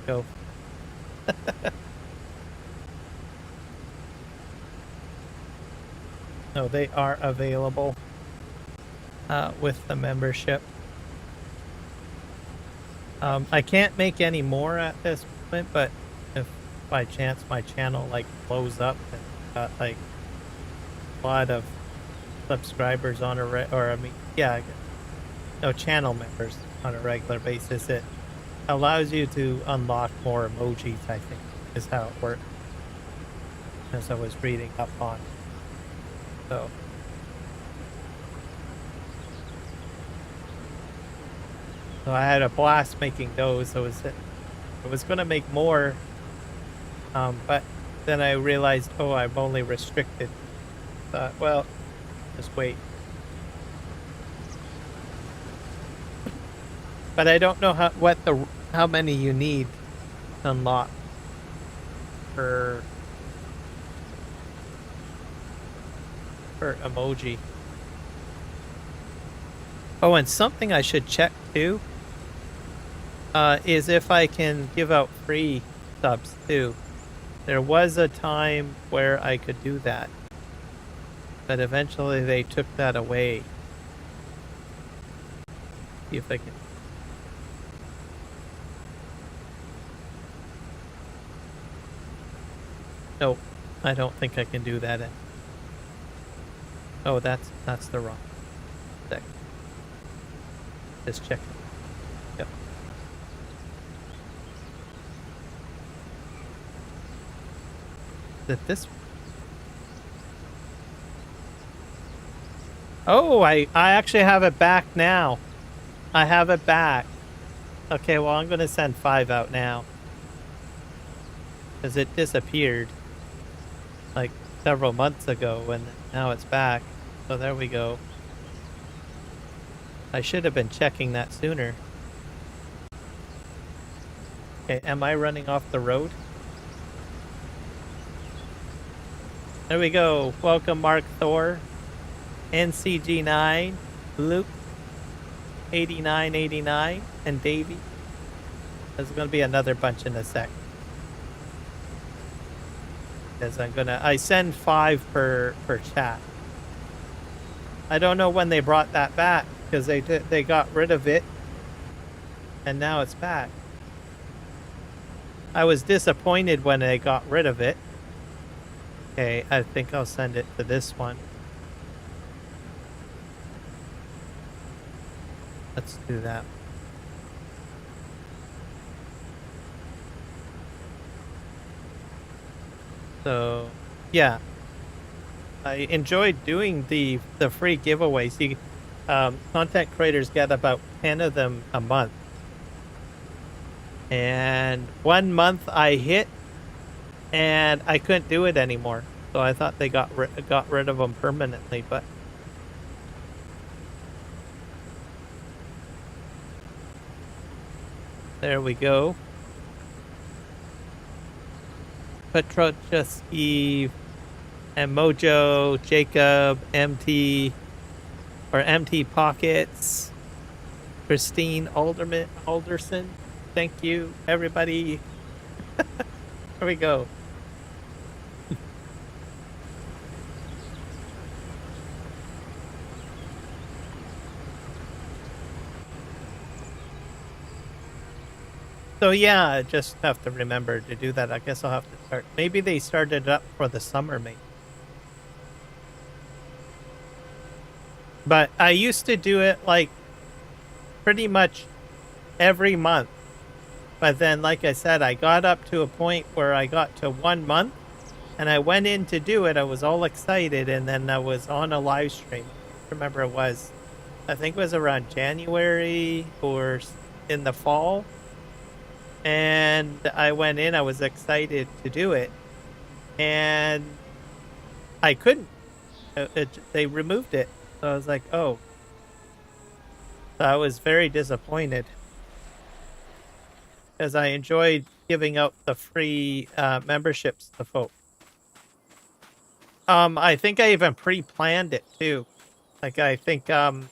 Go. No, they are available with the membership. I can't make any more at this moment, but if by chance my channel like blows up and got like a lot of subscribers on channel members on a regular basis, it allows you to unlock more emojis, I think, is how it works. As I was reading up on. So I had a blast making those. I was gonna make more, but then I realized, oh, I'm only restricted. Well, just wait. But I don't know how many you need to unlock per emoji. Oh, and something I should check too is if I can give out free subs too. There was a time where I could do that, but eventually they took that away. See if I can. Nope, I don't think I can do that. Oh, that's the wrong thing. Just check. Yep. Is it this? Oh, I actually have it back now. I have it back. Okay, well, I'm going to send 5 out now. Because it disappeared like several months ago, and now it's back. So there we go. I should have been checking that sooner. Okay, am I running off the road? There we go. Welcome, Mark Thor, NCG9, Luke, 8989, and Davey. There's going to be another bunch in a sec. Because I send 5 per chat. I don't know when they brought that back, because they got rid of it, and now it's back. I was disappointed when they got rid of it. Okay, I think I'll send it to this one. Let's do that. So, yeah. I enjoyed doing the free giveaways. Content creators get about 10 of them a month. And one month I hit, and I couldn't do it anymore. So I thought they got rid of them permanently, but there we go. Petrochevsky and Mojo, Jacob, MT Pockets, Christine Alderson. Thank you, everybody. There we go. So yeah, I just have to remember to do that. I guess I'll have to start. Maybe they started it up for the summer, maybe. But I used to do it like pretty much every month. But then, like I said, I got up to a point where I got to 1 month and I went in to do it. I was all excited. And then I was on a live stream. I remember I think it was around January or in the fall. And I went in, I was excited to do it. And I couldn't. They removed it. So I was like, oh. So I was very disappointed because I enjoyed giving out the free memberships to folks. I think I even pre-planned it too. Like I think I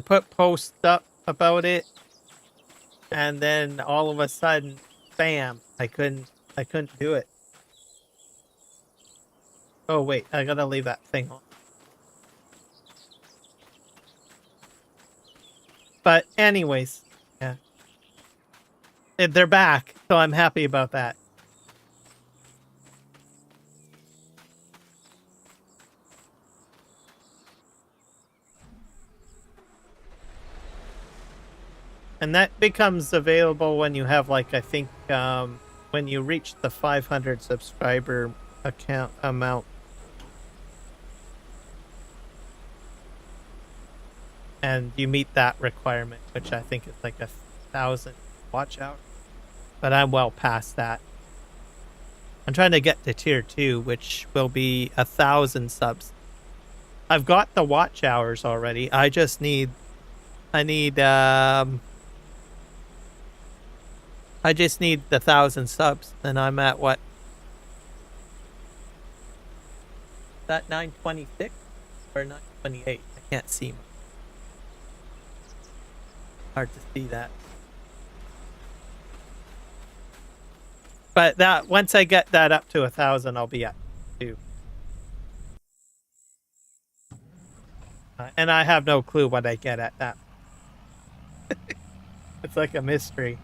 put posts up about it, and then all of a sudden, bam! I couldn't do it. Oh wait, I gotta leave that thing on. But anyways, yeah, they're back, so I'm happy about that. And that becomes available when you have, like, I think, when you reach the 500 subscriber account amount. And you meet that requirement, which I think is like 1,000 watch hours. But I'm well past that. I'm trying to get to tier 2, which will be 1,000 subs. I've got the watch hours already. I just need I just need the 1,000 subs, and I'm at what? Is that 926 or 928? I can't see. Hard to see that. But that once I get that up to 1,000, I'll be at 2. And I have no clue what I get at that. It's like a mystery.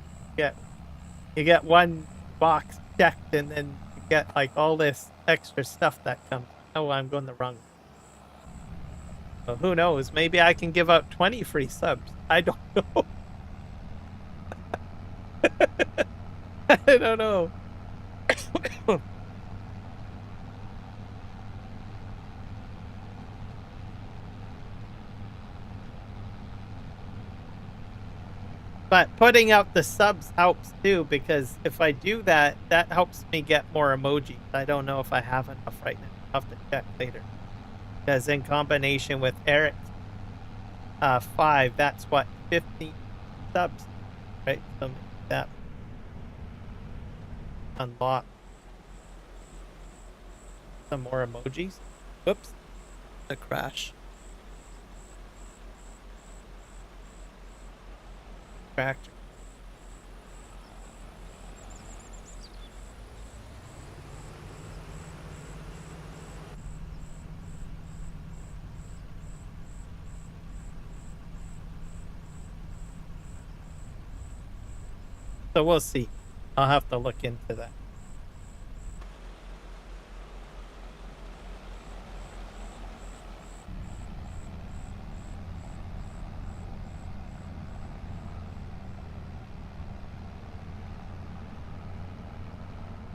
You get one box checked, and then you get like all this extra stuff that comes. Oh, I'm going the wrong way. Well, who knows? Maybe I can give out 20 free subs. I don't know. I don't know. But putting out the subs helps too, because if I do that, that helps me get more emojis. I don't know if I have enough right now. I'll have to check later. Because in combination with Eric's 5, that's what, 15 subs, right? So that unlock some more emojis. Whoops, a crash. Cracked. So we'll see. I'll have to look into that.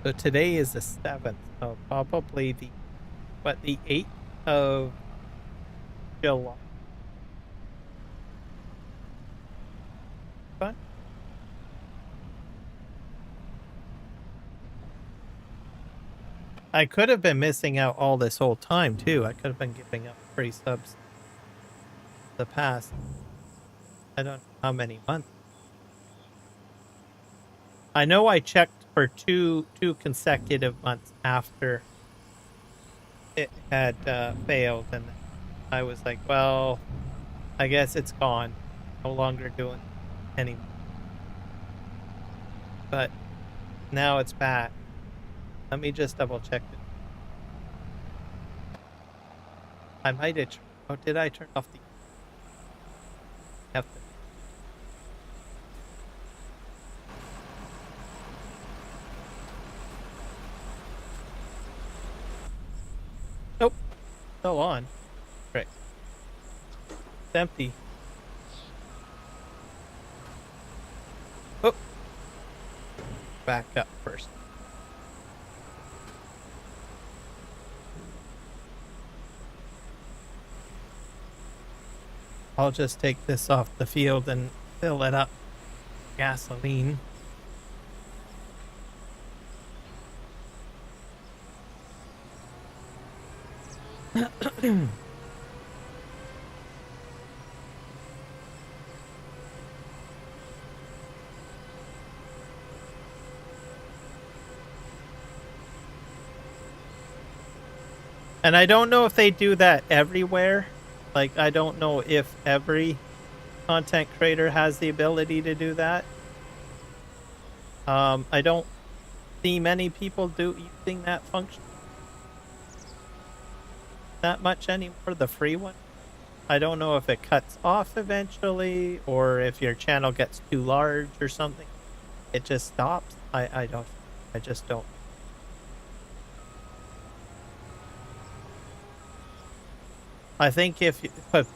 So today is the 7th, so probably the 8th of July. But I could have been missing out all this whole time too. I could have been giving up free subs the past, I don't know how many months. I know I checked for two consecutive months after it had failed, and I was like, well, I guess it's gone. No longer doing it anymore. But now it's back. Let me just double check it. I might have. Oh, did I turn off the? Have to. still on. Right. It's empty. Oh. Back up first. I'll just take this off the field and fill it up. Gasoline. And I don't know if they do that everywhere. Like, I don't know if every content creator has the ability to do that. I don't see many people using that function that much anymore, the free one. I don't know if it cuts off eventually or if your channel gets too large or something. It just stops. I just don't. I think if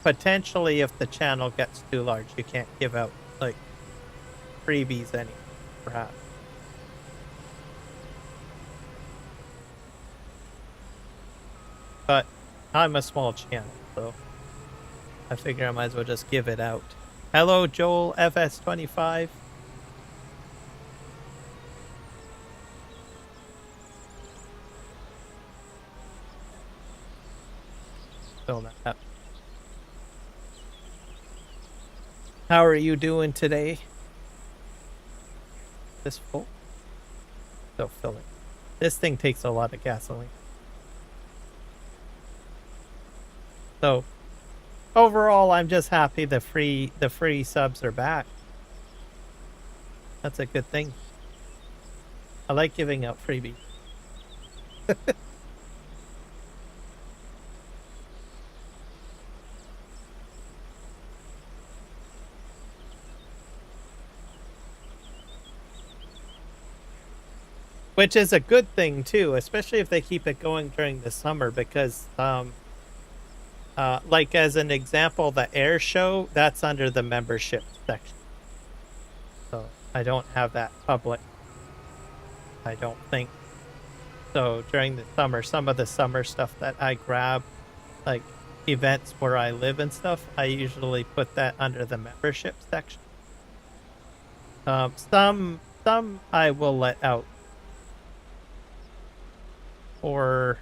potentially if the channel gets too large, you can't give out like freebies anymore, perhaps. But I'm a small channel, so I figure I might as well just give it out. Hello, Joel FS25. Fill that up. How are you doing today? This full? Still filling. This thing takes a lot of gasoline. So overall, I'm just happy the free subs are back. That's a good thing. I like giving out freebies. Which is a good thing too, especially if they keep it going during the summer, because like as an example, the air show, that's under the membership section. So I don't have that public. I don't think. So during the summer, some of the summer stuff that I grab, like events where I live and stuff, I usually put that under the membership section. Some I will let out for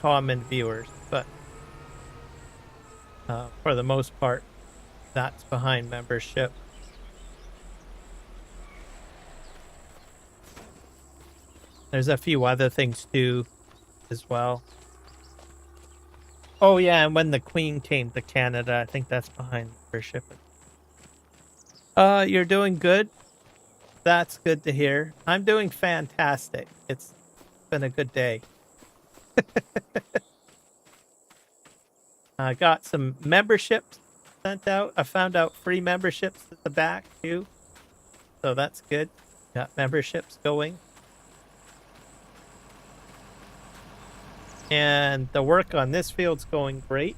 common viewers, but for the most part, that's behind membership. There's a few other things too, as well. Oh yeah, and when the Queen came to Canada, I think that's behind membership. You're doing good. That's good to hear. I'm doing fantastic. It's been a good day. I got some memberships sent out. I found out free memberships at the back too. So that's good. Got memberships going. And the work on this field's going great.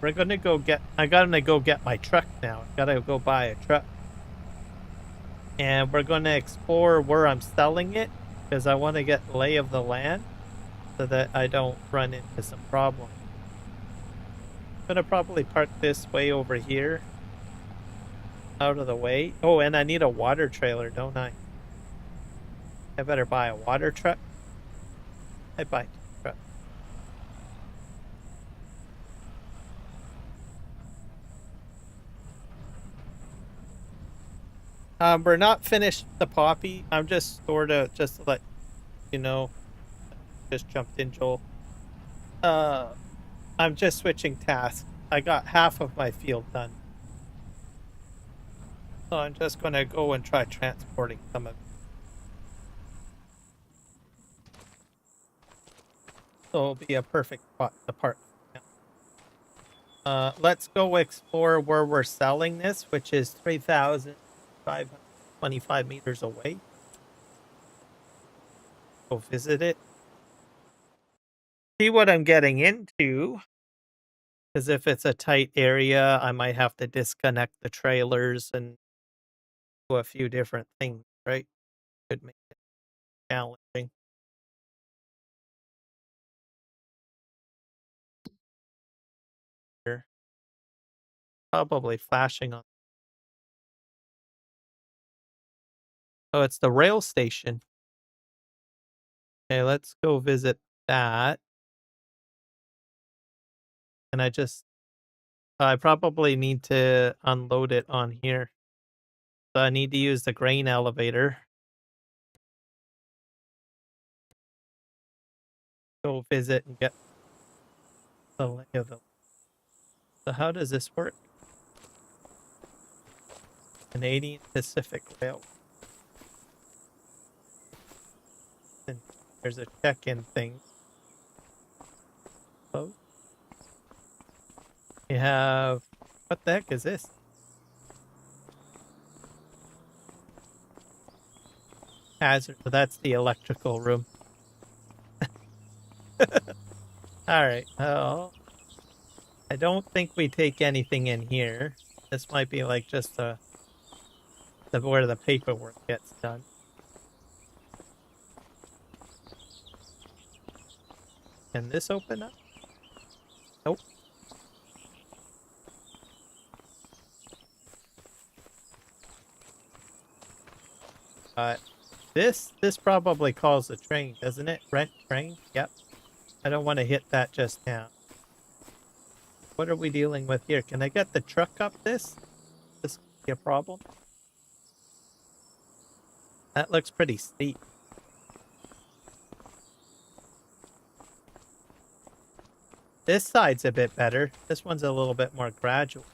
We're gonna go get, I gotta go get my truck now. I gotta go buy a truck. And we're gonna explore where I'm selling it, because I want to get lay of the land so that I don't run into some problems. I'm gonna probably park this way over here, out of the way. Oh, and I need a water trailer, don't I? I better buy a water truck. I buy a truck. We're not finished the poppy. I'm just sort of, just to let you know, just jumped in, Joel. I'm just switching tasks. I got half of my field done. So I'm just going to go and try transporting some of it. So it'll be a perfect spot to park. Let's go explore where we're selling this, which is 3,525 meters away. Go visit it. see what I'm getting into. Because if it's a tight area, I might have to disconnect the trailers and do a few different things, right? Could make it challenging. Here. Probably flashing on. Oh, it's the rail station. Okay, let's go visit that. And I probably need to unload it on here. So I need to use the grain elevator. Go visit and get the lay of the. So how does this work? Canadian Pacific Rail. And there's a check-in thing. Oh. You have, what the heck is this? Hazard. So that's the electrical room. All right. Oh, I don't think we take anything in here. This might be like just where the paperwork gets done. Can this open up? Nope. This probably calls the train, doesn't it? Rent train? Yep. I don't want to hit that just now. What are we dealing with here? Can I get the truck up this? This could be a problem. That looks pretty steep. This side's a bit better. This one's a little bit more gradual.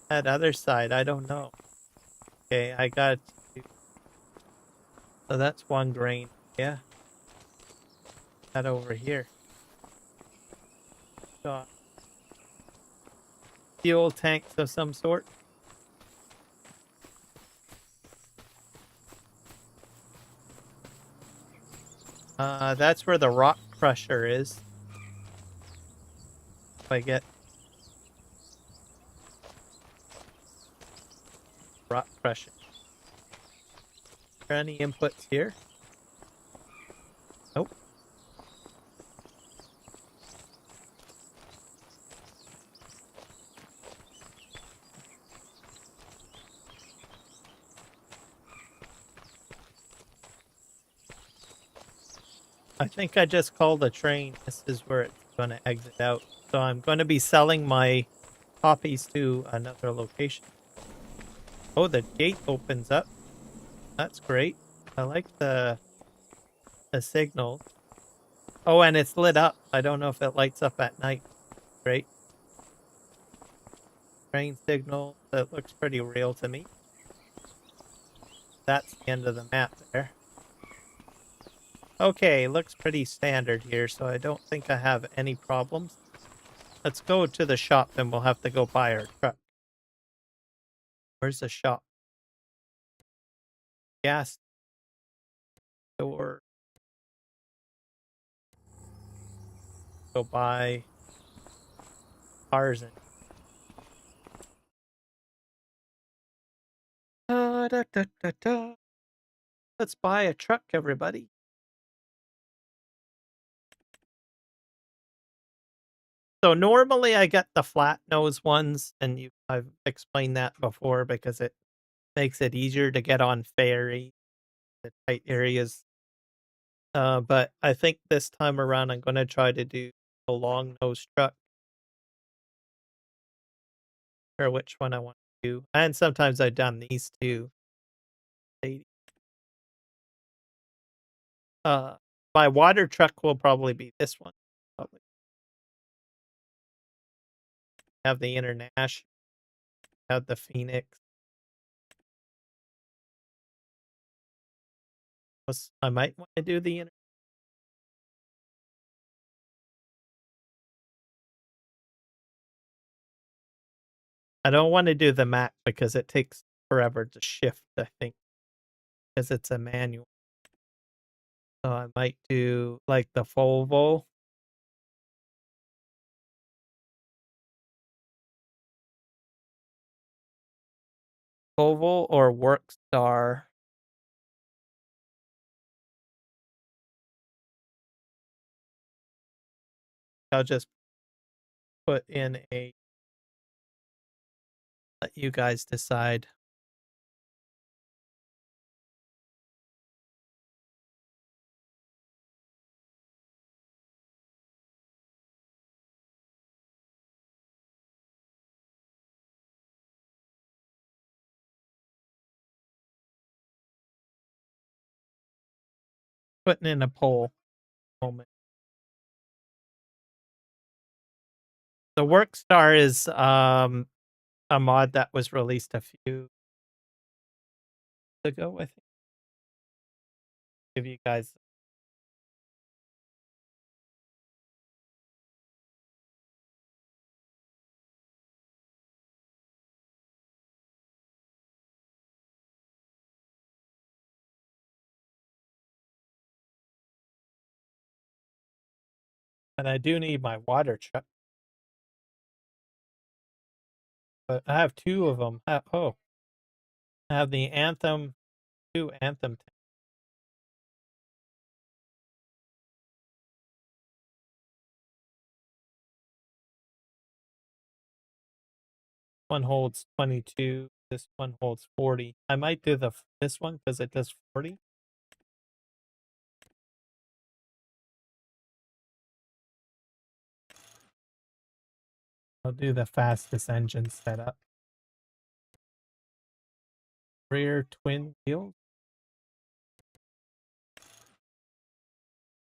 That other side, I don't know. Okay, I got to... So that's one grain. Yeah. That over here. Got fuel tanks of some sort. That's where the rock crusher is. If I get rock crushing. Are there any inputs here? Nope. I think I just called a train. This is where it's going to exit out. So I'm going to be selling my copies to another location. Oh, the gate opens up. That's great. I like the signal. Oh, and it's lit up. I don't know if it lights up at night. Great. Train signal. That looks pretty real to me. That's the end of the map there. Okay, looks pretty standard here, so I don't think I have any problems. Let's go to the shop, and we'll have to go buy our truck. Where's the shop? Gas store. Go buy cars and da, da, da, da, da. Let's buy a truck, everybody. So normally I get the flat nose ones, and I've explained that before because it makes it easier to get on ferry, the tight areas. But I think this time around I'm gonna try to do a long nose truck. Or which one I want to do. And sometimes I've done these too. Uh, my water truck will probably be this one. Probably have the International, have the Phoenix. I might want to do the I don't want to do the Mac because it takes forever to shift, I think, because it's a manual. So I might do like the Volvo. Volvo or Workstar. I'll just put in a let you guys decide. Putting in a poll moment. The Workstar is a mod that was released a few ago, I think. Give you guys and I do need my water truck. But I have two of them. Oh, I have the Anthem, two Anthem. One holds 22. This one holds 40. I might do this one because it does 40. I'll do the fastest engine setup. Rear twin wheels.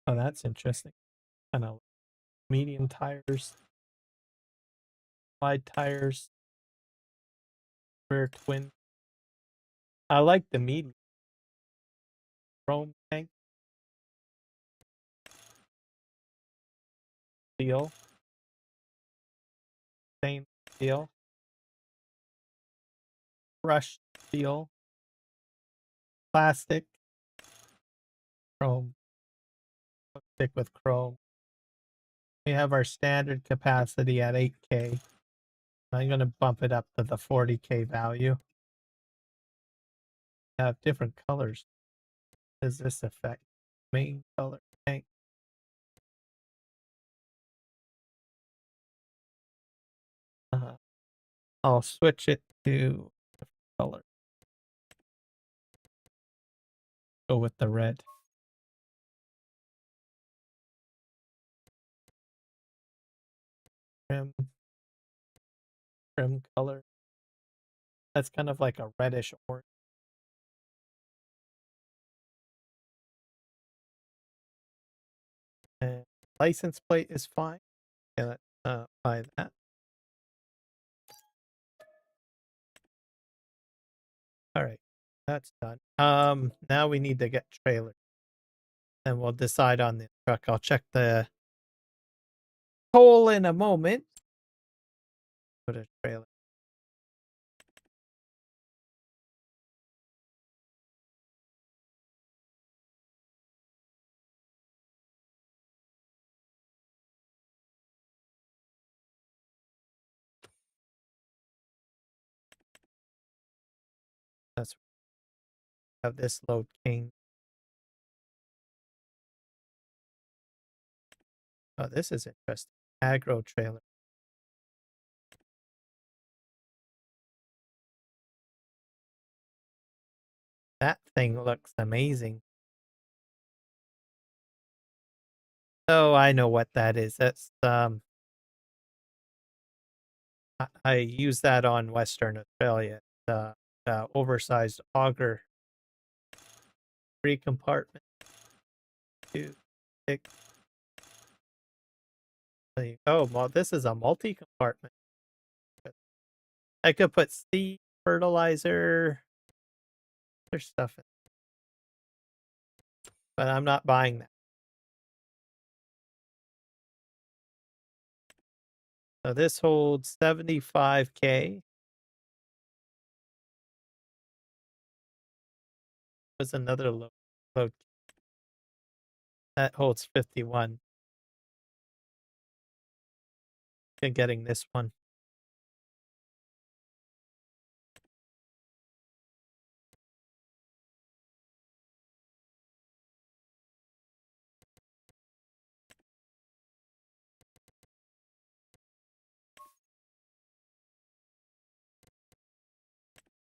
Oh, that's interesting. Kind of medium tires, wide tires, rear twin. I like the medium. Chrome tank. Steel. Stainless steel. Brushed steel. Plastic. Chrome. Stick with chrome. We have our standard capacity at 8K. I'm going to bump it up to the 40K value. We have different colors. Does this affect main color tank? I'll switch it to color. Go with the red. Trim color. That's kind of like a reddish orange. And license plate is fine. Okay, let's buy that. All right, that's done. Now we need to get trailer. And we'll decide on the truck. I'll check the toll in a moment. Put a trailer. Let's have this load king. Oh, this is interesting. Agro trailer. That thing looks amazing. Oh, I know what that is. That's I use that on Western Australia. Oversized auger. 3 compartment. 2, 6. Oh, well, this is a multi-compartment. I could put seed, fertilizer, there's stuff in, but I'm not buying that. So this holds 75K. There's another load. that holds 51. And getting this one.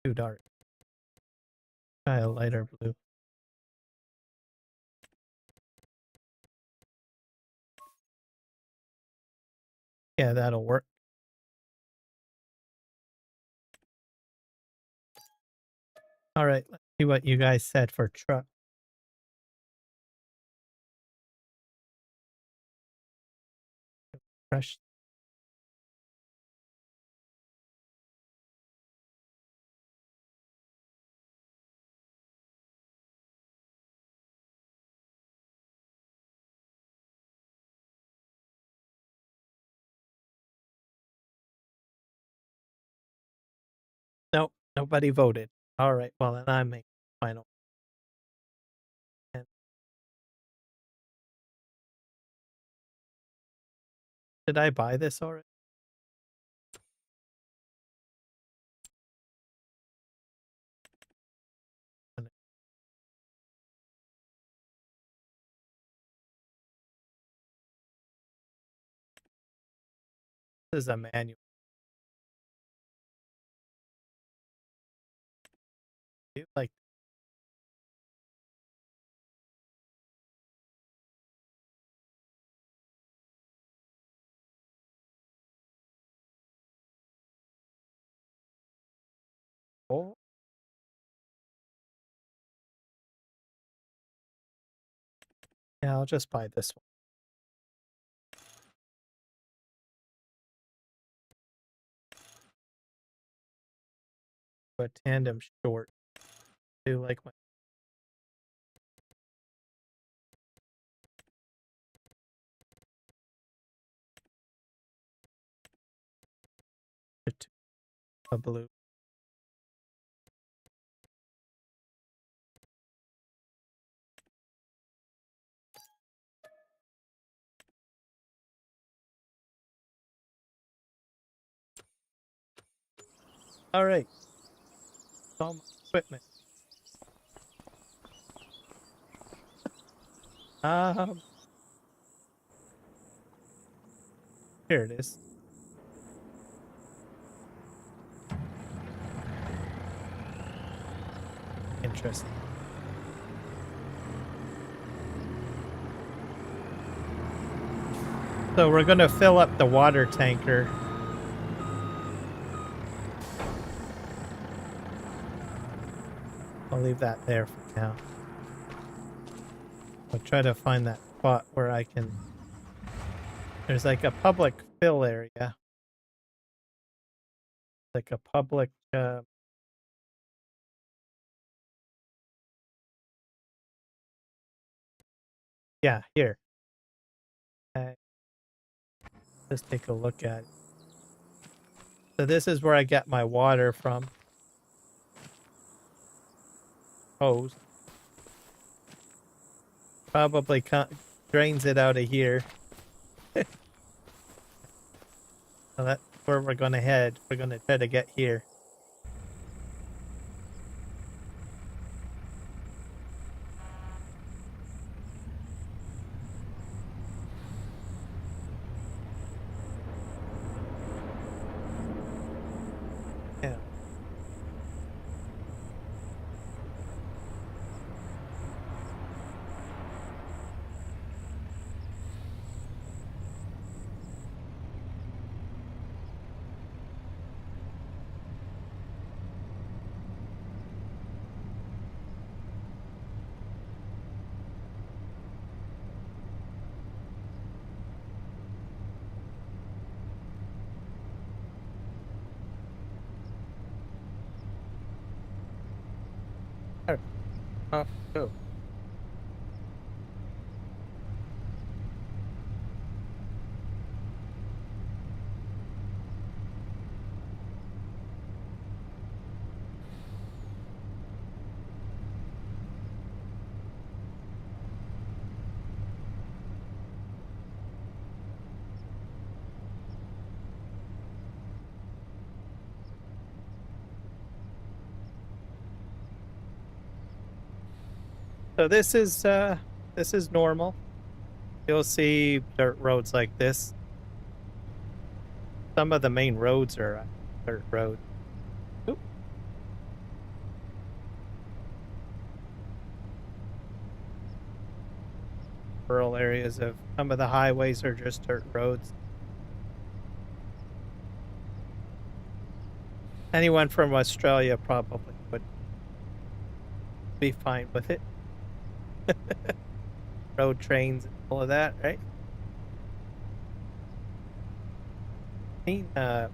Too dark. Try a lighter blue. Yeah, that'll work. All right, let's see what you guys said for truck. Fresh. Nope, nobody voted. All right, well, then I make final. And did I buy this already? This is a manual. Like, oh, yeah, I'll just buy this one. But tandem short. Do like my a blue. All right. All my equipment. Um, here it is. Interesting. So we're going to fill up the water tanker. I'll leave that there for now. I'll try to find that spot where I can. There's like a public fill area. Like a public. Yeah, here. Just take a look at it. So this is where I get my water from. Hose. Probably drains it out of here. So that's where we're going to head. We're going to try to get here. Yeah. Off go. So this is normal. You'll see dirt roads like this. Some of the main roads are dirt roads. Oop. Rural areas of some of the highways are just dirt roads. Anyone from Australia probably would be fine with it. Road trains and all of that, right? Seen a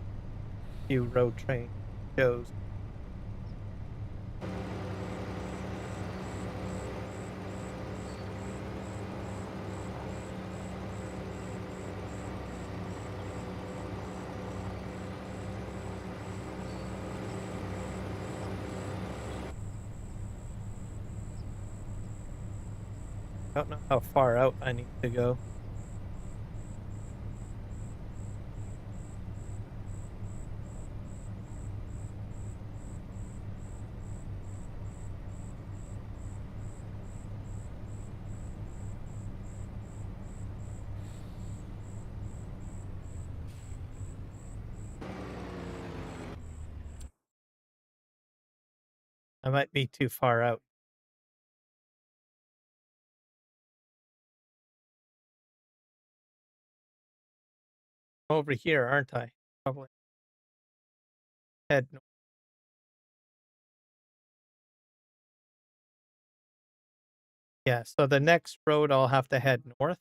few road train shows. I don't know how far out I need to go. I might be too far out. Over here, aren't I? Probably head north. Yeah, so the next road I'll have to head north.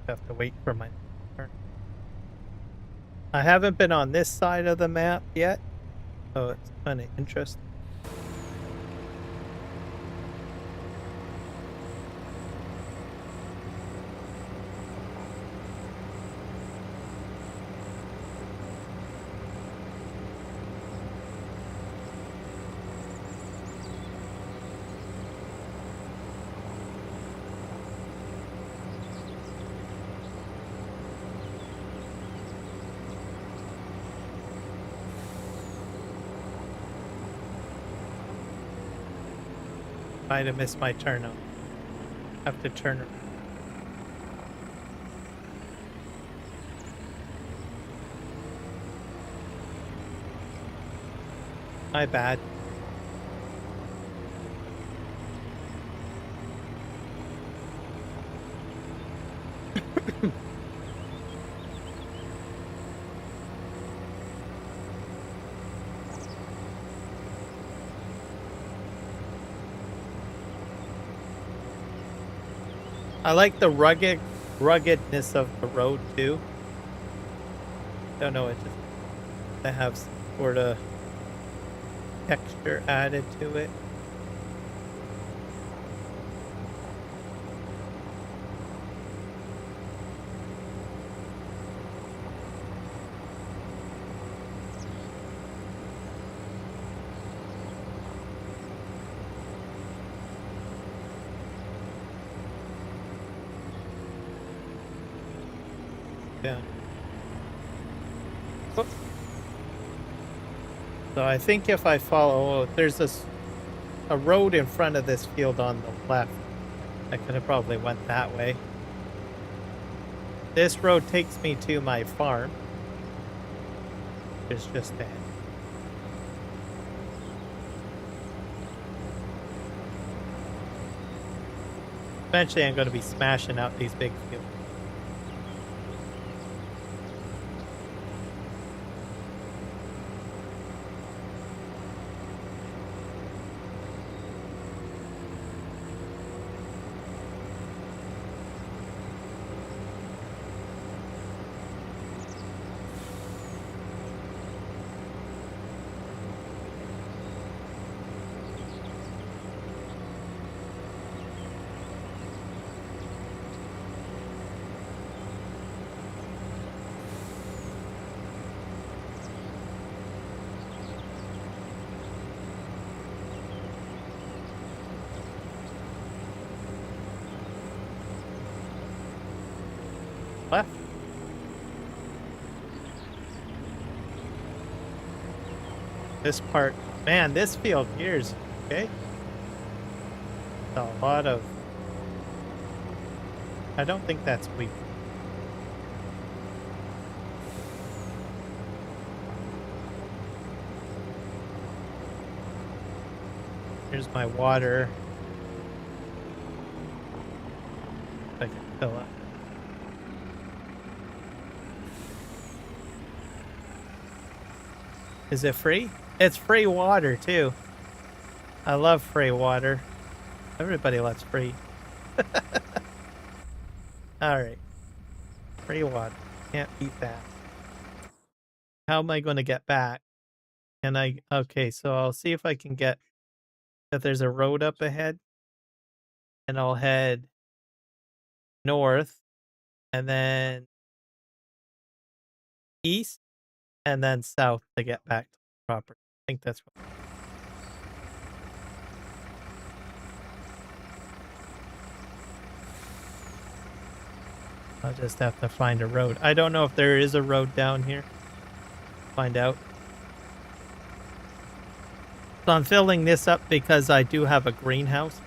Have to wait for my turn. I haven't been on this side of the map yet, so it's kind of interesting. Might have missed my turn out. Have to turn around. My bad. I like the ruggedness of the road too. Don't know, it just to have some sort of texture added to it. Yeah. Oh. So I think if I follow, there's a road in front of this field on the left. I could have probably went that way. This road takes me to my farm. It's just ahead. Eventually I'm going to be smashing out these big fields. left. This part, man, this field here's okay. A lot of. I don't think that's wheat. Here's my water. If I can fill up. Is it free? It's free water too. I love free water. Everybody loves free. Alright. Free water. Can't beat that. How am I going to get back? Can I? Okay, so I'll see if I can get that there's a road up ahead. And I'll head north and then east and then south to get back to the property. I think that's what. I'll just have to find a road. I don't know if there is a road down here. Find out. So I'm filling this up because I do have a greenhouse.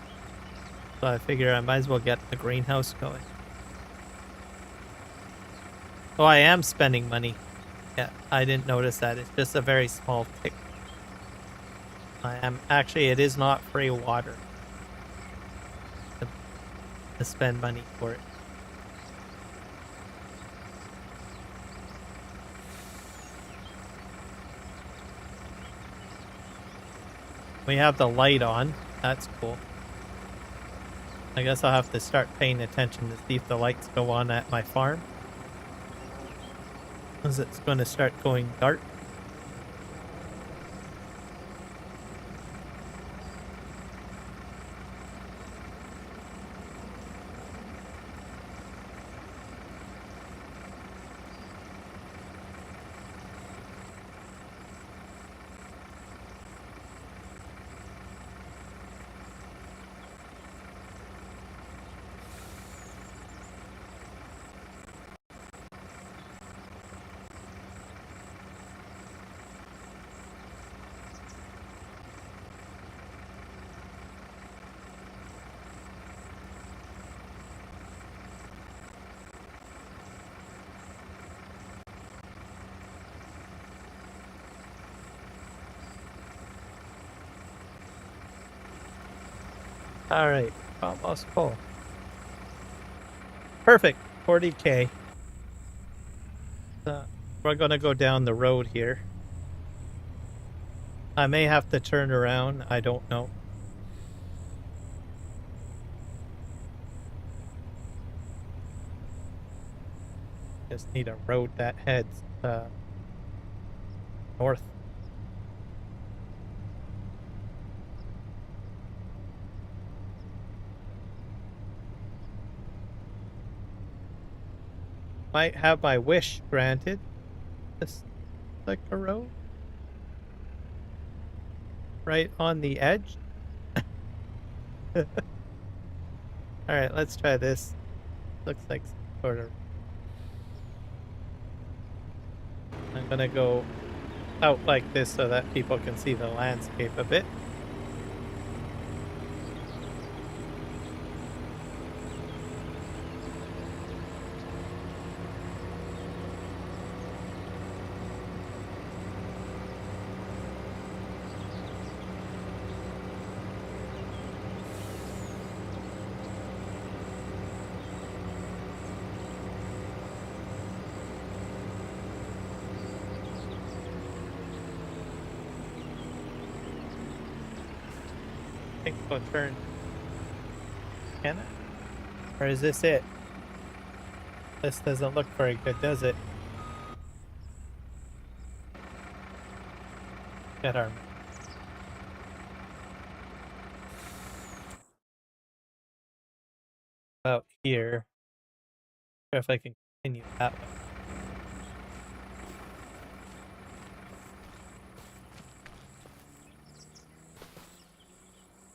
So I figure I might as well get the greenhouse going. Oh, I am spending money. Yeah, I didn't notice that. It's just a very small tick. I am actually, it is not free water to spend money for it. We have the light on. That's cool. I guess I'll have to start paying attention to see if the lights go on at my farm. Because it's going to start going dark. Alright, almost full. Perfect, 40K. We're gonna go down the road here. I may have to turn around, I don't know. Just need a road that heads north. Might have my wish granted. Just like a road. Right on the edge. Alright, let's try this. Looks like some sort of. I'm gonna go out like this so that people can see the landscape a bit. I think we'll turn. Can I? Or is this it? This doesn't look very good, does it? Get our. About here. If I can continue that way.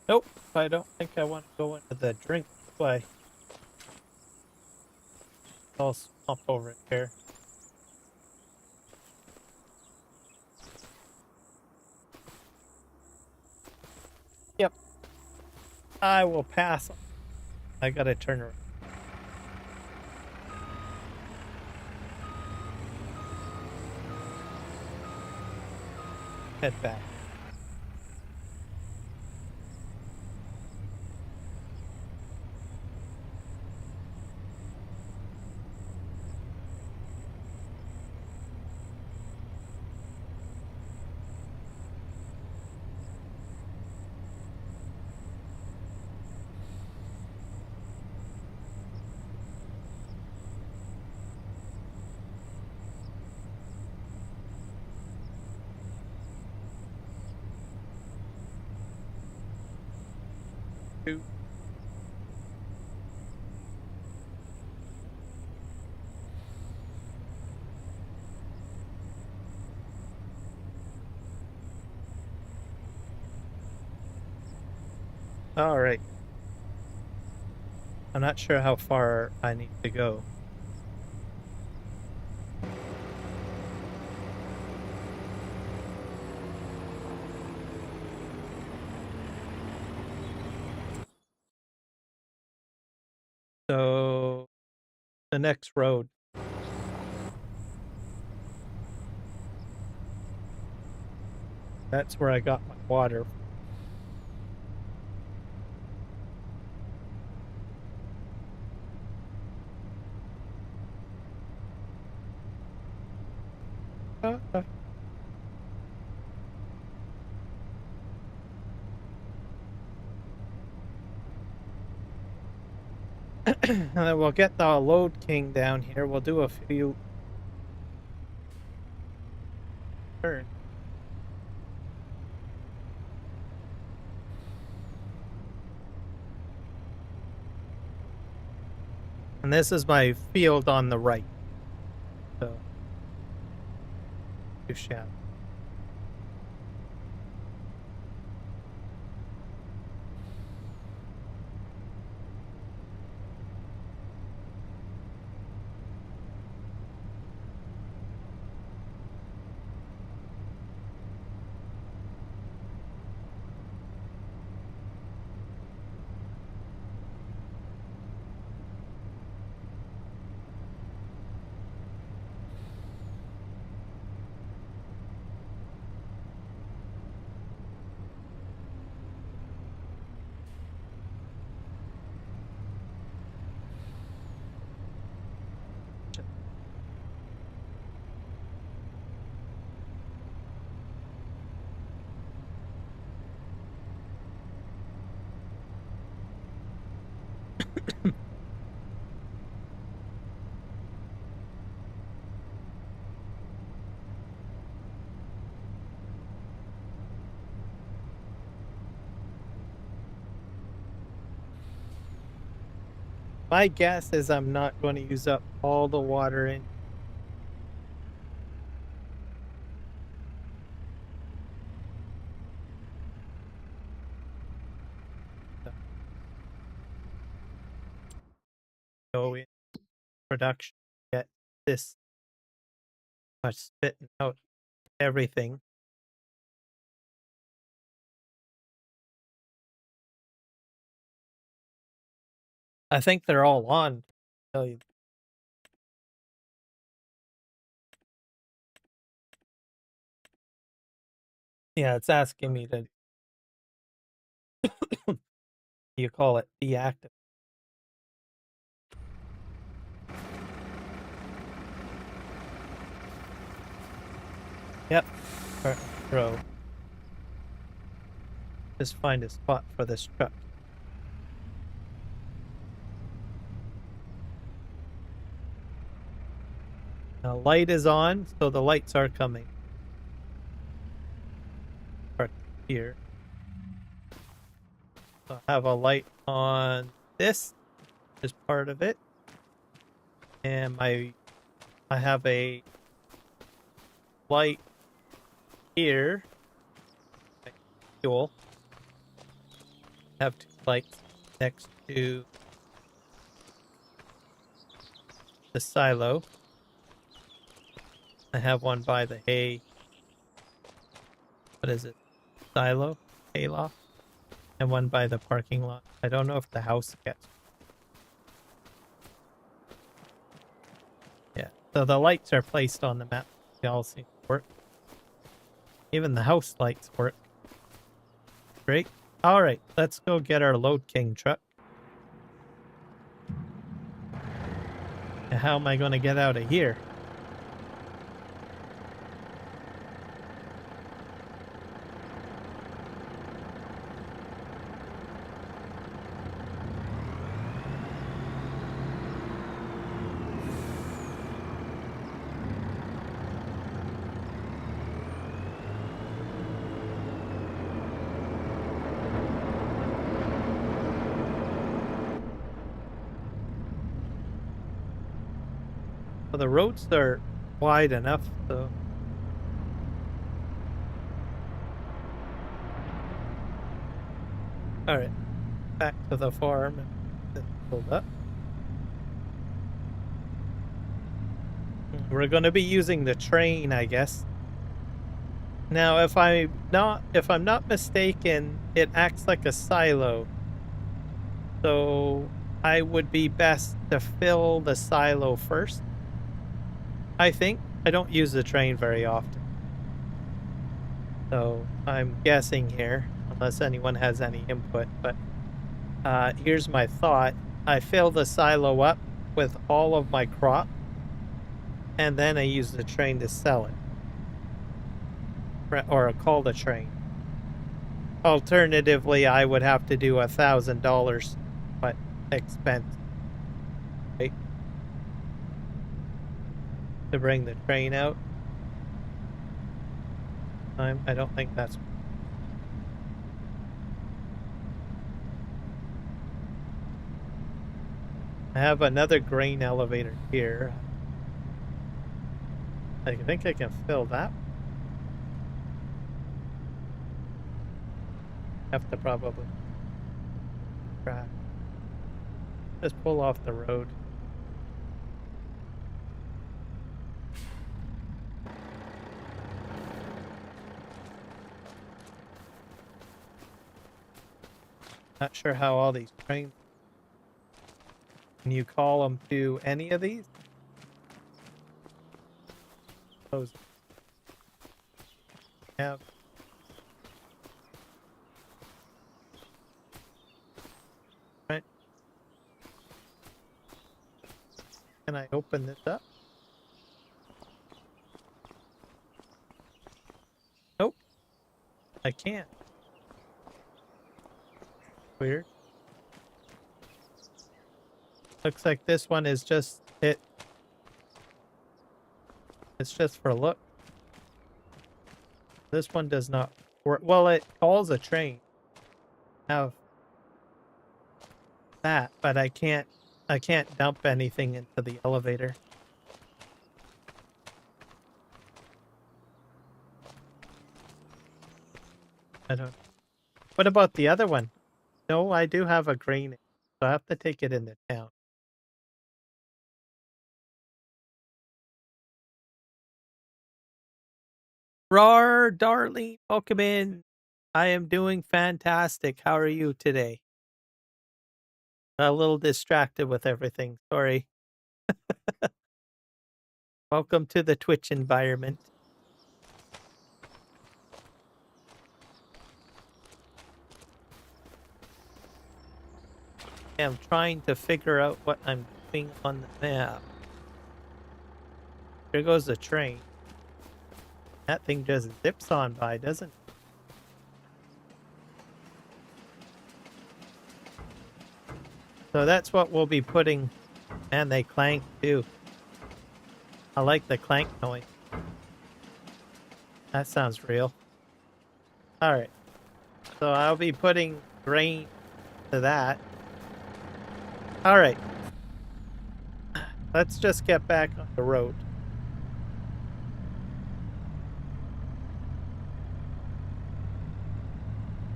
Nope, I don't think I want to go into the drink way. I'll swamp over here. Yep. I will pass. I gotta turn around. Head back. Two. All right. I'm not sure how far I need to go. So the next road. That's where I got my water. And then we'll get the load king down here. We'll do a few turns. And this is my field on the right. So, you shall. My guess is I'm not going to use up all the water in. Go in production, get this much spitting out everything. I think they're all on. Tell you. Yeah, it's asking me to you call it deactivate. Yep. Throw. Just find a spot for this truck. Now light is on, so the lights are coming. Right here. So I have a light on this as part of it. And I have a light here. Fuel. I have two lights next to the silo. I have one by the hay. What is it? Silo? Hayloft? And one by the parking lot. I don't know if the house gets. Yeah. So the lights are placed on the map. They all seem to work. Even the house lights work. Great. Alright, let's go get our Load King truck. And how am I going to get out of here? Well, the roads are wide enough, so... Alright, back to the farm and pulled up. We're going to be using the train, I guess. Now, if I'm not mistaken, it acts like a silo. So I would be best to fill the silo first. I think. I don't use the train very often. So I'm guessing here, unless anyone has any input, but here's my thought. I fill the silo up with all of my crop, and then I use the train to sell it. Or call the train. Alternatively, I would have to do $1,000, but expense. Right? To bring the train out. I don't think that's... I have another grain elevator here. I think I can fill that. Have to probably try. Just pull off the road. Not sure how all these trains... Can you call them to any of these? Those have... Right. Can I open this up? Nope. I can't. Weird. Looks like this one is just it. It's just for look. This one does not work. Well, it calls a train. Have that, but I can't dump anything into the elevator. I don't. What about the other one? No, I do have a grain, so I have to take it into town. Rar, darling, welcome in. I am doing fantastic. How are you today? A little distracted with everything. Sorry. Welcome to the Twitch environment. I'm trying to figure out what I'm doing on the map. There goes the train. That thing just zips on by, doesn't it? So that's what we'll be putting. And they clank too. I like the clank noise. That sounds real. Alright. So I'll be putting grain to that. Alright. Let's just get back on the road.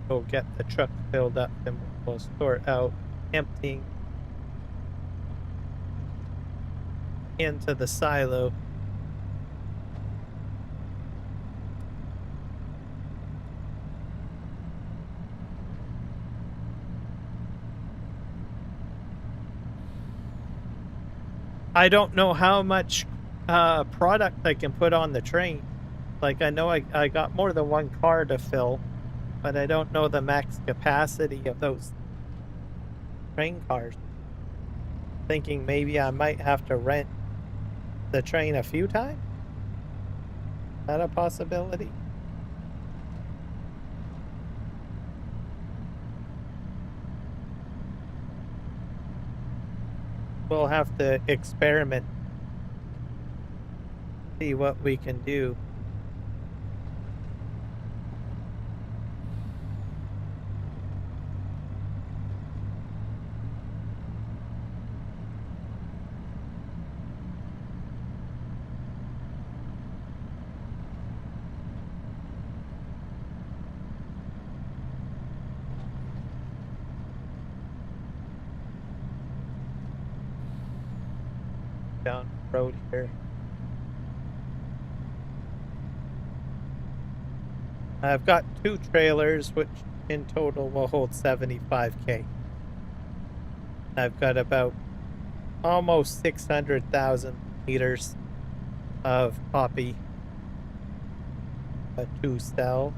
Go get the truck filled up and we'll sort out emptying. into the silo. I don't know how much product I can put on the train. Like, I know I got more than one car to fill, but I don't know the max capacity of those train cars. Thinking maybe I might have to rent the train a few times? Is that a possibility? We'll have to experiment, see what we can do. Down the road here. I've got 2 trailers, which in total will hold 75K. I've got about almost 600,000 liters of poppy to sell.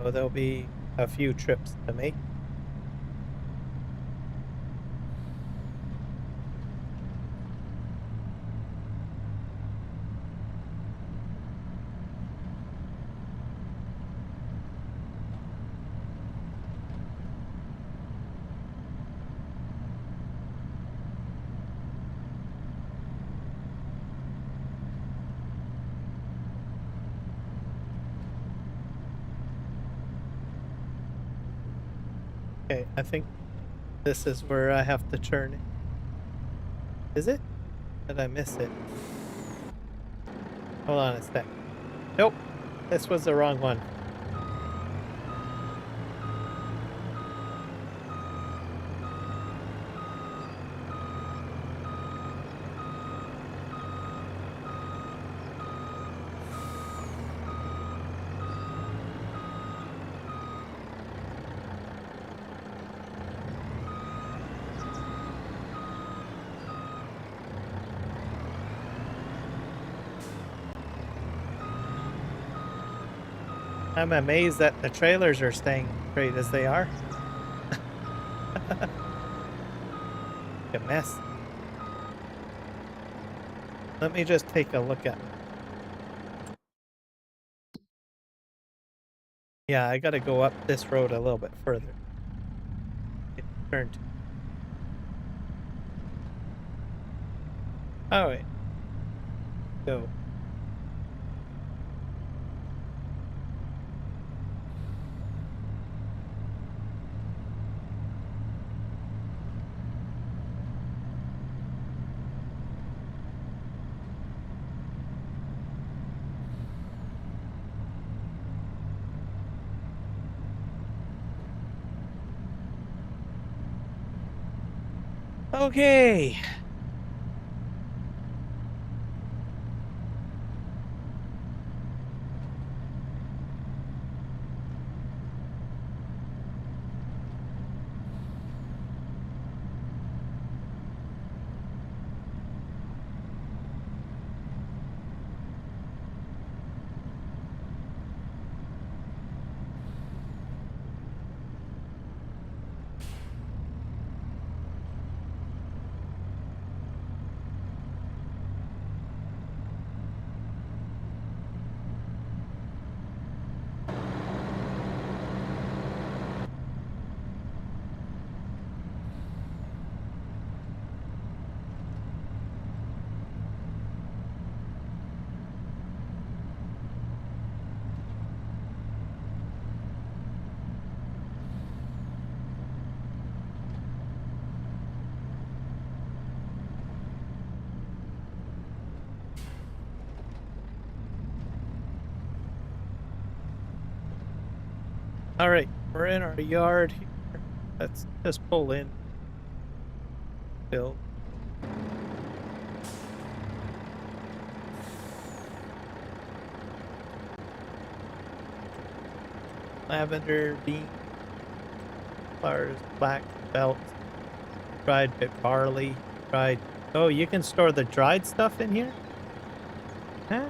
So there'll be a few trips to make. Okay, I think this is where I have to turn it. Is it? Did I miss it? Hold on a sec. Nope, this was the wrong one. I'm amazed that the trailers are staying straight as they are. A mess. Let me just take a look at it. Yeah, I gotta go up this road a little bit further. It turned. Oh wait. Go. Okay. All right, we're in our yard here. Let's just pull in. Bill. lavender, bean, flowers, flax, belt, dried bit barley, dried. Oh, you can store the dried stuff in here? Huh?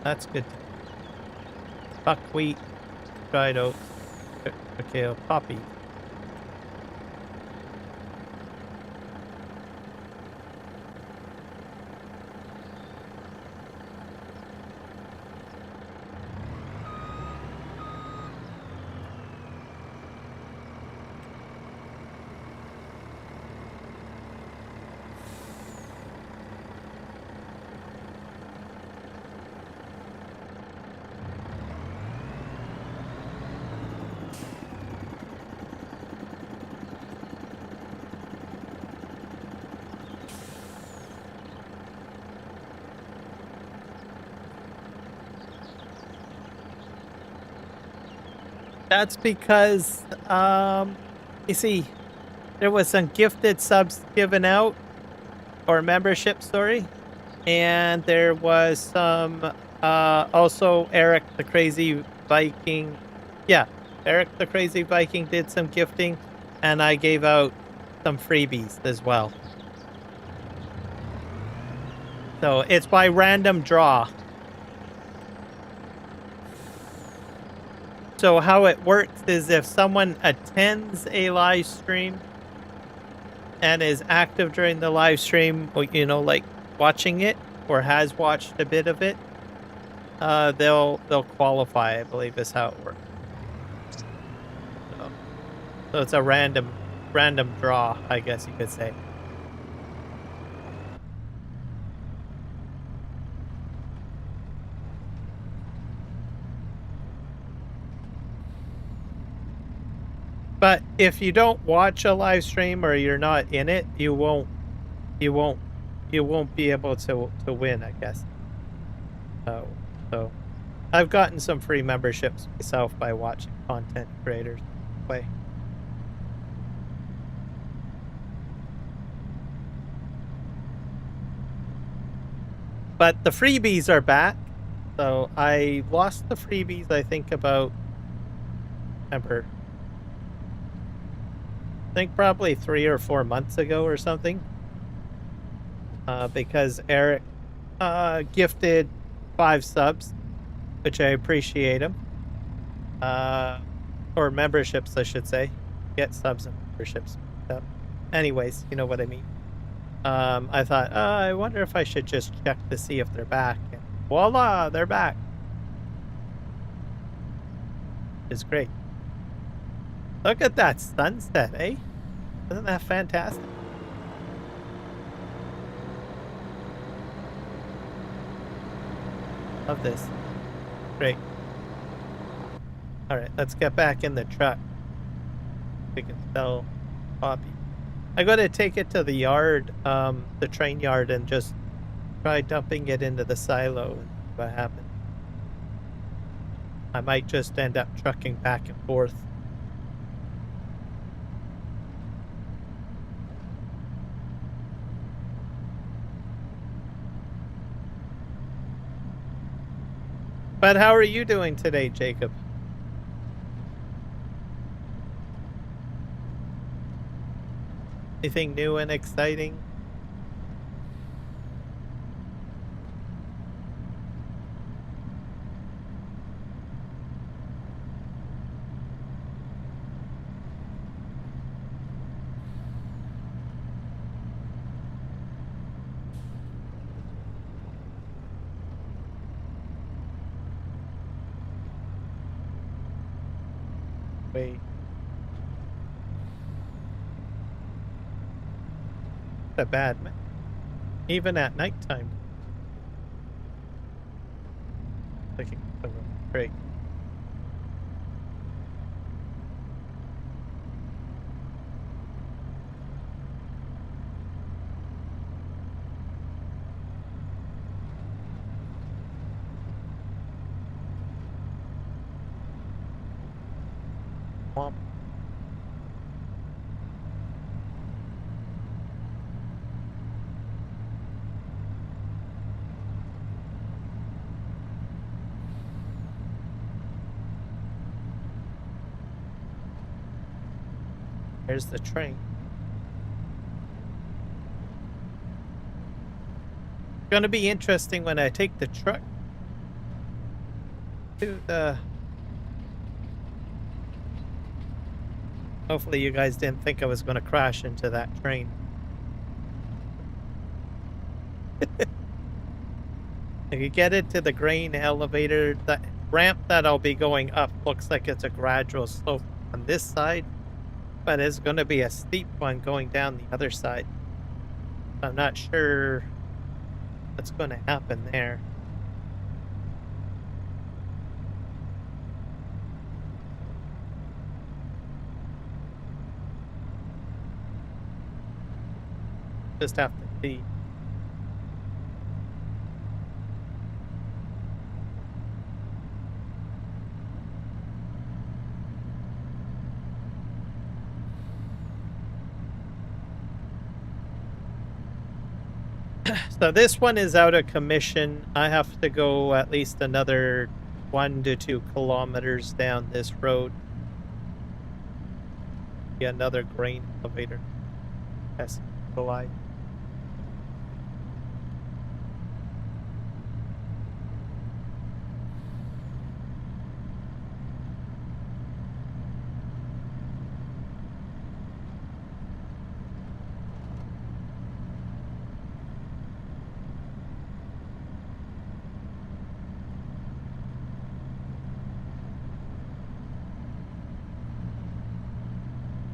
That's good. Buckwheat, dried oats, cacao, poppy. That's because, you see, there was some gifted subs given out, or membership, sorry, and there was some, also Eric the Crazy Viking. Yeah, Eric the Crazy Viking did some gifting, and I gave out some freebies as well. So it's by random draw. So how it works is if someone attends a live stream and is active during the live stream, you know, like watching it or has watched a bit of it, they'll qualify, I believe is how it works. So it's a random draw, I guess you could say. But if you don't watch a live stream or you're not in it, you won't be able to win, I guess. So I've gotten some free memberships myself by watching content creators play. But the freebies are back. So I lost the freebies, I think about, remember, I think probably 3 or 4 months ago or something. Because Eric gifted 5 subs, which I appreciate him. Or memberships, I should say. Get subs and memberships. Anyways, you know what I mean. I thought, I wonder if I should just check to see if they're back. And voila, they're back. It's great. Look at that sunset, eh? Isn't that fantastic? Love this. Great. All right, let's get back in the truck. We can sell poppy. I got to take it to the yard, the train yard, and just try dumping it into the silo and see what happens. I might just end up trucking back and forth. But how are you doing today, Jacob? Anything new and exciting? Wait. A bad man. Even at nighttime. Great. Womp. There's the train. Gonna be interesting when I take the truck to the... Hopefully you guys didn't think I was gonna crash into that train. If you get into the grain elevator, the ramp that I'll be going up looks like it's a gradual slope on this side, but it's gonna be a steep one going down the other side. I'm not sure what's gonna happen there. Just have to see. So this one is out of commission. I have to go at least another 1 to 2 kilometers down this road. Get another grain elevator. That's the line.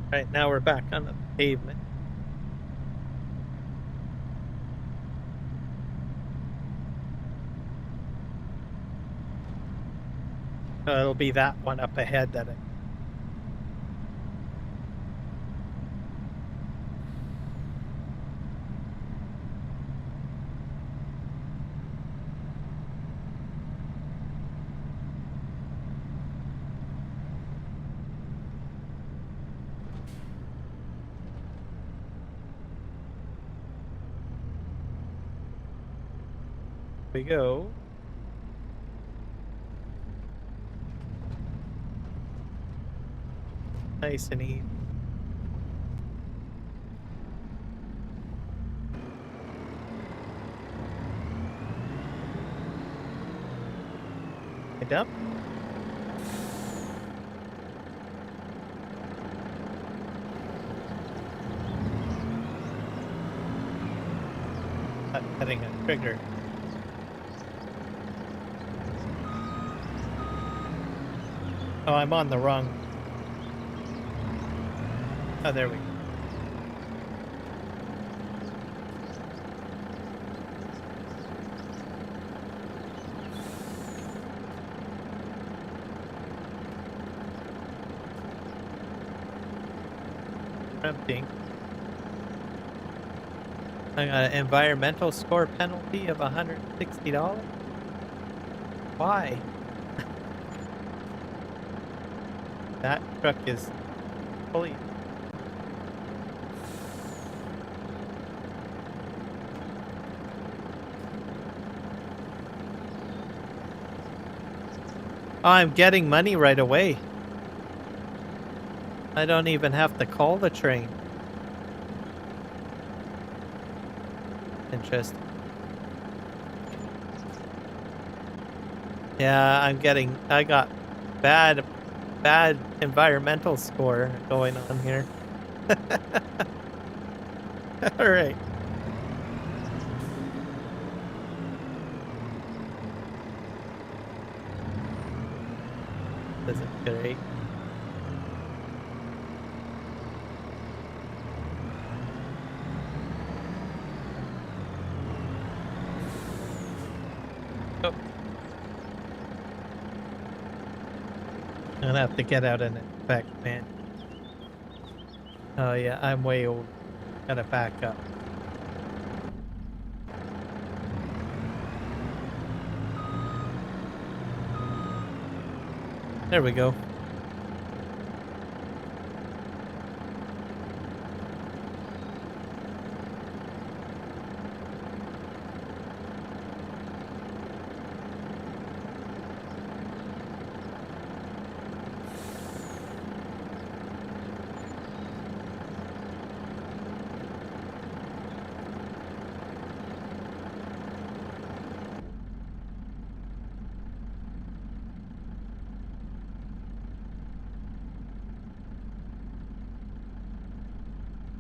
Right, now we're back on the pavement. It'll be that one up ahead that we go. Nice and easy. I dump. Not hitting a trigger. Oh, I'm on the wrong. Oh, there we go. Emptying. I got an environmental score penalty of $160. Why? That truck is fully... Oh, I'm getting money right away. I don't even have to call the train. Interesting. Yeah, I got bad environmental score going on here. All right. This is great. Oh. I'm gonna have to get out and inspect, man. Oh yeah, I'm way old. Gotta back up. There we go.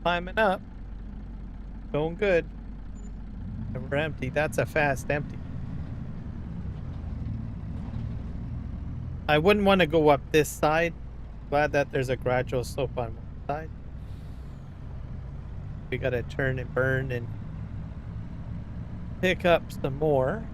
climbing up. Going good. And we're empty. That's a fast empty. I wouldn't want to go up this side. Glad that there's a gradual slope on one side. We gotta turn and burn and pick up some more.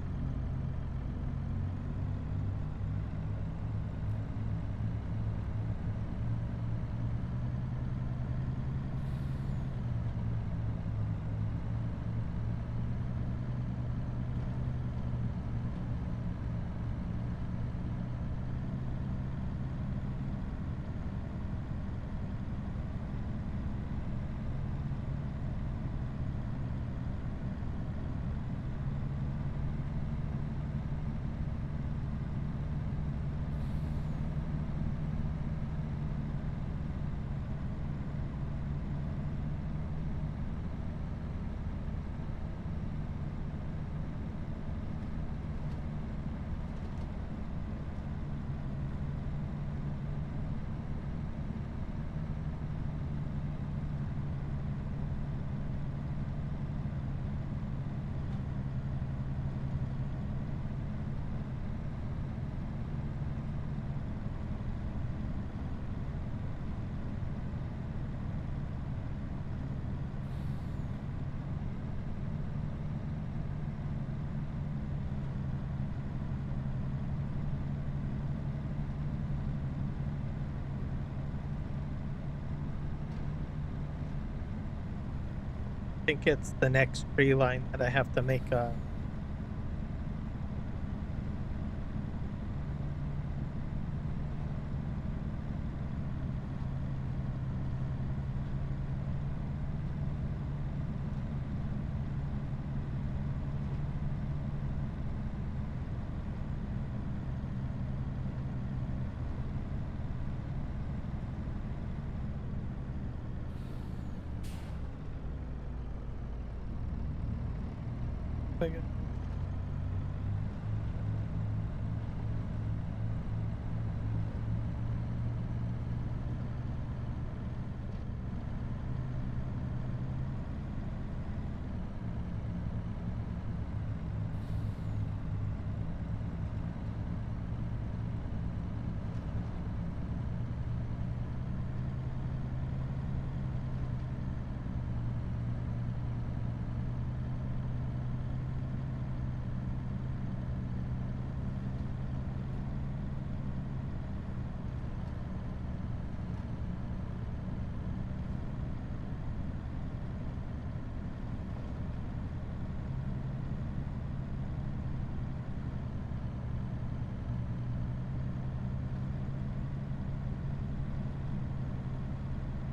I think it's the next tree line that I have to make a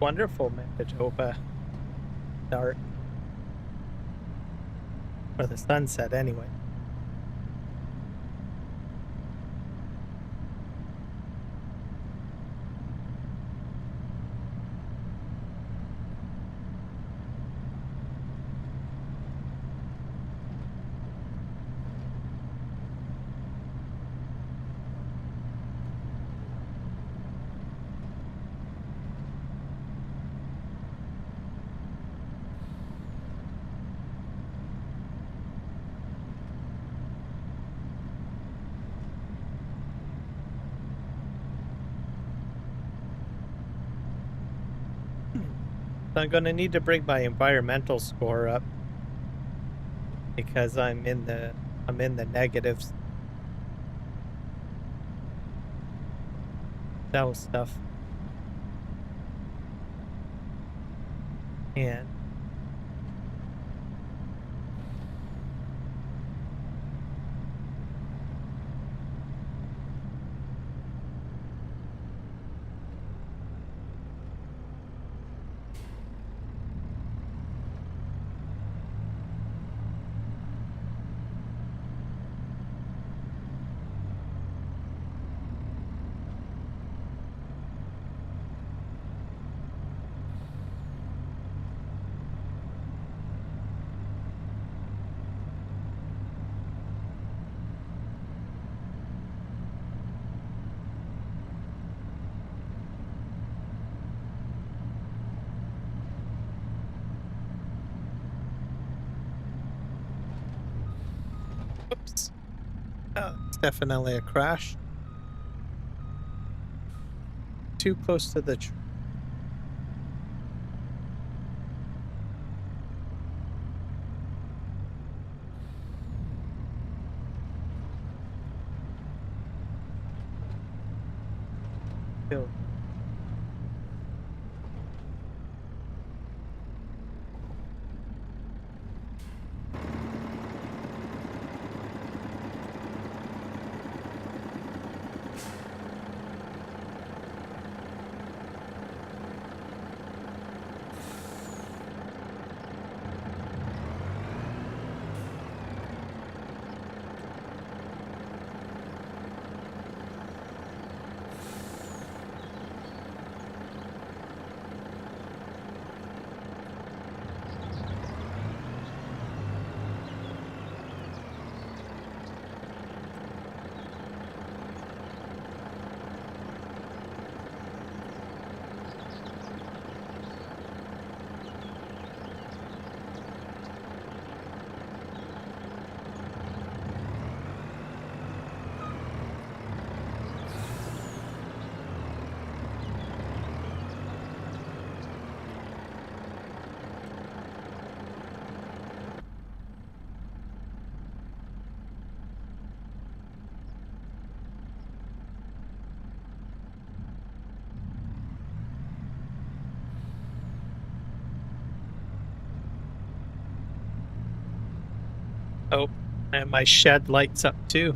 wonderful Manitoba dark. Or the sunset anyway. So I'm gonna need to bring my environmental score up because I'm in the negatives. Sell stuff. And It's definitely a crash. Too close to the tree. Oh, and my shed lights up too.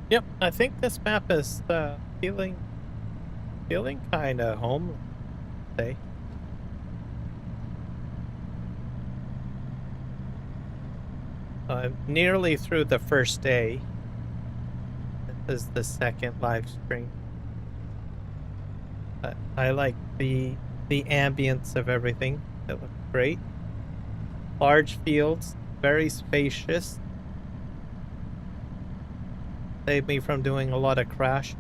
Yep, I think this map is feeling kind of homely today. I'm nearly through the first day. This is the second live stream. I like the ambience of everything. It looks great. Large fields, very spacious. Save me from doing a lot of crash.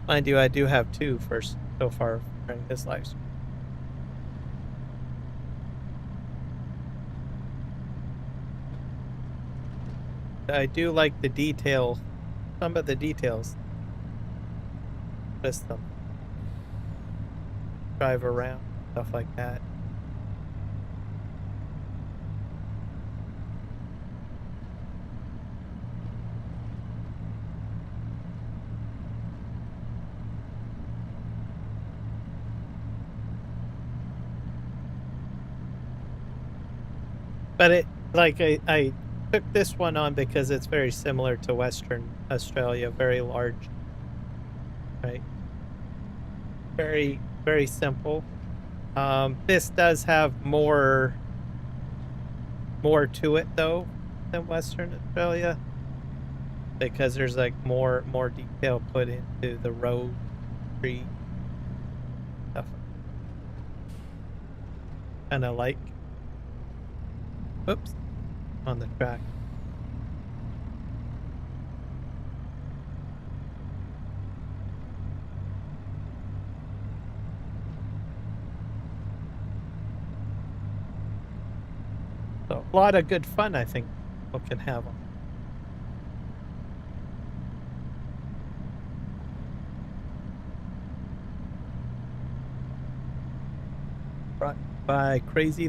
Mind you, I do have two first so far during this live stream. I do like the detail, some of the details. Miss them. Drive around, stuff like that. But it, like, I took this one on because it's very similar to Western Australia, very large, right? Very, very simple. This does have more to it though than Western Australia because there's like more detail put into the road, tree stuff. Kind of like, oops. on the track. So a lot of good fun, I think, people can have on. Brought by Crazy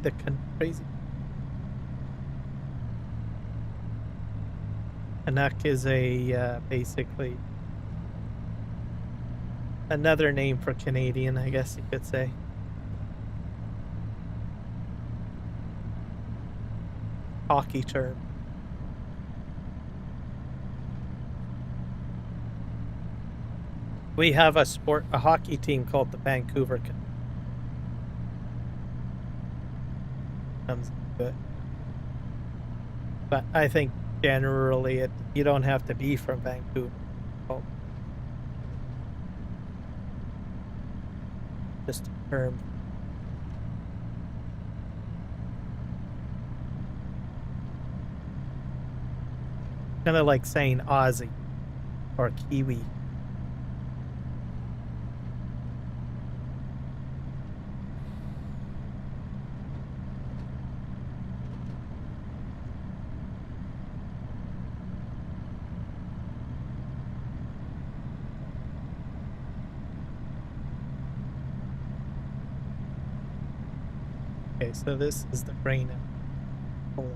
Canuck is a basically another name for Canadian, I guess you could say. Hockey term. We have a hockey team called the Vancouver Canucks. Comes into it. But I think generally you don't have to be from Vancouver. Well, just a term. Kind of like saying Aussie or Kiwi. Okay, so this is the grain hole.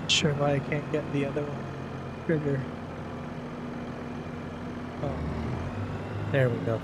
Sure why I can't get the other one. Trigger. Oh, there we go.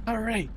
All right.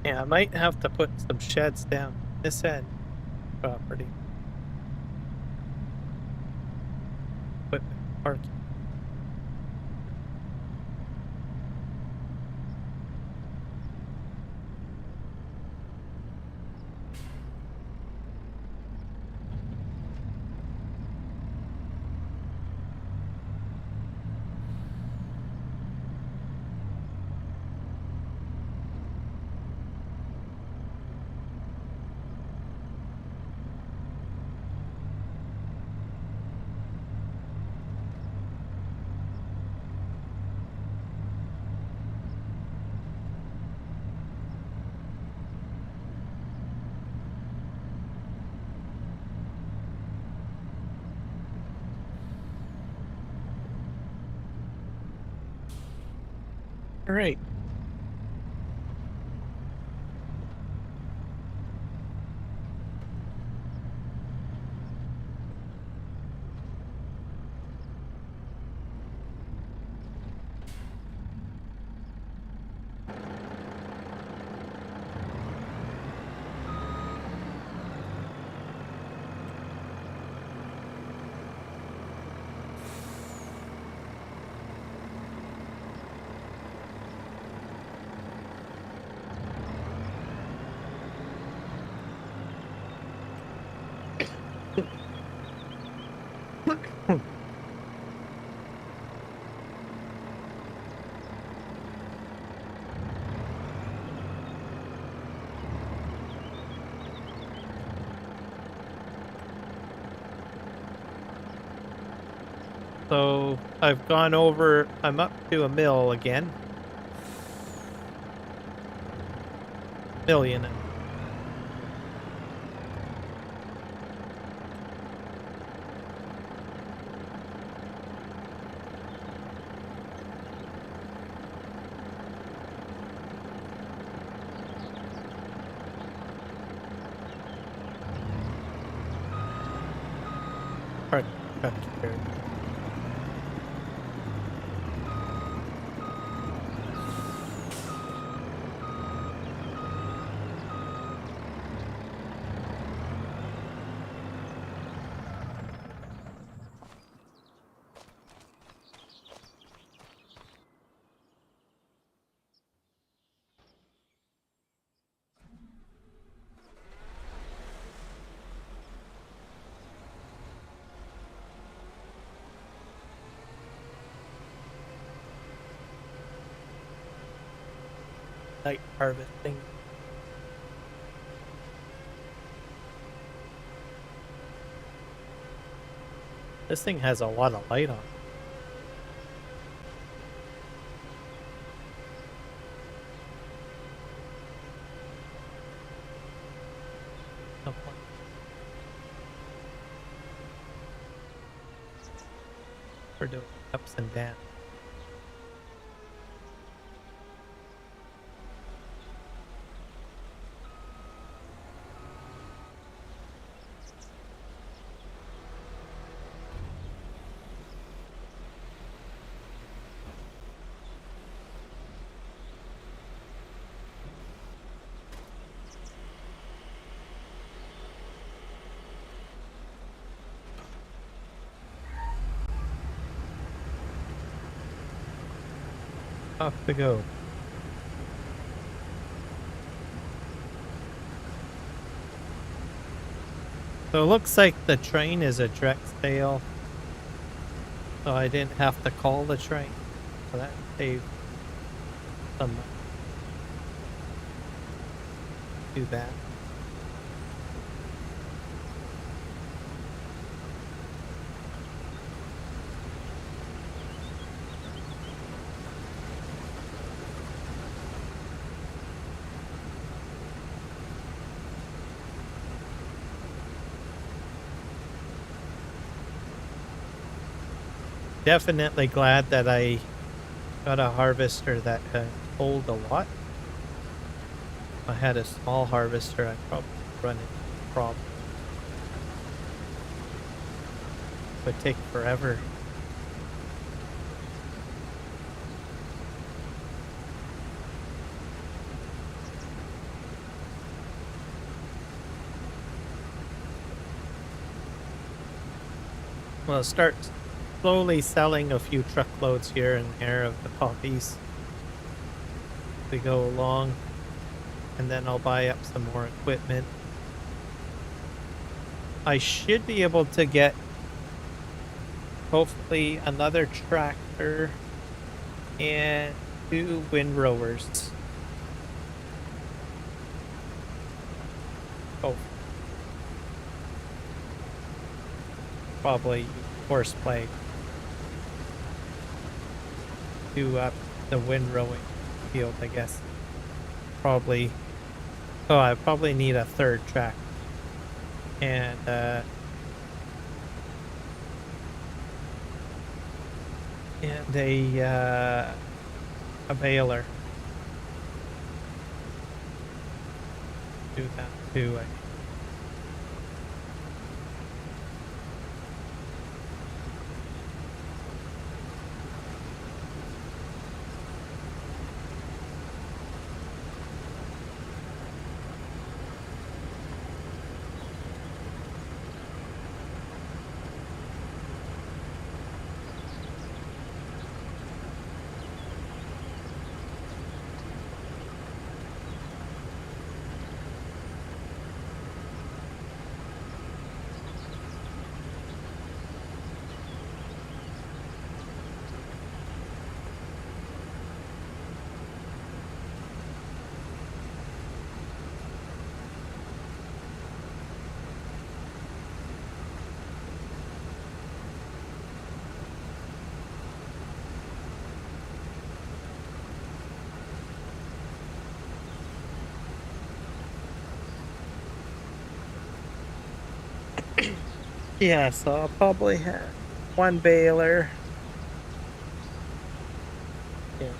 Yeah, I might have to put some sheds down this end property. Equipment parking. All right. So I've gone over, I'm up to a mill again. Million. Part truck here. Night harvesting. This thing has a lot of light on it. No point. We're doing ups and downs. Off we go. So it looks like the train is a direct sale. So I didn't have to call the train. So that saved some money. Do that. Definitely glad that I got a harvester that can hold a lot. If I had a small harvester, I'd probably run into a problem. It would take forever. We'll start slowly selling a few truckloads here and there of the poppies as we go along, and then I'll buy up some more equipment. I should be able to get hopefully another tractor and 2 windrowers. Oh, probably horseplay to up the windrowing field, I guess. Probably. Oh, I probably need a 3rd track and a baler. Do that too. Yeah, so I'll probably have 1 baler. Yeah.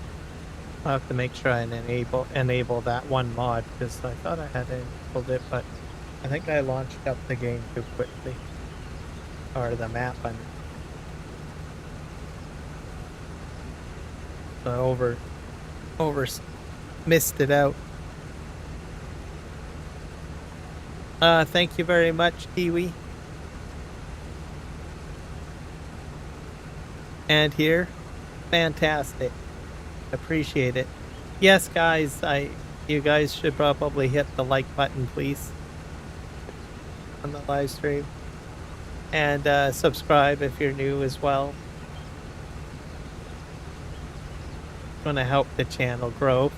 I'll have to make sure I enable that one mod, because I thought I had enabled it, but I think I launched up the game too quickly. Or the map, I mean. So missed it out. Thank you very much, Kiwi. And here, fantastic. Appreciate it. Yes, guys, you guys should probably hit the like button, please, on the live stream, and subscribe if you're new as well. Want to help the channel grow.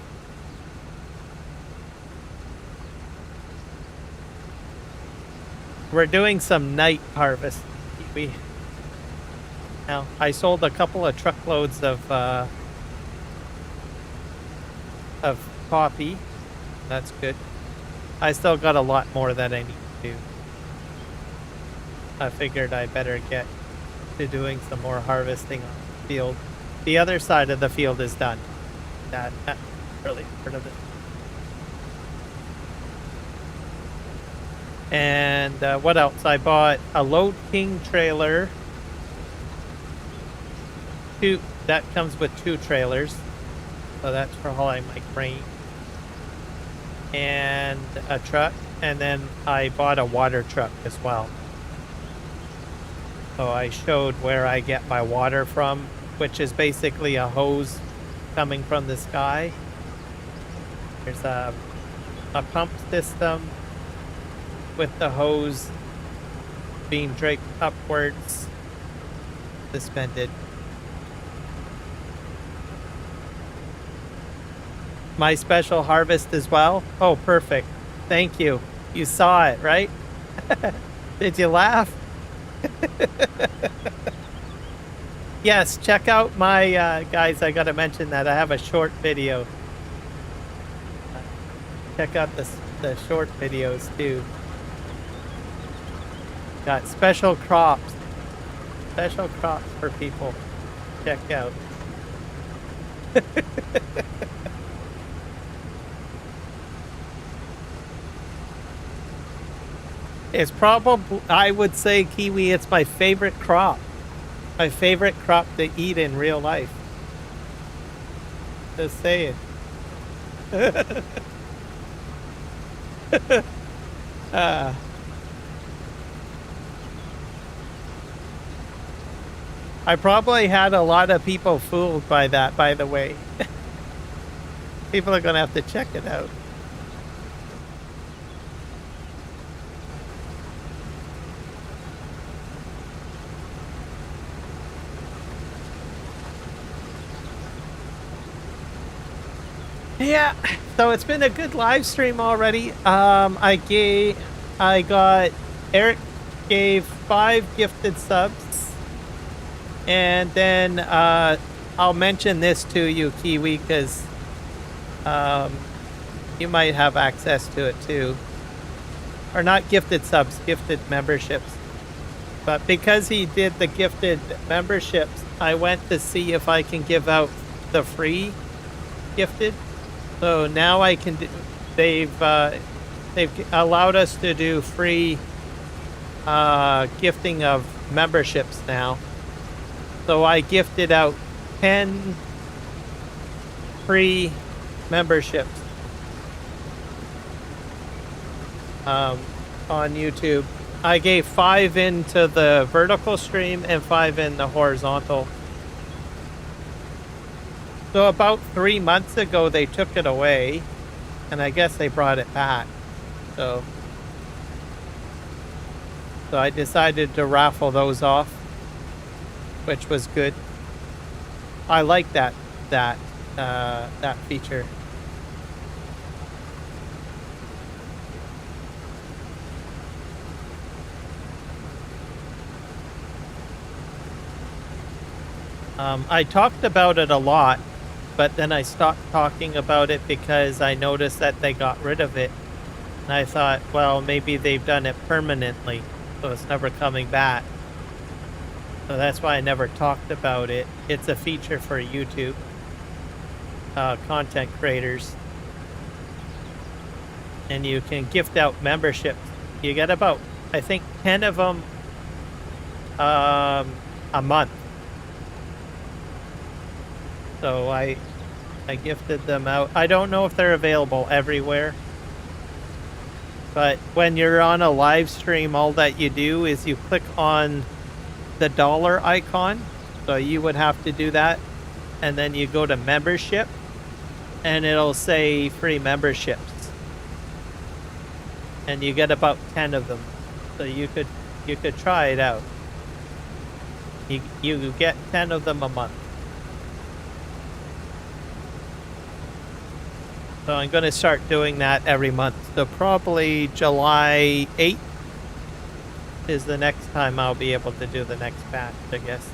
We're doing some night harvest. Now, I sold a couple of truckloads of coffee. That's good. I still got a lot more that I need to do. I figured I better get to doing some more harvesting on the field. The other side of the field is done. That's really part of it. And what else? I bought a Load King trailer. That comes with 2 trailers. So that's for hauling my grain. And a truck. And then I bought a water truck as well. So I showed where I get my water from, which is basically a hose coming from the sky. There's a pump system with the hose being draped upwards, suspended. My special harvest as well? Oh, perfect. Thank you. You saw it, right? Did you laugh? Yes, check out my, guys, I gotta mention that I have a short video. Check out the short videos too. Got special crops for people. Check out. It's probably, I would say, kiwi, it's my favorite crop. My favorite crop to eat in real life. Just saying. I probably had a lot of people fooled by that, by the way. People are gonna have to check it out. Yeah, so it's been a good live stream already. I got Eric gave 5 gifted subs, and then I'll mention this to you, Kiwi, because you might have access to it too, or not gifted subs, gifted memberships. But because he did the gifted memberships, I went to see if I can give out the free gifted. So now I can do, they've allowed us to do free gifting of memberships now. So I gifted out 10 free memberships on YouTube. I gave 5 into the vertical stream and 5 in the horizontal. So about 3 months ago, they took it away, and I guess they brought it back. So I decided to raffle those off, which was good. I like that feature. I talked about it a lot, but then I stopped talking about it because I noticed that they got rid of it. And I thought, well, maybe they've done it permanently, so it's never coming back. So that's why I never talked about it. It's a feature for YouTube content creators. And you can gift out memberships. You get about, I think, 10 of them a month. So I gifted them out. I don't know if they're available everywhere. But when you're on a live stream, all that you do is you click on the dollar icon. So you would have to do that. And then you go to membership. And it'll say free memberships. And you get about 10 of them. So you could try it out. You get 10 of them a month. So I'm going to start doing that every month. So probably July 8th is the next time I'll be able to do the next batch, I guess.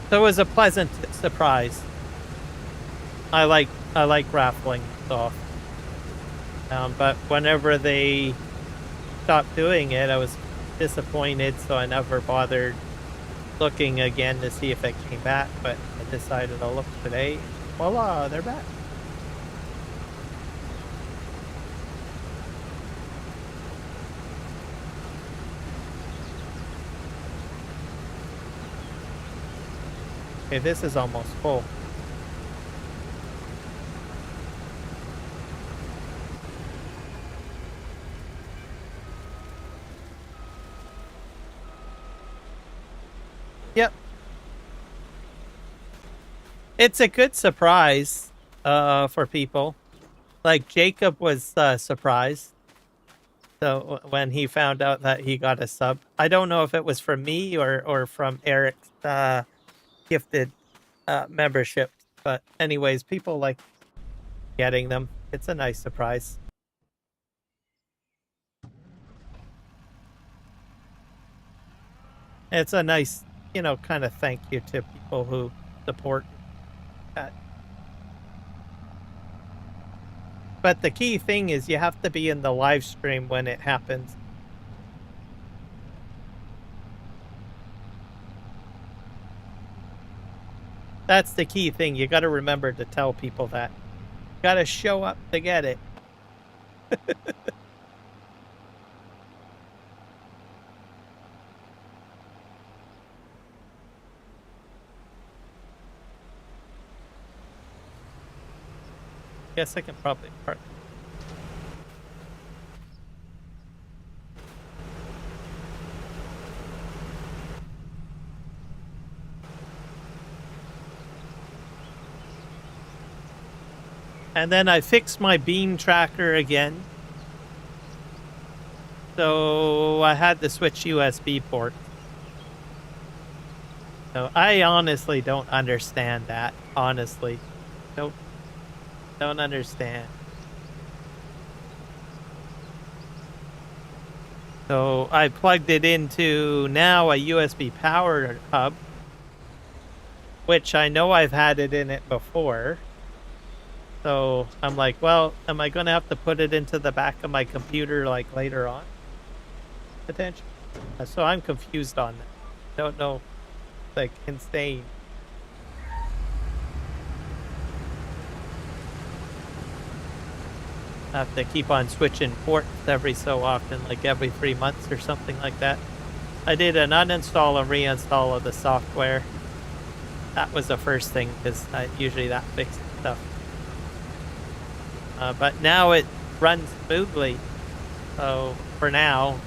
So it was a pleasant surprise. I like raffling off. But whenever they stopped doing it, I was disappointed, so I never bothered looking again to see if it came back, but I decided to look today. Voila, they're back. Okay, this is almost full. Yep. It's a good surprise for people. Like Jacob was surprised. So when he found out that he got a sub, I don't know if it was from me or from Eric's gifted membership. But anyways, people like getting them. It's a nice surprise. It's a nice, kind of thank you to people who support that. But the key thing is you have to be in the live stream when it happens. That's the key thing. You got to remember to tell people that. You got to show up to get it. Guess I can probably park. And then I fixed my beam tracker again. So I had to switch USB port. So I honestly don't understand that. Honestly. Don't understand. So I plugged it into now a USB power hub, which I know I've had it in it before. So I'm like, well, am I going to have to put it into the back of my computer like later on? Potentially. So I'm confused on that. Don't know. Like insane. I have to keep on switching ports every so often, like every 3 months or something like that. I did an uninstall and reinstall of the software. That was the first thing, because usually that fixes stuff. But now it runs smoothly, so for now.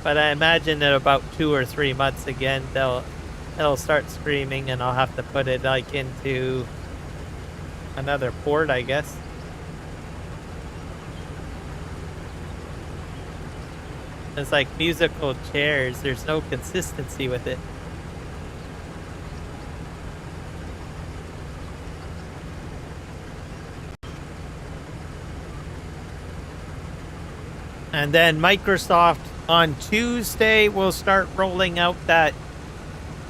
But I imagine in about 2 or 3 months again, it'll start screaming, and I'll have to put it like into another port, I guess. It's like musical chairs. There's no consistency with it. And then Microsoft on Tuesday will start rolling out that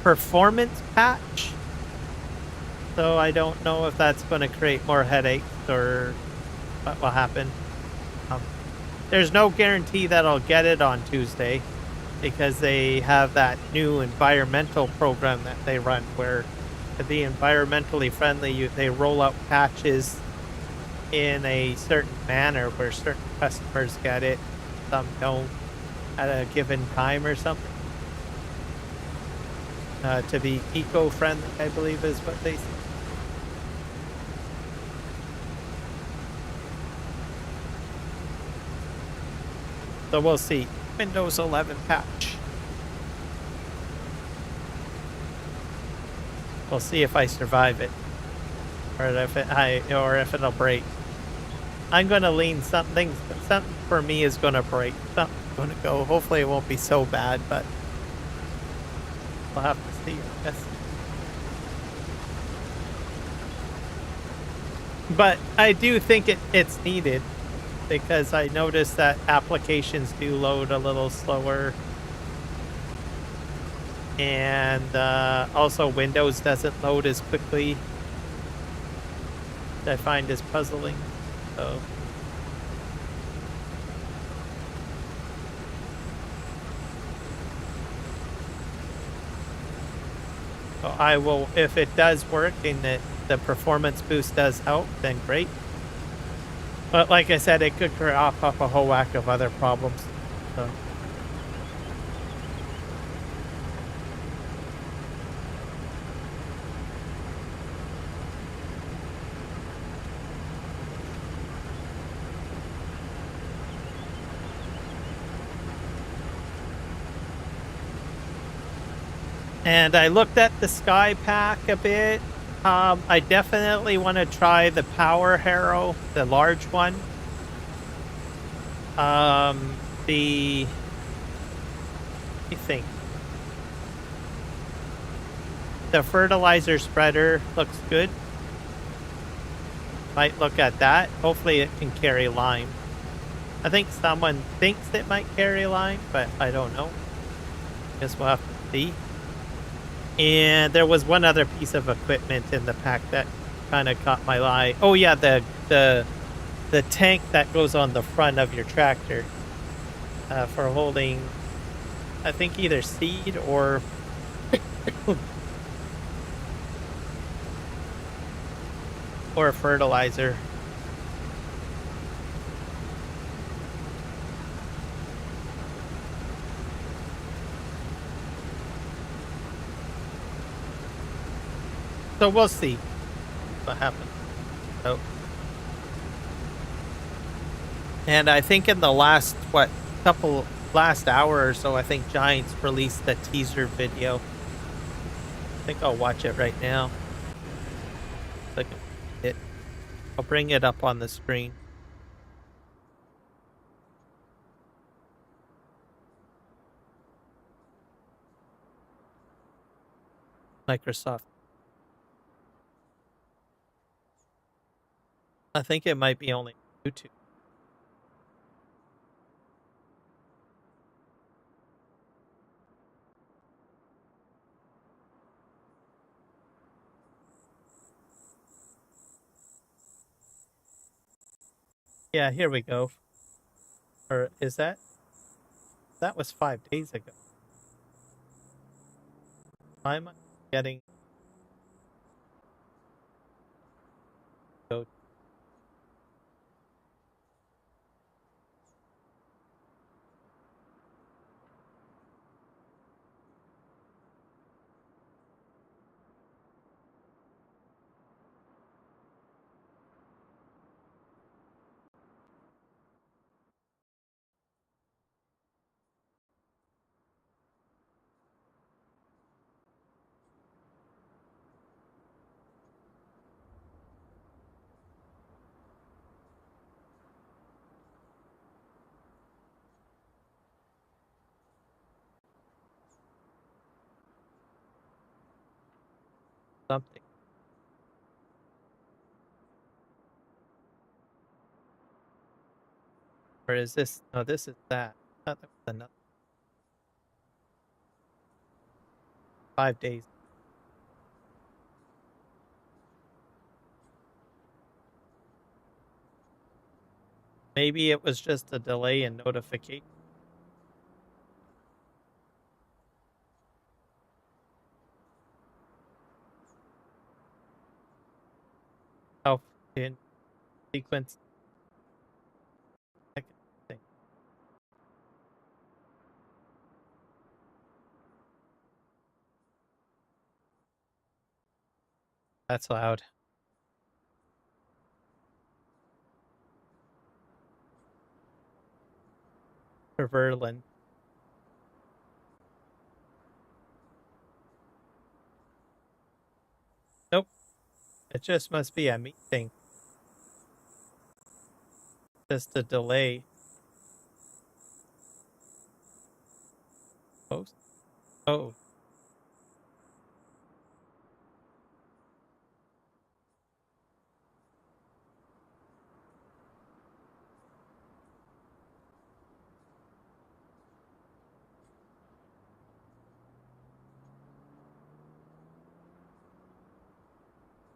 performance patch. So I don't know if that's going to create more headaches or what will happen. There's no guarantee that I'll get it on Tuesday, because they have that new environmental program that they run where, to be environmentally friendly, they roll out patches in a certain manner where certain customers get it, some don't at a given time or something. To be eco-friendly, I believe is what they say. So we'll see. Windows 11 patch. We'll see if I survive it, or if it'll break. I'm gonna lean something for me is gonna break. Something's gonna go. Hopefully it won't be so bad, but we'll have to see, I guess. But I do think it's needed, because I noticed that applications do load a little slower. And also Windows doesn't load as quickly, which I find is puzzling. So I will, if it does work and the performance boost does help, then great. But like I said, it could crop up a whole whack of other problems. So. And I looked at the Sky Pack a bit. I definitely want to try the Power Harrow, the large one. Let me think. The fertilizer spreader looks good. Might look at that. Hopefully it can carry lime. I think someone thinks it might carry lime, but I don't know. Guess we'll have to see. And there was one other piece of equipment in the pack that kind of caught my eye. Oh yeah, the tank that goes on the front of your tractor for holding, I think, either seed or or fertilizer. So we'll see what happens. So And I think in the last last hour or so, I think Giants released the teaser video. I think I'll watch it right now. So I can it. I'll bring it up on the screen. Microsoft. I think it might be only YouTube. Yeah, here we go. Or is that was 5 days ago? Why am I getting go something? Or is this? No, this is that. I thought that was another 5 days. Maybe it was just a delay in notification. How in sequence second thing. That's loud. For Verlin. Nope. It just must be a me thing. Just a delay. Post. Oh,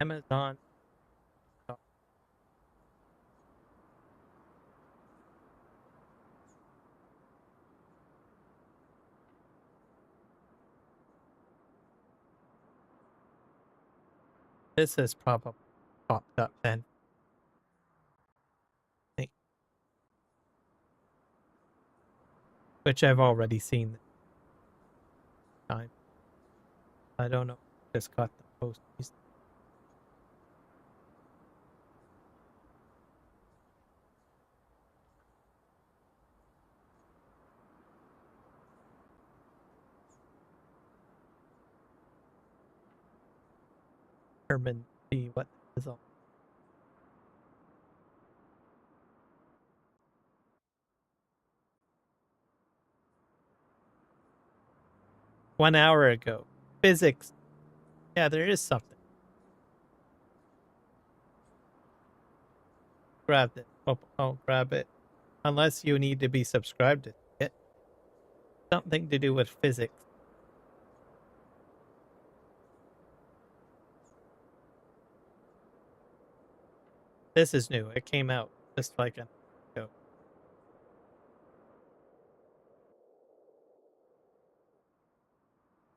Amazon. Oh, this is probably popped up then. Which I've already seen this time. I don't know. Just got the post. Determine see what is on. 1 hour ago. Physics. Yeah, there is something. Grab it. Oh, grab it. Unless you need to be subscribed to it. Something to do with physics. This is new. It came out just like an hour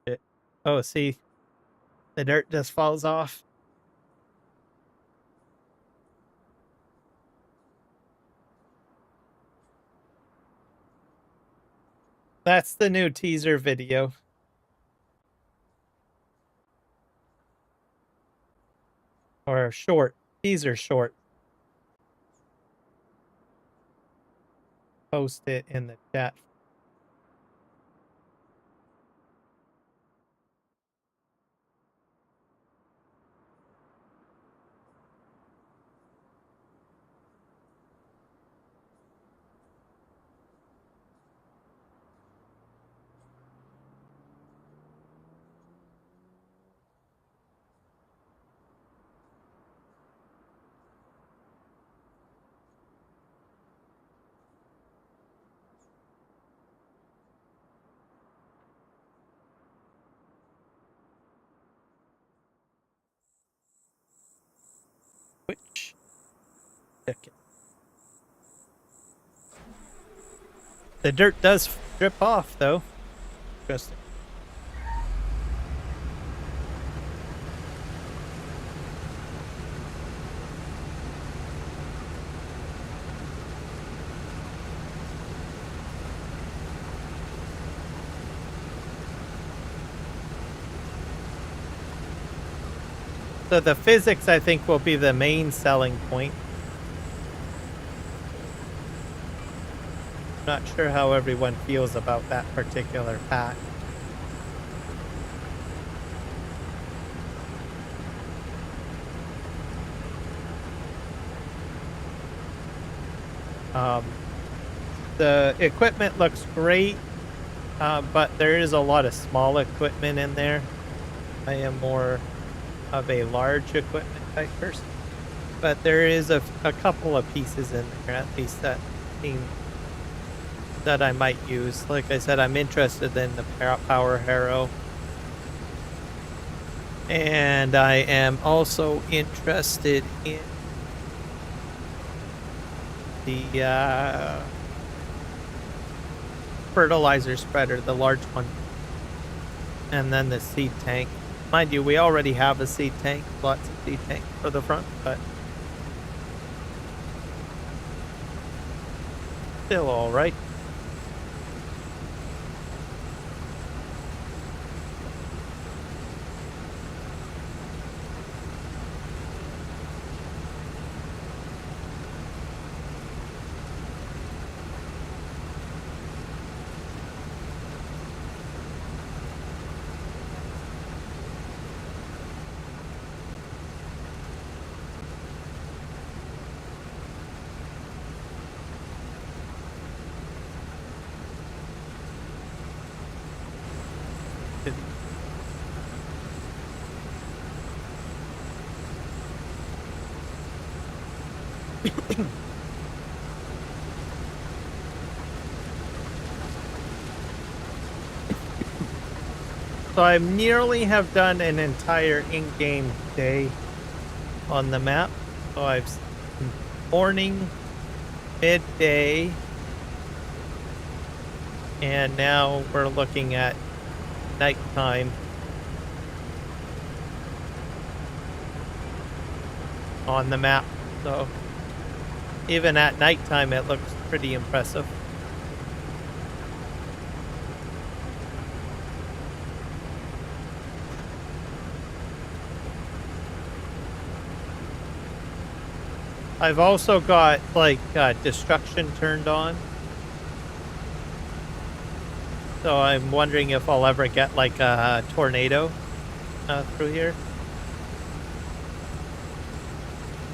ago. Oh, see, the dirt just falls off. That's the new teaser video. Or short. Teaser short. post it in the chat. Which ticket? The dirt does drip off, though. Interesting. So the physics, I think, will be the main selling point. Not sure how everyone feels about that particular pack. The equipment looks great, but there is a lot of small equipment in there. I am more of a large equipment type person, but there is a couple of pieces in there at least that seem that I might use. Like I said, I'm interested in the power harrow, and I am also interested in the fertilizer spreader, the large one, and then the seed tank. Mind you, we already have a seed tank, lots of seed tank for the front, but still all right. So I nearly have done an entire in-game day on the map. So I've morning, midday, and now we're looking at nighttime on the map. So even at nighttime, it looks pretty impressive. I've also got like destruction turned on. So I'm wondering if I'll ever get like a tornado through here.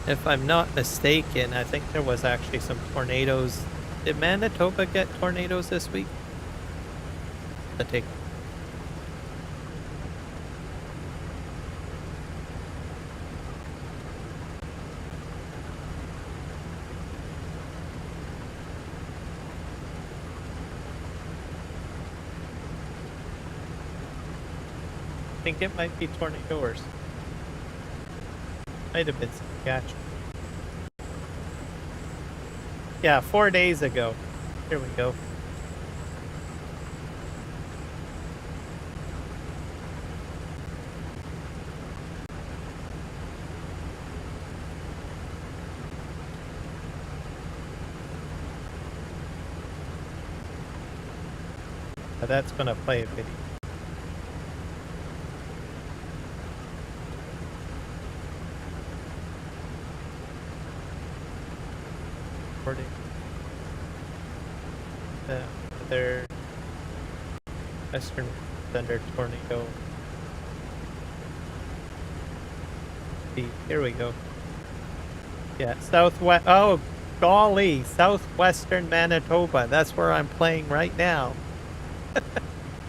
If I'm not mistaken, I think there was actually some tornadoes. Did Manitoba get tornadoes this week? I think. I think it might be tornadoes. Might have been Saskatchewan. Yeah, 4 days ago. Here we go. That's gonna play a video. Western thunder tornado. See, here we go. Yeah, southwest. Oh, golly, southwestern Manitoba. That's where I'm playing right now.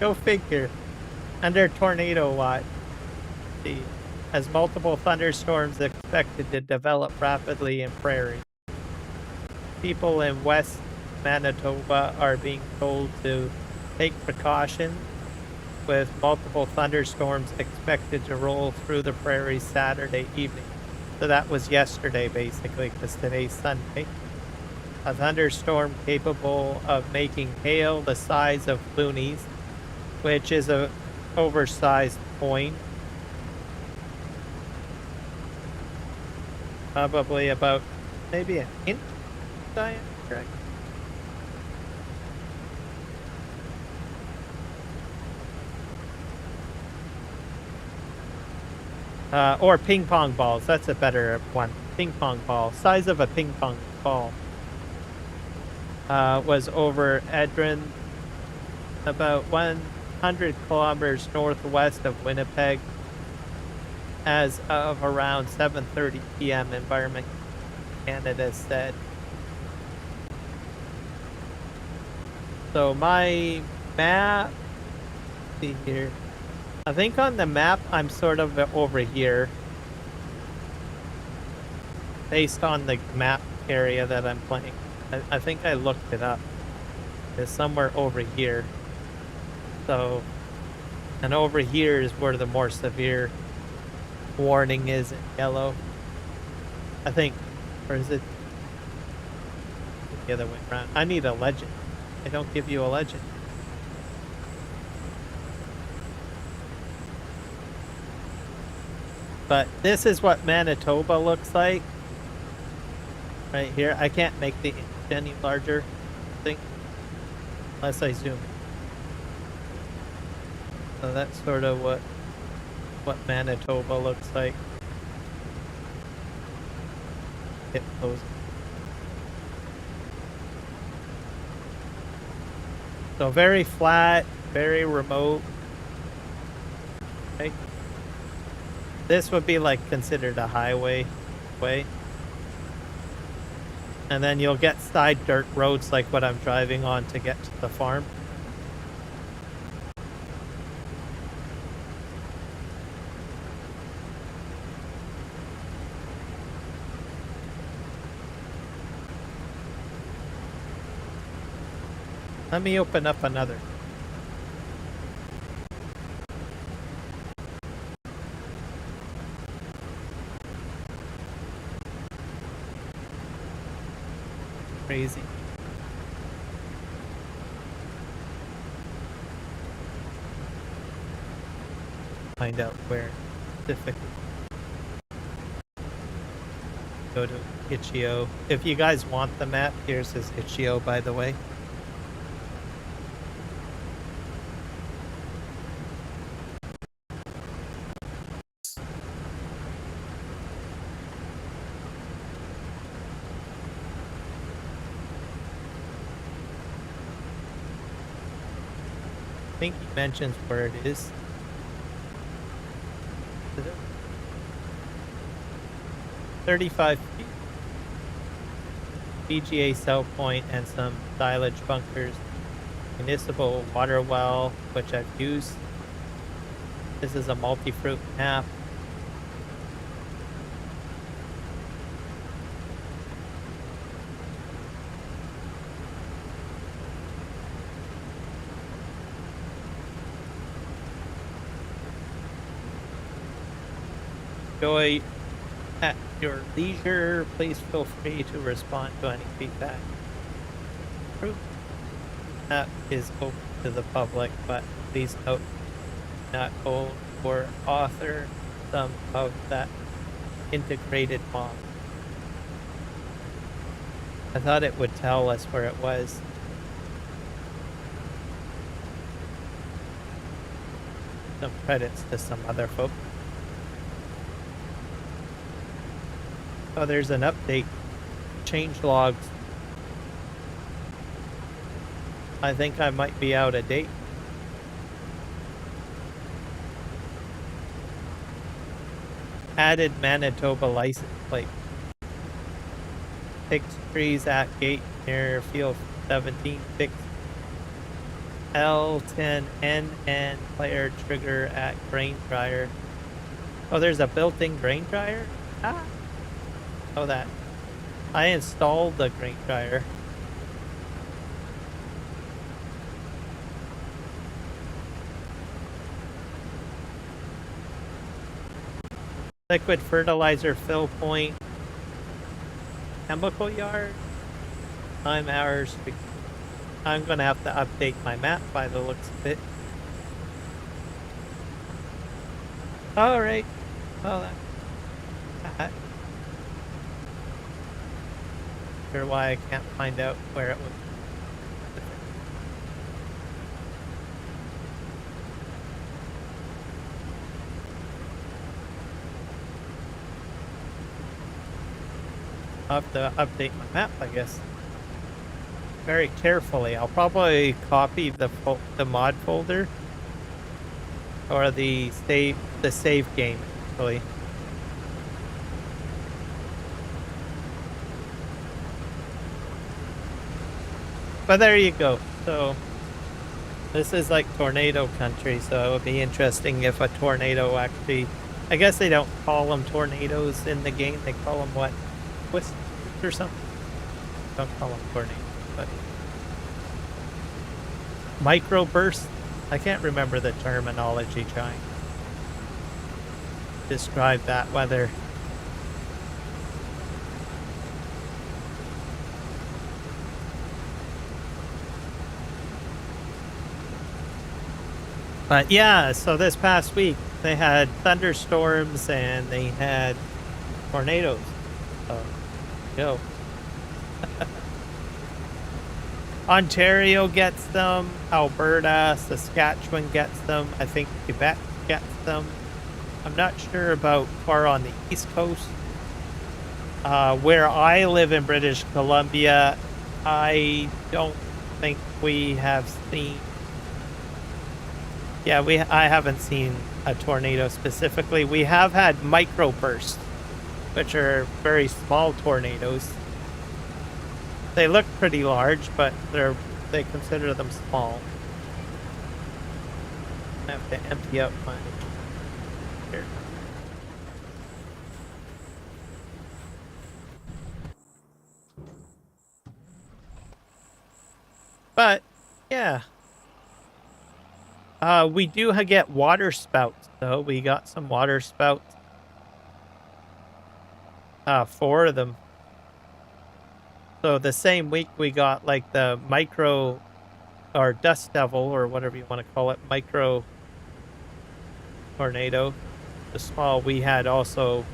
Go figure. Under tornado watch. See, as multiple thunderstorms expected to develop rapidly in prairies. People in West Manitoba are being told to take precautions with multiple thunderstorms expected to roll through the prairies Saturday evening. So that was yesterday, basically, because today's Sunday. A thunderstorm capable of making hail the size of loonies, which is a oversized coin. Probably about maybe an inch diameter. Or ping pong balls. That's a better one. Ping pong ball. Size of a ping pong ball. Was over Edrin, about 100 kilometers northwest of Winnipeg, as of around 7:30 p.m. Environment Canada said. So my map, let's see here. I think on the map I'm sort of over here, based on the map area that I'm playing. I think I looked it up. It's somewhere over here. So, and over here is where the more severe warning is in yellow. I think, or is it the other way around? I need a legend. I don't give you a legend. But this is what Manitoba looks like. Right here. I can't make the image any larger, I think, unless I zoom in. So that's sort of what Manitoba looks like. Get close. So very flat, very remote. Okay. This would be like considered a highway way. And then you'll get side dirt roads like what I'm driving on to get to the farm. Let me open up another. Crazy. Find out where specifically. Go to Itch.io. If you guys want the map, here's his Itch.io, by the way. I think he mentions where it is. 35 feet. PGA cell point and some silage bunkers. Municipal water well, which I've used. This is a multi-fruit map. Enjoy at your leisure. Please feel free to respond to any feedback. That is open to the public, but please note, not own or author some of that integrated mod. I thought it would tell us where it was. Some credits to some other folks. Oh, there's an update. Change logs. I think I might be out of date. added Manitoba license plate. Fixed trees at gate near field 17. Fixed L10N and player trigger at grain dryer. Oh, there's a built-in grain dryer? Ah. Oh, that. I installed the grain dryer. Liquid fertilizer fill point. Chemical yard. Time hours. I'm going to have to update my map by the looks of it. All right. Well, that's sure why I can't find out where it was. I'll have to update my map, I guess. Very carefully. I'll probably copy the mod folder or the save game actually. But there you go. So this is like tornado country, so it would be interesting if a tornado actually, I guess they don't call them tornadoes in the game, they call them what? Twists or something? Don't call them tornadoes, but microburst? I can't remember the terminology trying to describe that weather. But yeah, so this past week they had thunderstorms and they had tornadoes. So, yo. Ontario gets them, Alberta, Saskatchewan gets them, I think Quebec gets them. I'm not sure about far on the East Coast. Where I live in British Columbia, I don't think we have seen. Yeah, I haven't seen a tornado specifically. We have had microbursts, which are very small tornadoes. They look pretty large, but they consider them small. I have to empty out my here. But yeah. We do get water spouts, though. We got some water spouts. 4 of them. So the same week we got like the micro or dust devil or whatever you want to call it, micro tornado. The small, we had also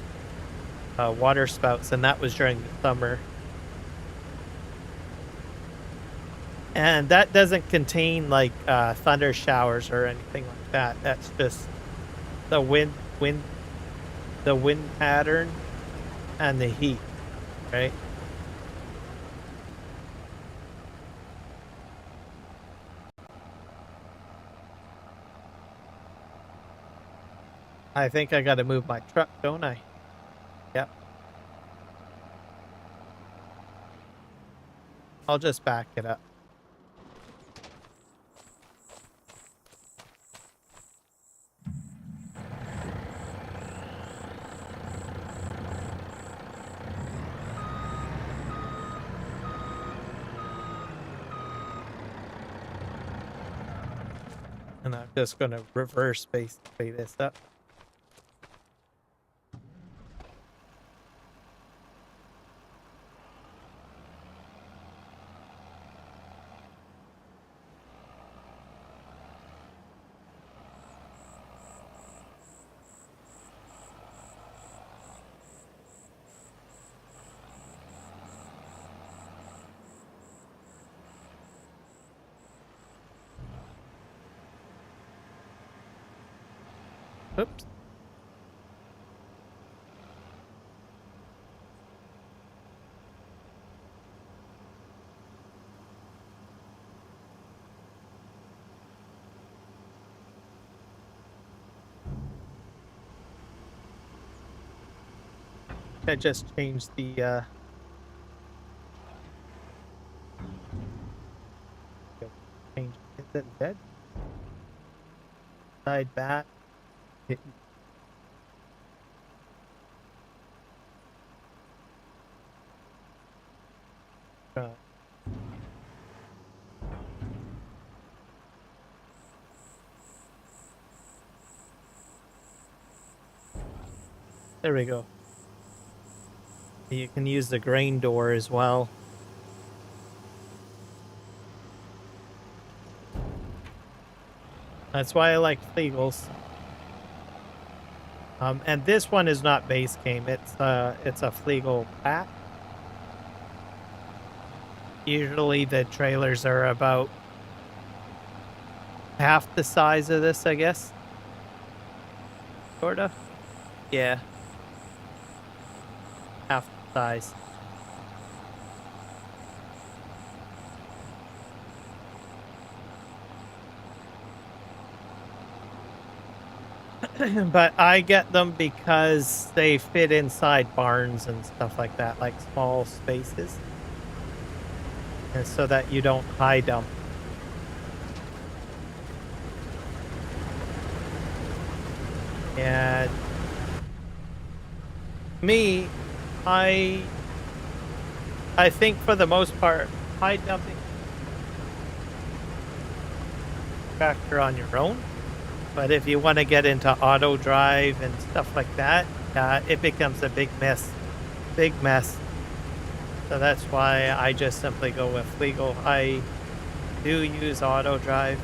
water spouts, and that was during the summer. And that doesn't contain like thunder showers or anything like that. That's just the wind pattern and the heat, right? I think I got to move my truck, don't I? Yep. I'll just back it up. And I'm just going to reverse basically this up. Oops. I just changed the change is it Z side bat. Hit uh, there we go. You can use the grain door as well. That's why I like Flegels. And this one is not base game. It's a Flegel pack. Usually the trailers are about half the size of this, I guess. Sorta. Yeah. Half the size. But I get them because they fit inside barns and stuff like that, like small spaces. And so that you don't hide them. And me, I think for the most part, hide dumping factor on your own. But if you want to get into auto drive and stuff like that, it becomes a big mess. Big mess. So that's why I just simply go with legal. I do use auto drive.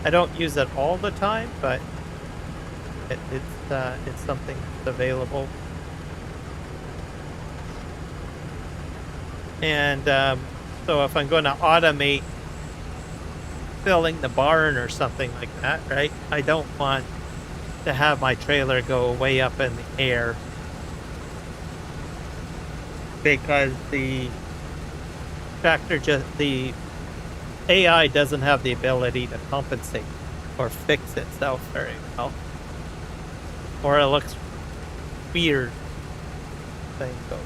I don't use it all the time, but it's something that's available. And so if I'm going to automate filling the barn or something like that, right? I don't want to have my trailer go way up in the air because the AI doesn't have the ability to compensate or fix itself very well, or it looks weird. Thing goes.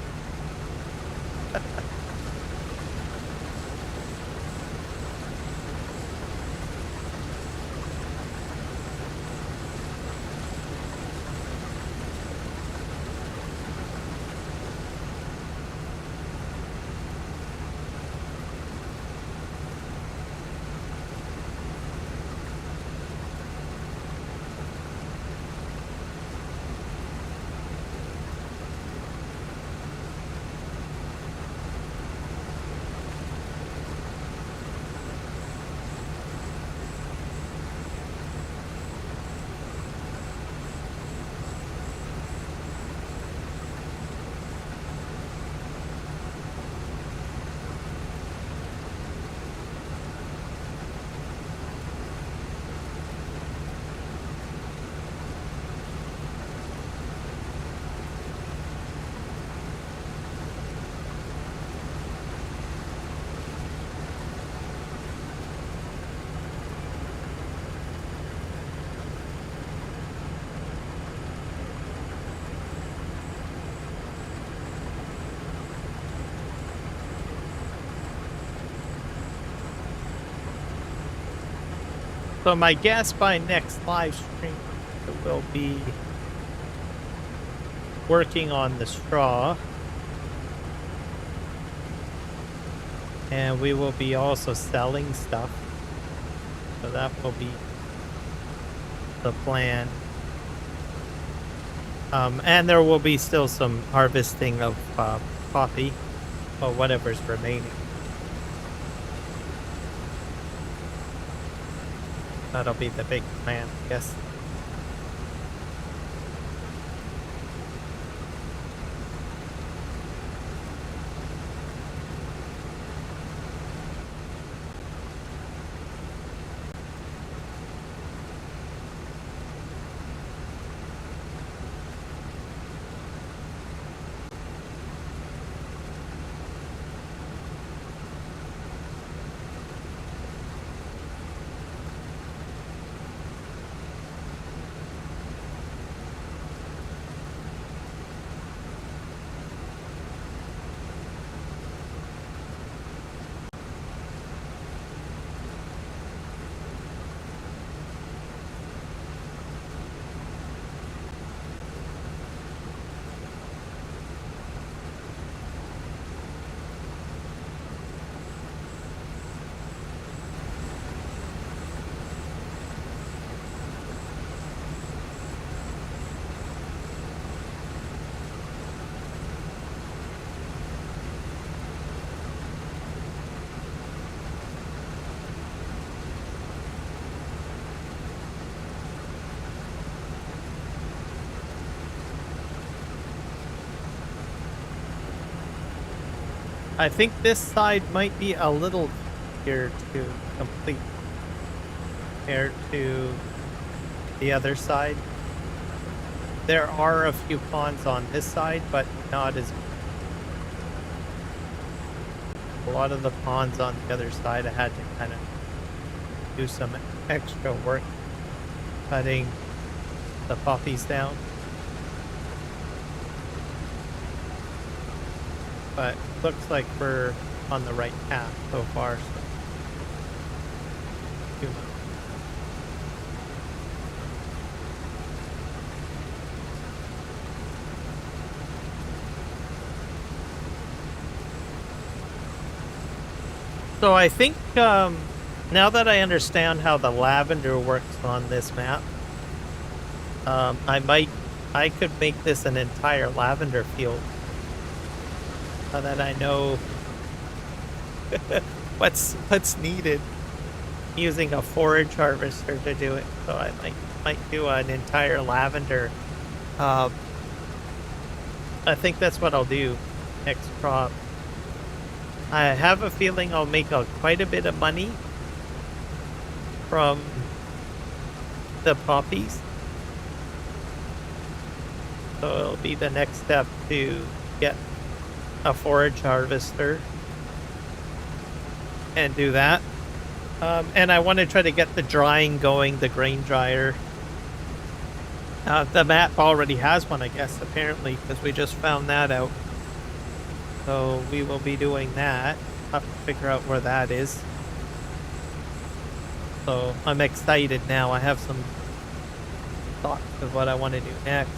So my guess by next live stream will be working on the straw. And we will be also selling stuff. So that will be the plan. And there will be still some harvesting of coffee or whatever's remaining. That'll be the big plan, I guess. I think this side might be a little easier to complete compared to the other side. There are a few ponds on this side, but not as a lot of the ponds on the other side. I had to kind of do some extra work cutting the poppies down. But looks like we're on the right path so far. So. So I think now that I understand how the lavender works on this map, I could make this an entire lavender field. So that I know what's needed using a forage harvester to do it. So I might do an entire lavender. I think that's what I'll do next crop. I have a feeling I'll make quite a bit of money from the poppies. So it'll be the next step to get a forage harvester and do that. And I want to try to get the drying going, the grain dryer. The map already has one, I guess, apparently, because we just found that out. So we will be doing that. I'll have to figure out where that is. So I'm excited now. I have some thoughts of what I want to do next.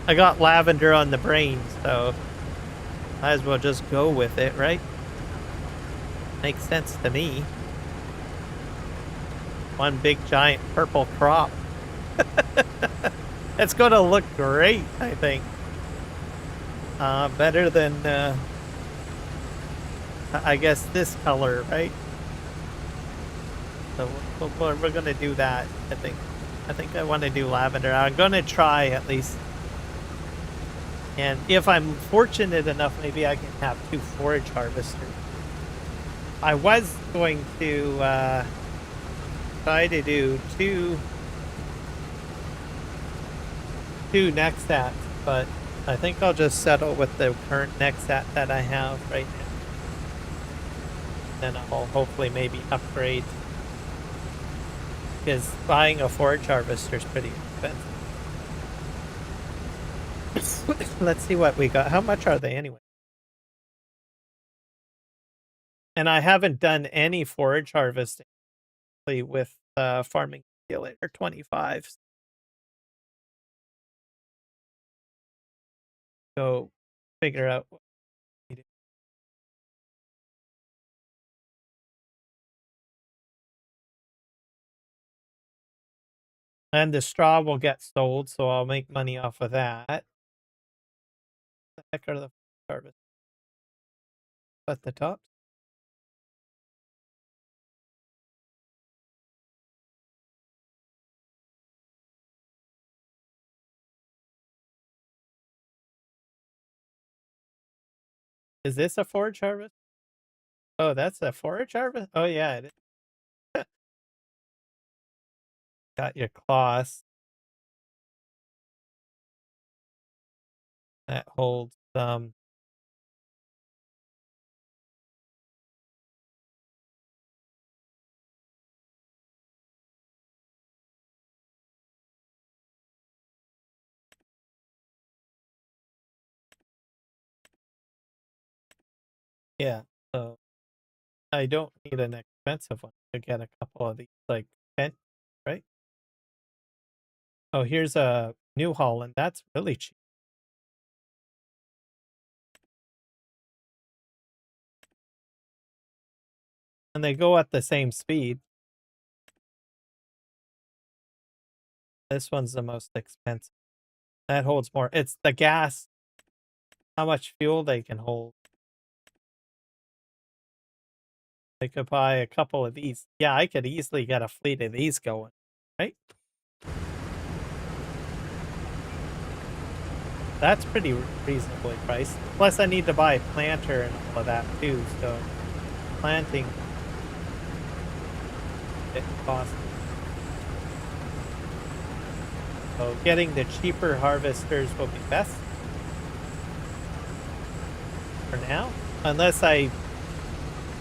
I got lavender on the brain, so might as well just go with it, right? Makes sense to me. One big giant purple crop. It's gonna look great, I think. Better than, I guess, this color, right? So we're gonna do that, I think. I think I want to do lavender. I'm gonna try at least. And if I'm fortunate enough, maybe I can have 2 forage harvesters. I was going to try to do two Nexats, but I think I'll just settle with the current Nexat that I have right now. Then I'll hopefully maybe upgrade, because buying a forage harvester is pretty expensive. Let's see what we got. How much are they anyway? And I haven't done any forage harvesting with farming simulator 25. So figure out what we do. And the straw will get sold, so I'll make money off of that. The heck are the harvest? At the top? Is this a forage harvest? Oh, that's a forage harvest? Oh, yeah, it is. Got your cloths. That holds yeah, so I don't need an expensive one to get a couple of these, like, 10, right? Oh, here's a New Holland. That's really cheap. And they go at the same speed. This one's the most expensive. That holds more. It's the gas, how much fuel they can hold. I could buy a couple of these. Yeah, I could easily get a fleet of these going, right? That's pretty reasonably priced. Plus, I need to buy a planter and all of that too. So planting it costs. So getting the cheaper harvesters will be best for now, unless I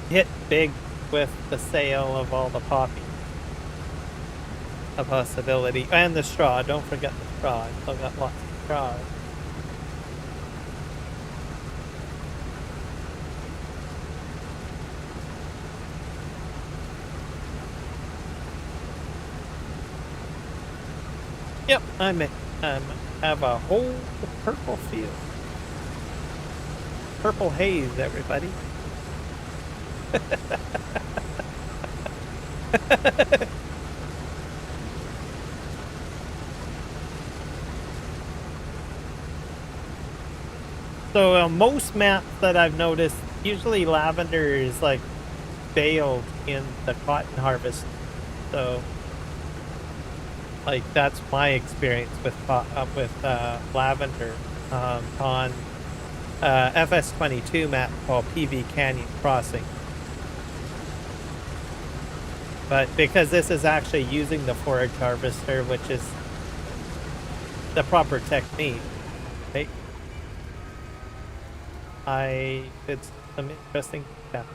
hit big with the sale of all the poppy. A possibility, and the straw. Don't forget the straw. I still got lots of straw. Yep, have a whole purple field. Purple haze, everybody. So most maps that I've noticed, usually lavender is like baled in the cotton harvest. So, like that's my experience with lavender on FS25 map called PV Canyon Crossing. But because this is actually using the forage harvester, which is the proper technique, right? It's some interesting stuff.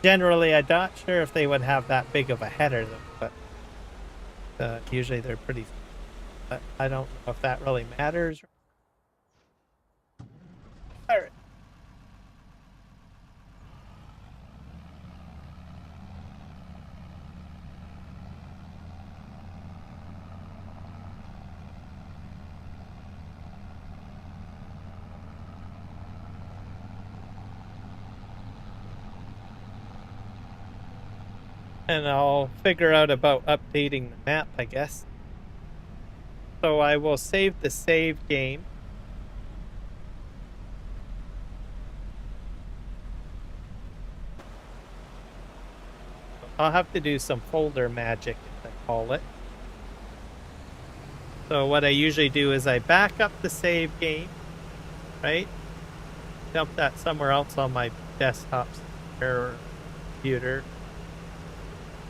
Generally, I'm not sure if they would have that big of a header, though, but usually they're pretty. But I don't know if that really matters. All right. And I'll figure out about updating the map, I guess. So I will save the save game. I'll have to do some folder magic, as I call it. So what I usually do is I back up the save game, right? Dump that somewhere else on my desktop or computer.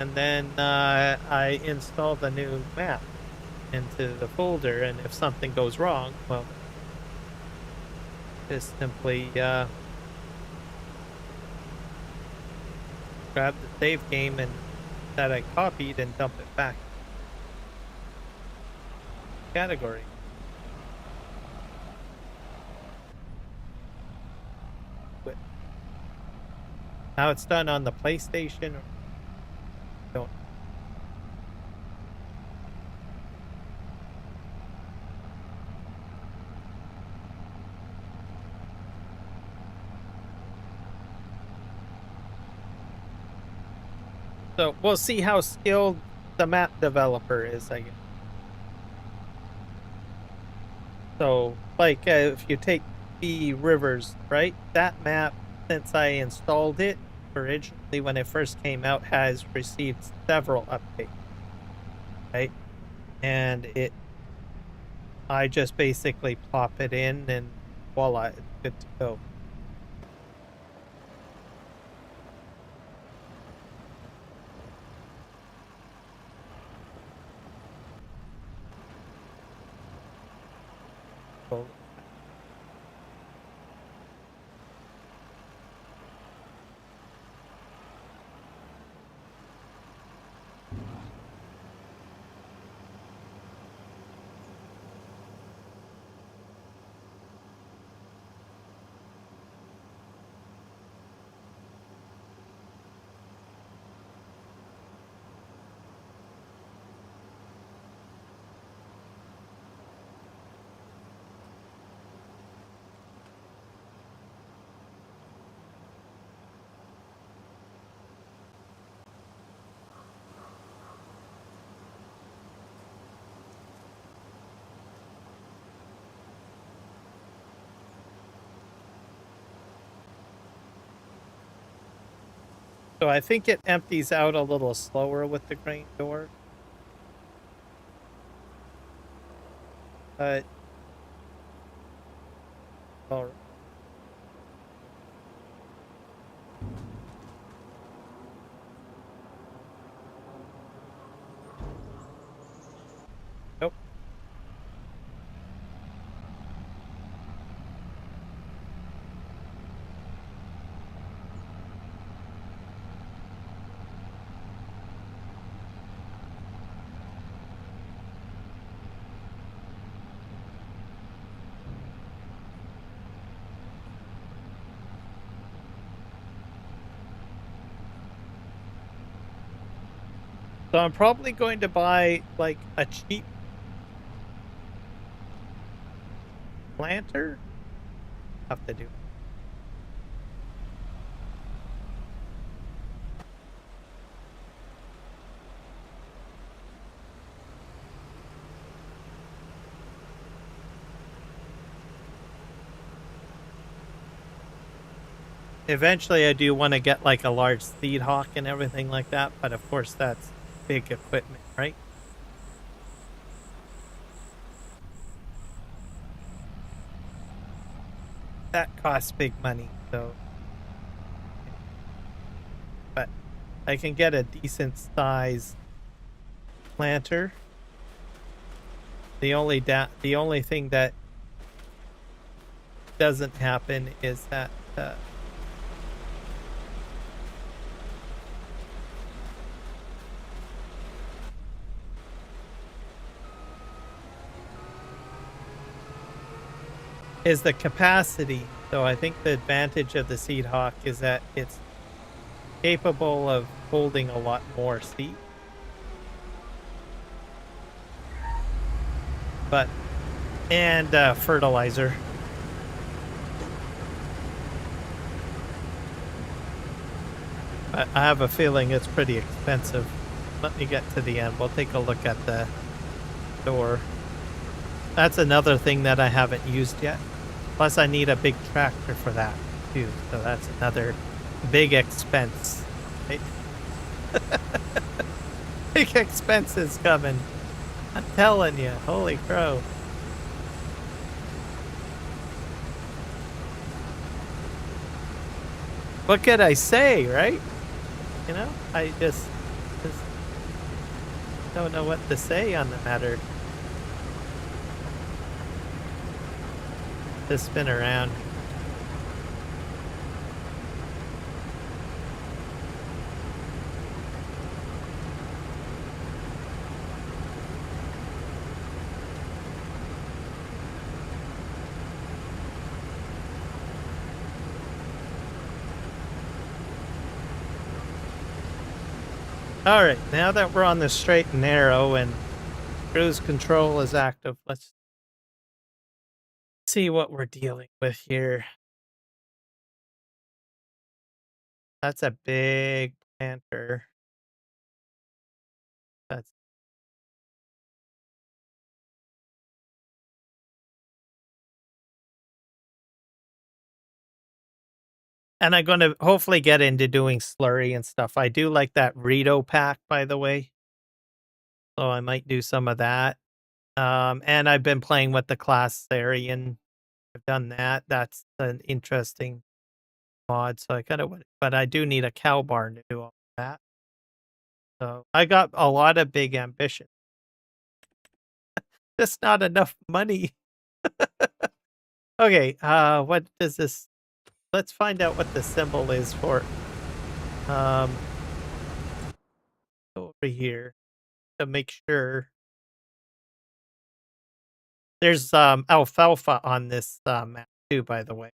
And then I install the new map into the folder, and if something goes wrong, well, just simply grab the save game and that I copied and dump it back category. But now it's done on the PlayStation. Don't. So we'll see how skilled the map developer is, I guess. So, like, if you take the rivers, right? That map, since I installed it originally when it first came out, has received several updates, right? And I just basically plop it in and voila, it's good to go. So So I think it empties out a little slower with the grain door. But all right. Nope. So I'm probably going to buy like a cheap planter. Have to do. Eventually, I do want to get like a large seed hawk and everything like that, but of course, that's big equipment, right? That costs big money, so. But I can get a decent size planter. The only thing that doesn't happen is that is the capacity. So I think the advantage of the Seed Hawk is that it's capable of holding a lot more seed. But and fertilizer. But I have a feeling it's pretty expensive. Let me get to the end. We'll take a look at the door. That's another thing that I haven't used yet. Plus, I need a big tractor for that, too. So that's another big expense. Right? Big expenses coming. I'm telling you. Holy crow. What could I say, right? You know, I just don't know what to say on the matter. To spin around. All right, now that we're on the straight and narrow and cruise control is active, let's see what we're dealing with here. That's a big planter. That's and I'm going to hopefully get into doing slurry and stuff. I do like that Rito pack, by the way. So I might do some of that. And I've been playing with the class Sarian. I've done that. That's an interesting mod. So I kind of, but I do need a cow barn to do all that. So I got a lot of big ambition. Just not enough money. Okay, what does this let's find out what the symbol is for um over here to make sure. There's alfalfa on this map too, by the way.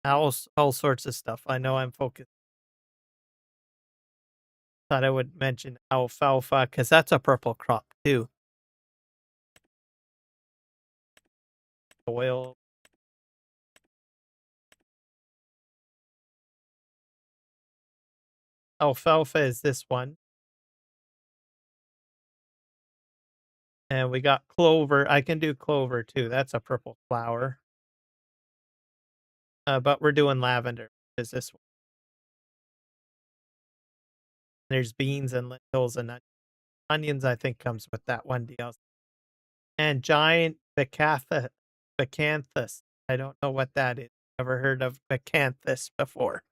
All sorts of stuff. I know I'm focused. Thought I would mention alfalfa because that's a purple crop too. Oil. Alfalfa is this one. And we got clover. I can do clover too. That's a purple flower. But we're doing lavender. Is this one? There's beans and lentils and onions, I think, comes with that one deal. And giant bacanthus. I don't know what that is. Never heard of bacanthus before.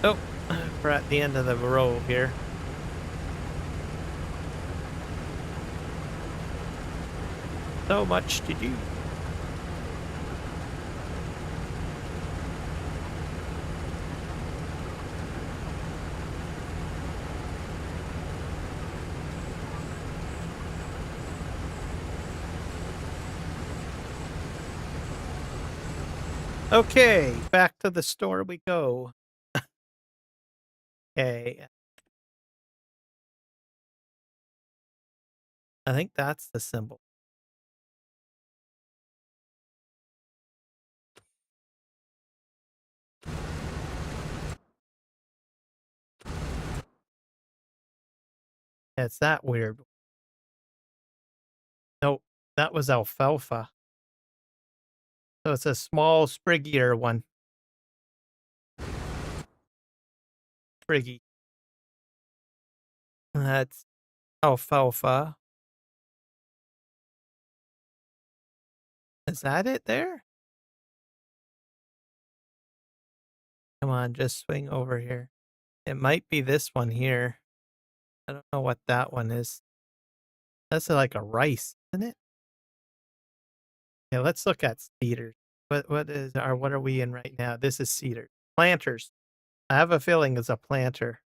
Oh, we're at the end of the row here. So much to do. Okay, back to the store we go. Okay. I think that's the symbol. It's that weird. Nope, that was alfalfa. So it's a small, spriggier one. Spriggy. That's alfalfa. Is that it there? Come on, just swing over here. It might be this one here. I don't know what that one is. That's like a rice, isn't it? Yeah, let's look at cedars. What are we in right now? This is cedar. Planters. I have a feeling it's a planter.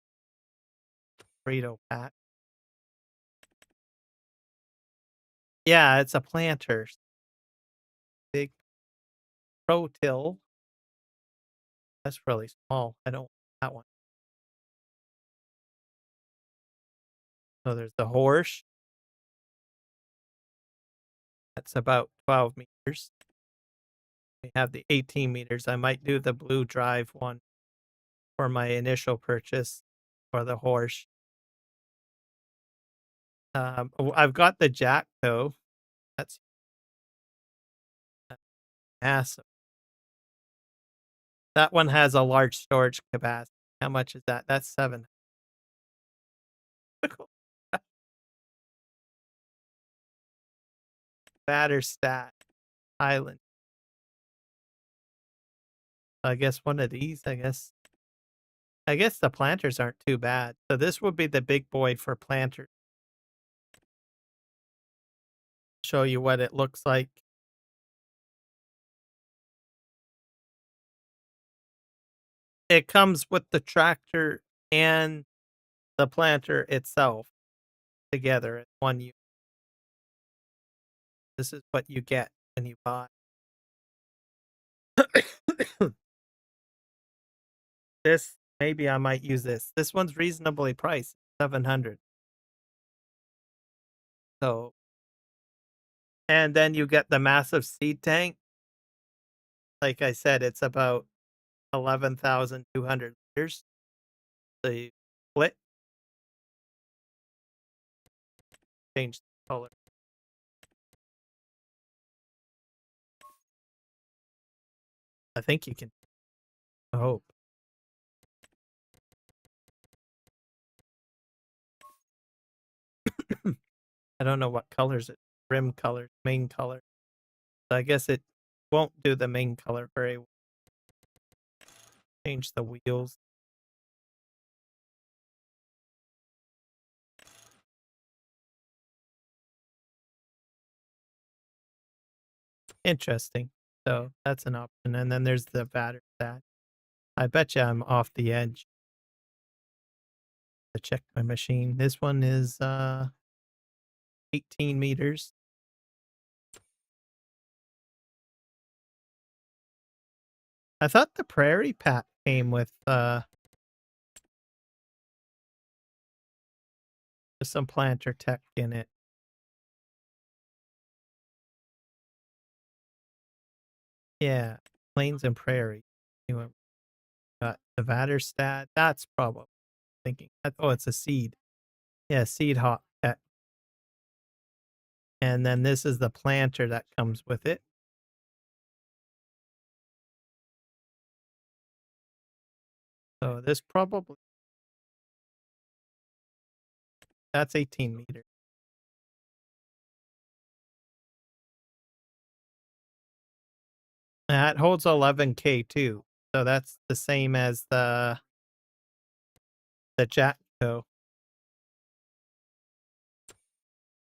Burrito pack. Yeah, it's a planter. Big pro till. That's really small. I don't want that one. So there's the horse. That's about 12 meters. We have the 18 meters. I might do the blue drive one for my initial purchase for the horse. I've got the jack though. That's massive. That one has a large storage capacity. How much is that? That's 7. Batterstat Island. I guess one of these, I guess. I guess the planters aren't too bad. So this would be the big boy for planters. Show you what it looks like. It comes with the tractor and the planter itself together in one unit. This is what you get when you buy. This, maybe I might use this. This one's reasonably priced, 700. So, and then you get the massive seed tank. Like I said, it's about 11,200 liters. So you split, change the color. I think you can. I hope. I don't know what colors it. Rim color, main color. So I guess it won't do the main color very well. Change the wheels. Interesting. So that's an option. And then there's the battery stat. I bet you I'm off the edge. To check my machine. This one is 18 meters. I thought the prairie pack came with some planter tech in it. Yeah, plains and prairie. You got the Vaterstat. That's probably thinking. Oh, it's a seed. Yeah, seed hop tech. And then this is the planter that comes with it. So this probably that's 18 meters. That holds 11K too. So that's the same as the Jatco.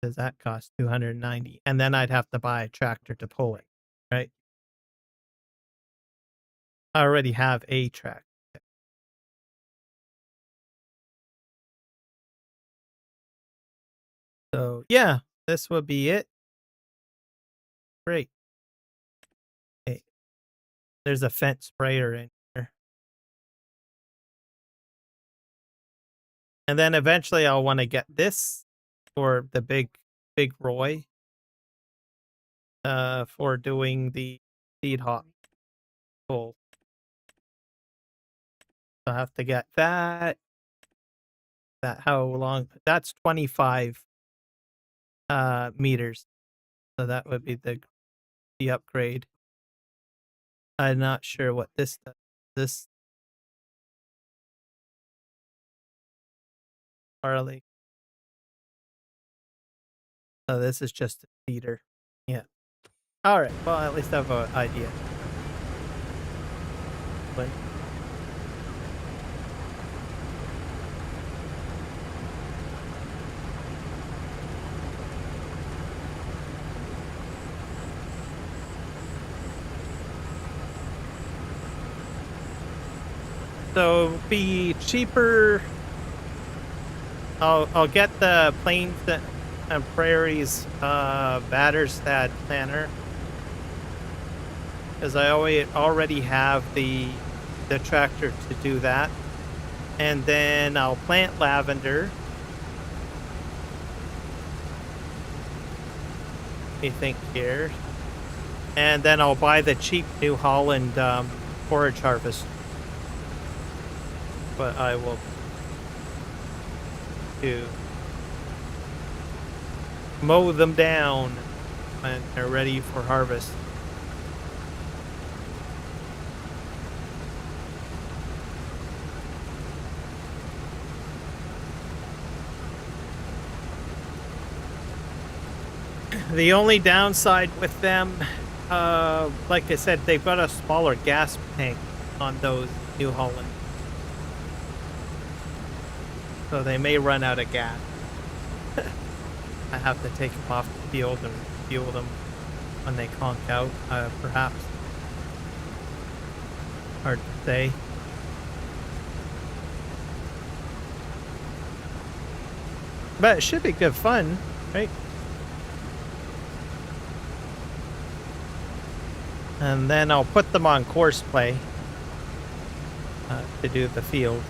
Does that cost 290? And then I'd have to buy a tractor to pull it, right? I already have a tractor. So yeah, this would be it. Great. Okay. There's a fence sprayer in here. And then eventually I'll want to get this for the big Roy for doing the seed hop pull. I'll have to get that. How long? That's 25 meters. So that would be the upgrade. I'm not sure what this does. This barley. So this is just a feeder. Yeah. All right. Well, at least I have an idea. But so be cheaper. I'll get the plains and prairies Batterstad planter because I already have the tractor to do that, and then I'll plant lavender. Let me think here, and then I'll buy the cheap New Holland forage harvest. But I will do mow them down when they're ready for harvest. The only downside with them, like I said, they've got a smaller gas tank on those New Holland. So they may run out of gas. I have to take them off the field and fuel them when they conk out, perhaps. Hard to say. But it should be good fun, right? And then I'll put them on course play to do the field.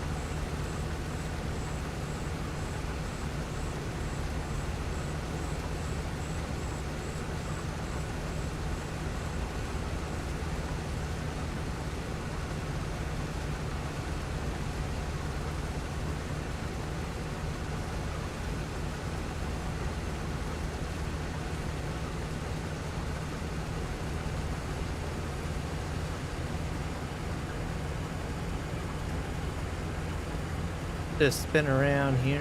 Just spin around here.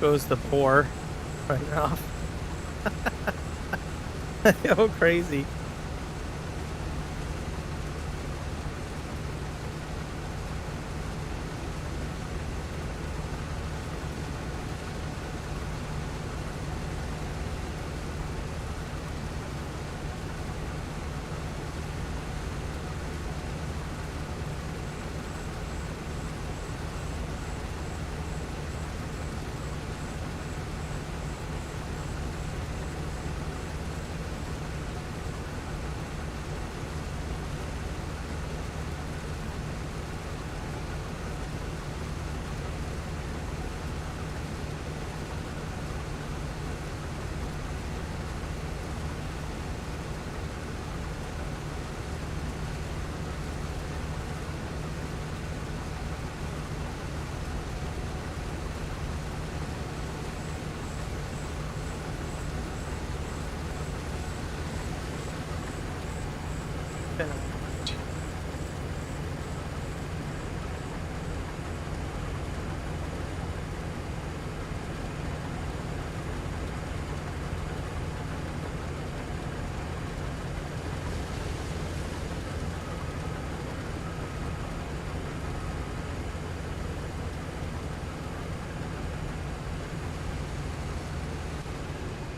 goes the boar right off. Oh, crazy.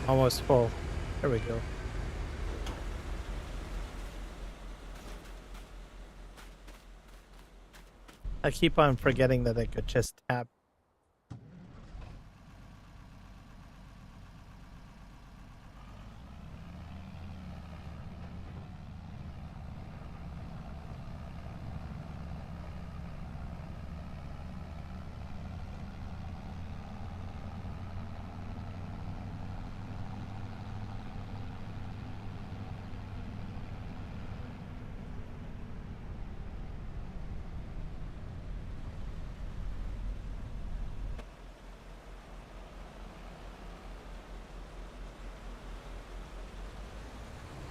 Almost full. There we go. I keep on forgetting that I could just tap.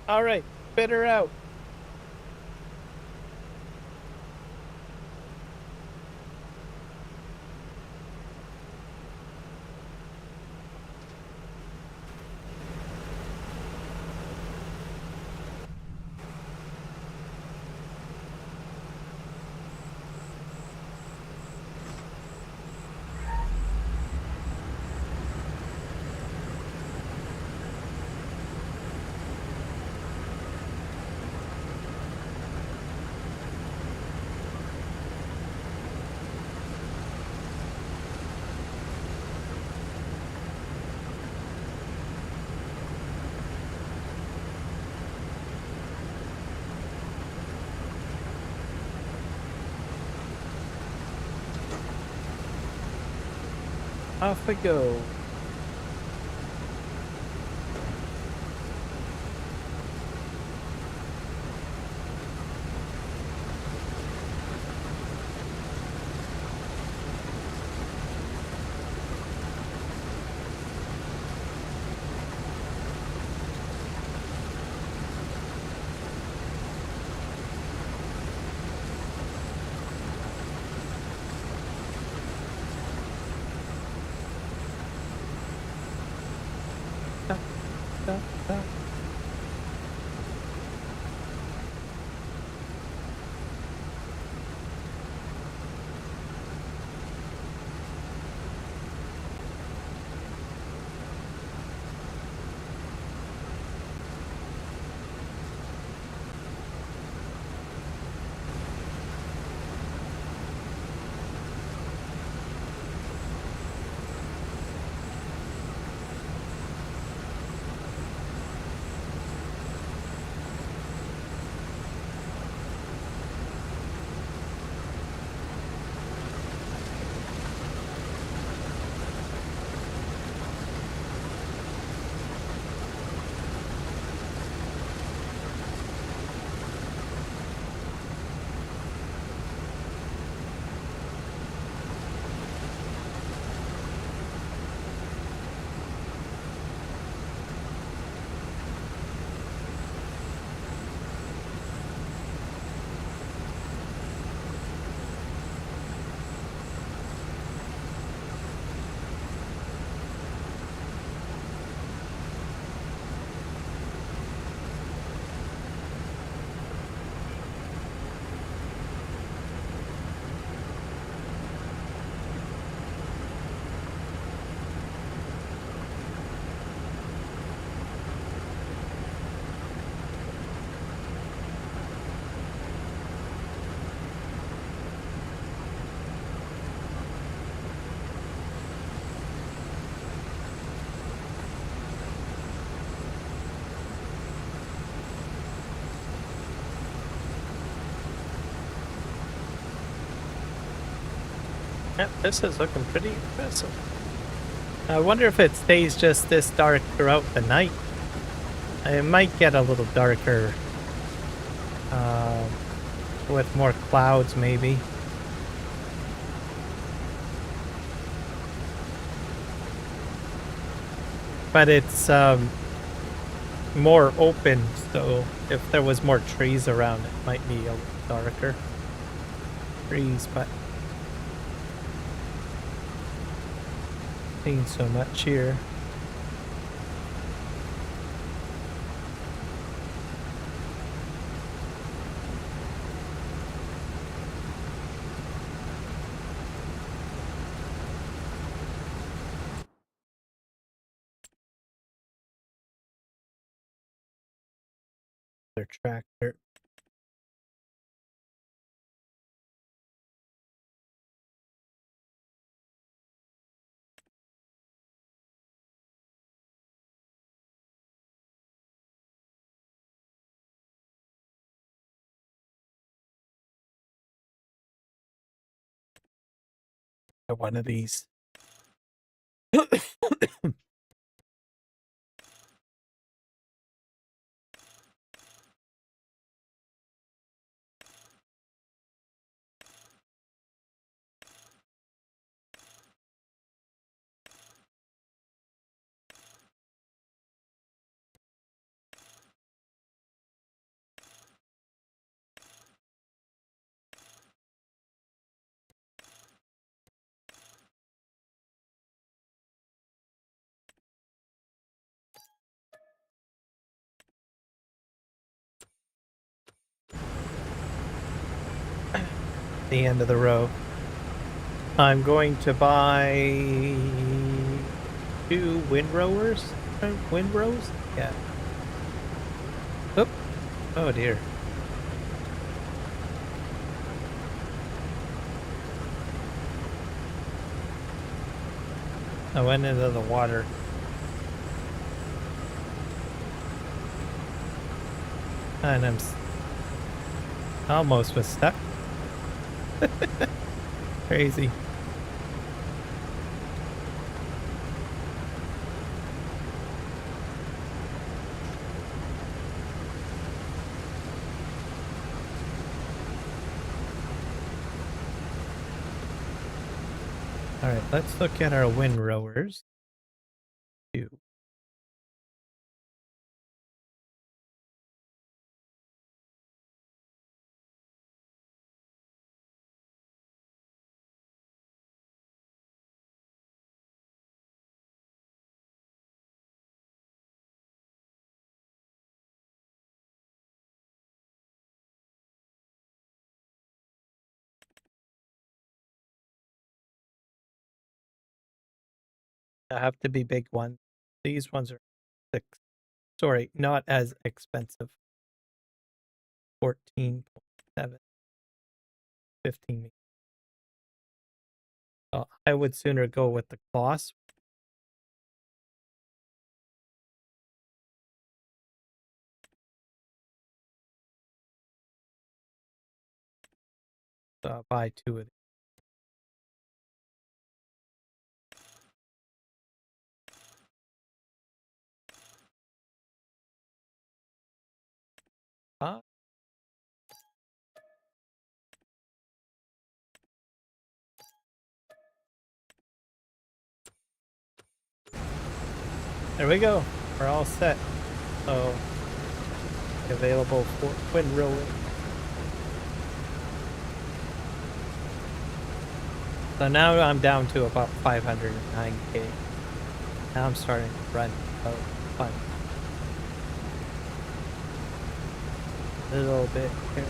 All right, spit her out. Off we go. Yeah, this is looking pretty impressive. I wonder if it stays just this dark throughout the night. It might get a little darker um, with more clouds, maybe. But it's more open, so if there was more trees around, it might be a little darker. Trees, but seeing so much here. Their tractor. One of these. The end of the row. I'm going to buy 2 windrowers. Windrows? Yeah. Oop. Oh dear. I went into the water. And I'm almost was stuck. Crazy. All right, let's look at our windrowers. 2. I have to be big ones. These ones are 6. Sorry, not as expensive. 14.7. 15. I would sooner go with the cloths. So I'll buy 2 of these. Uh, there we go. We're all set. So available for windrow. So now I'm down to about 509k. Now I'm starting to run out of fun. A little bit here.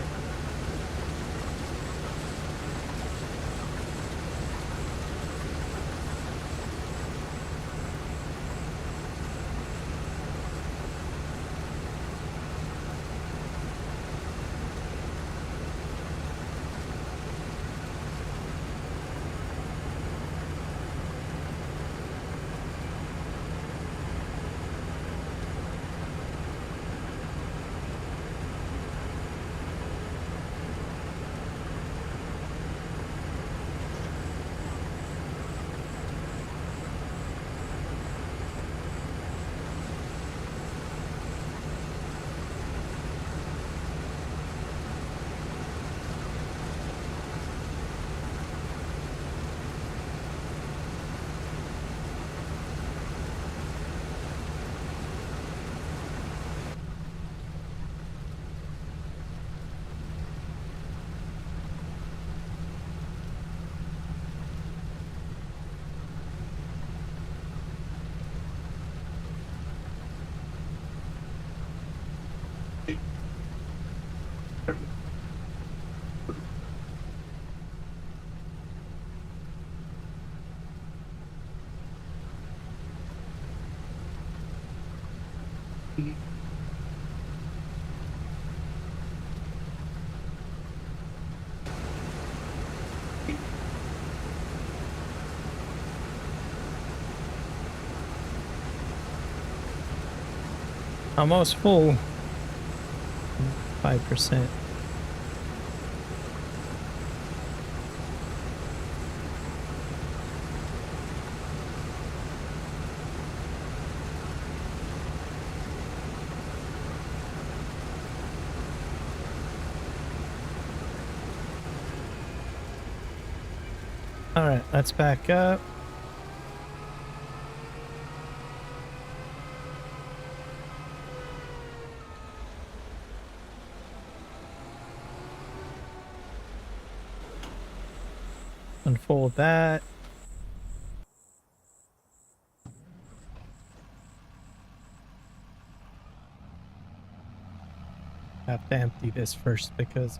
Almost full. 5%. All right, let's back up. Unfold that. Have to empty this first because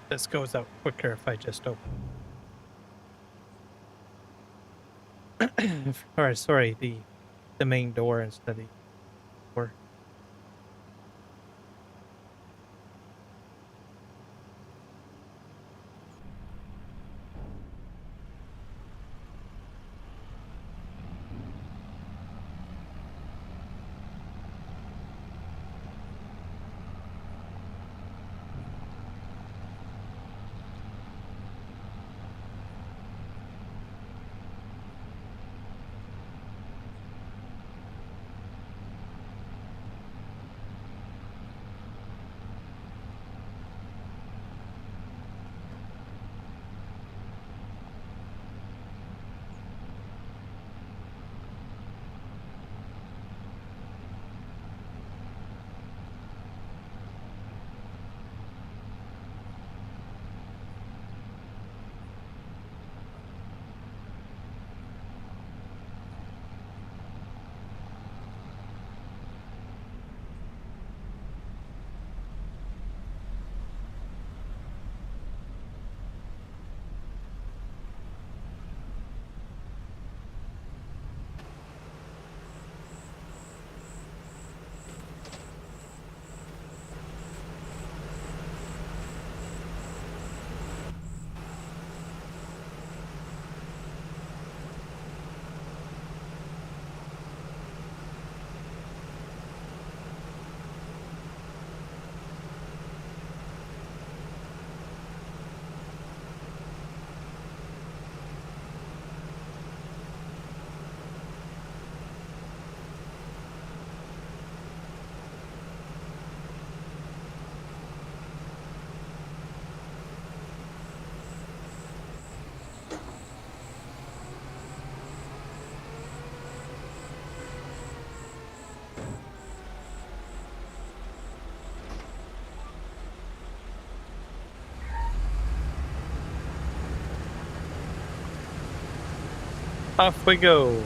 this goes out quicker if I just open. Or sorry, the main door instead of the door. Off we go.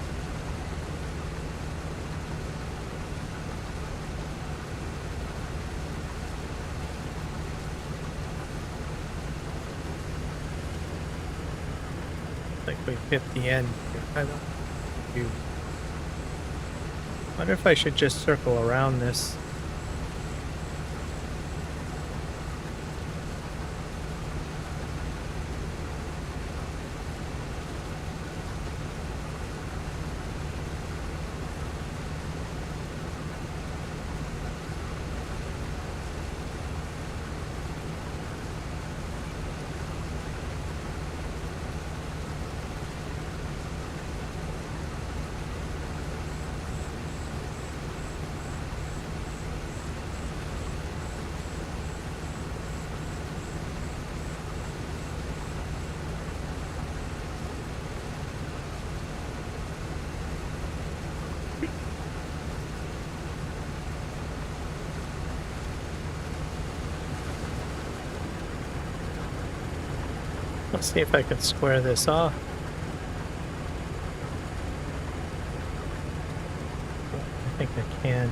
Like we've hit the end here. I don't do. Wonder if I should just circle around this. Let's see if I can square this off. I think I can.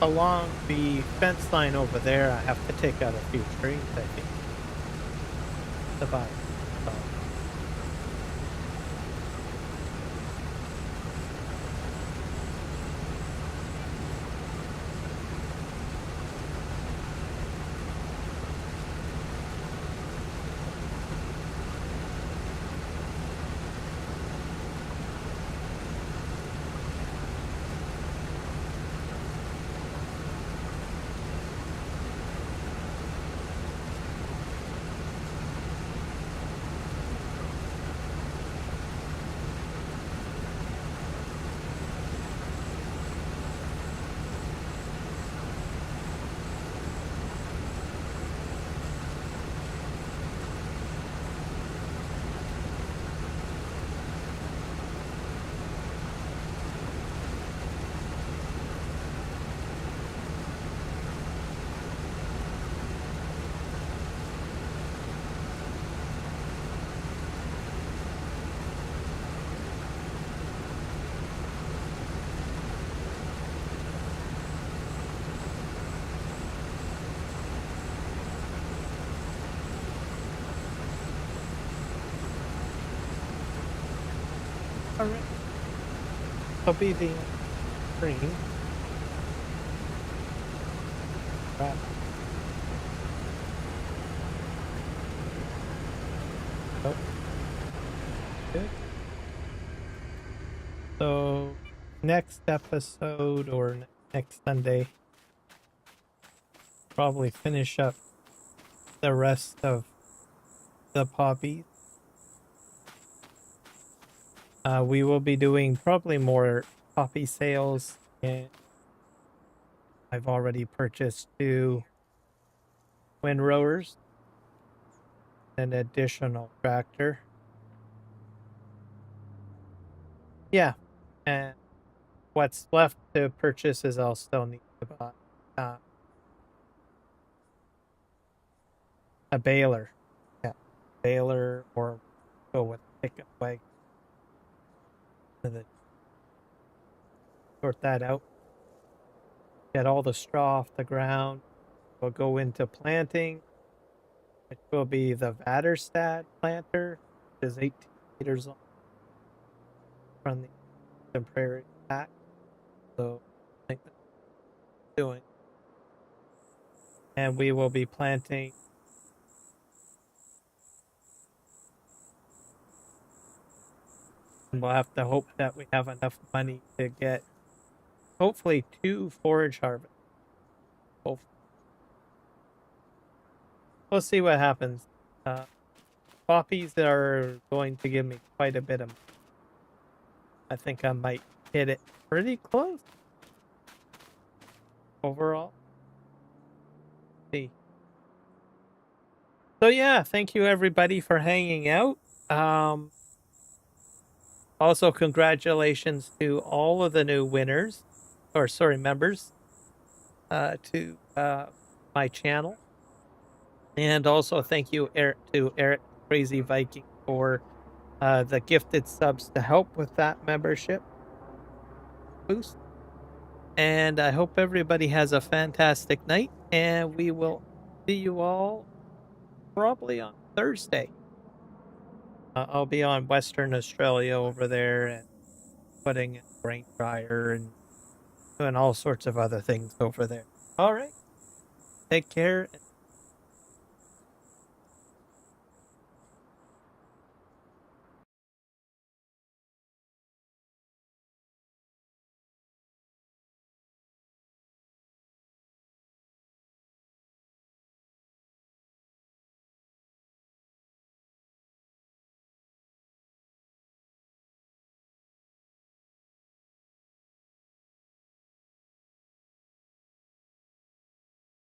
Along the fence line over there, I have to take out a few trees, I think. About. So. All right. I'll be the green. Right. Oh, good. So next episode or next Sunday, probably finish up the rest of the poppies. We will be doing probably more poppy sales, and I've already purchased 2 windrowers, an additional tractor. Yeah, and what's left to purchase is I'll still need to buy a baler. Yeah, baler or go with pickup wagon to sort that out. Get all the straw off the ground. We'll go into planting, which will be the Vaderstad planter, which is 18 meters long from the prairie pack. So I think that's what we're doing. And we will be planting we'll have to hope that we have enough money to get hopefully 2 forage harvests. Hopefully. We'll see what happens. Poppies are going to give me quite a bit of money. I think I might hit it pretty close overall. See. So yeah, thank you everybody for hanging out. Also congratulations to all of the new winners, or sorry, members, to my channel. And also thank you to Eric Crazy Viking for the gifted subs to help with that membership boost. And I hope everybody has a fantastic night, and we will see you all probably on Thursday. I'll be on Western Australia over there and putting in a grain dryer and doing all sorts of other things over there. All right. Take care.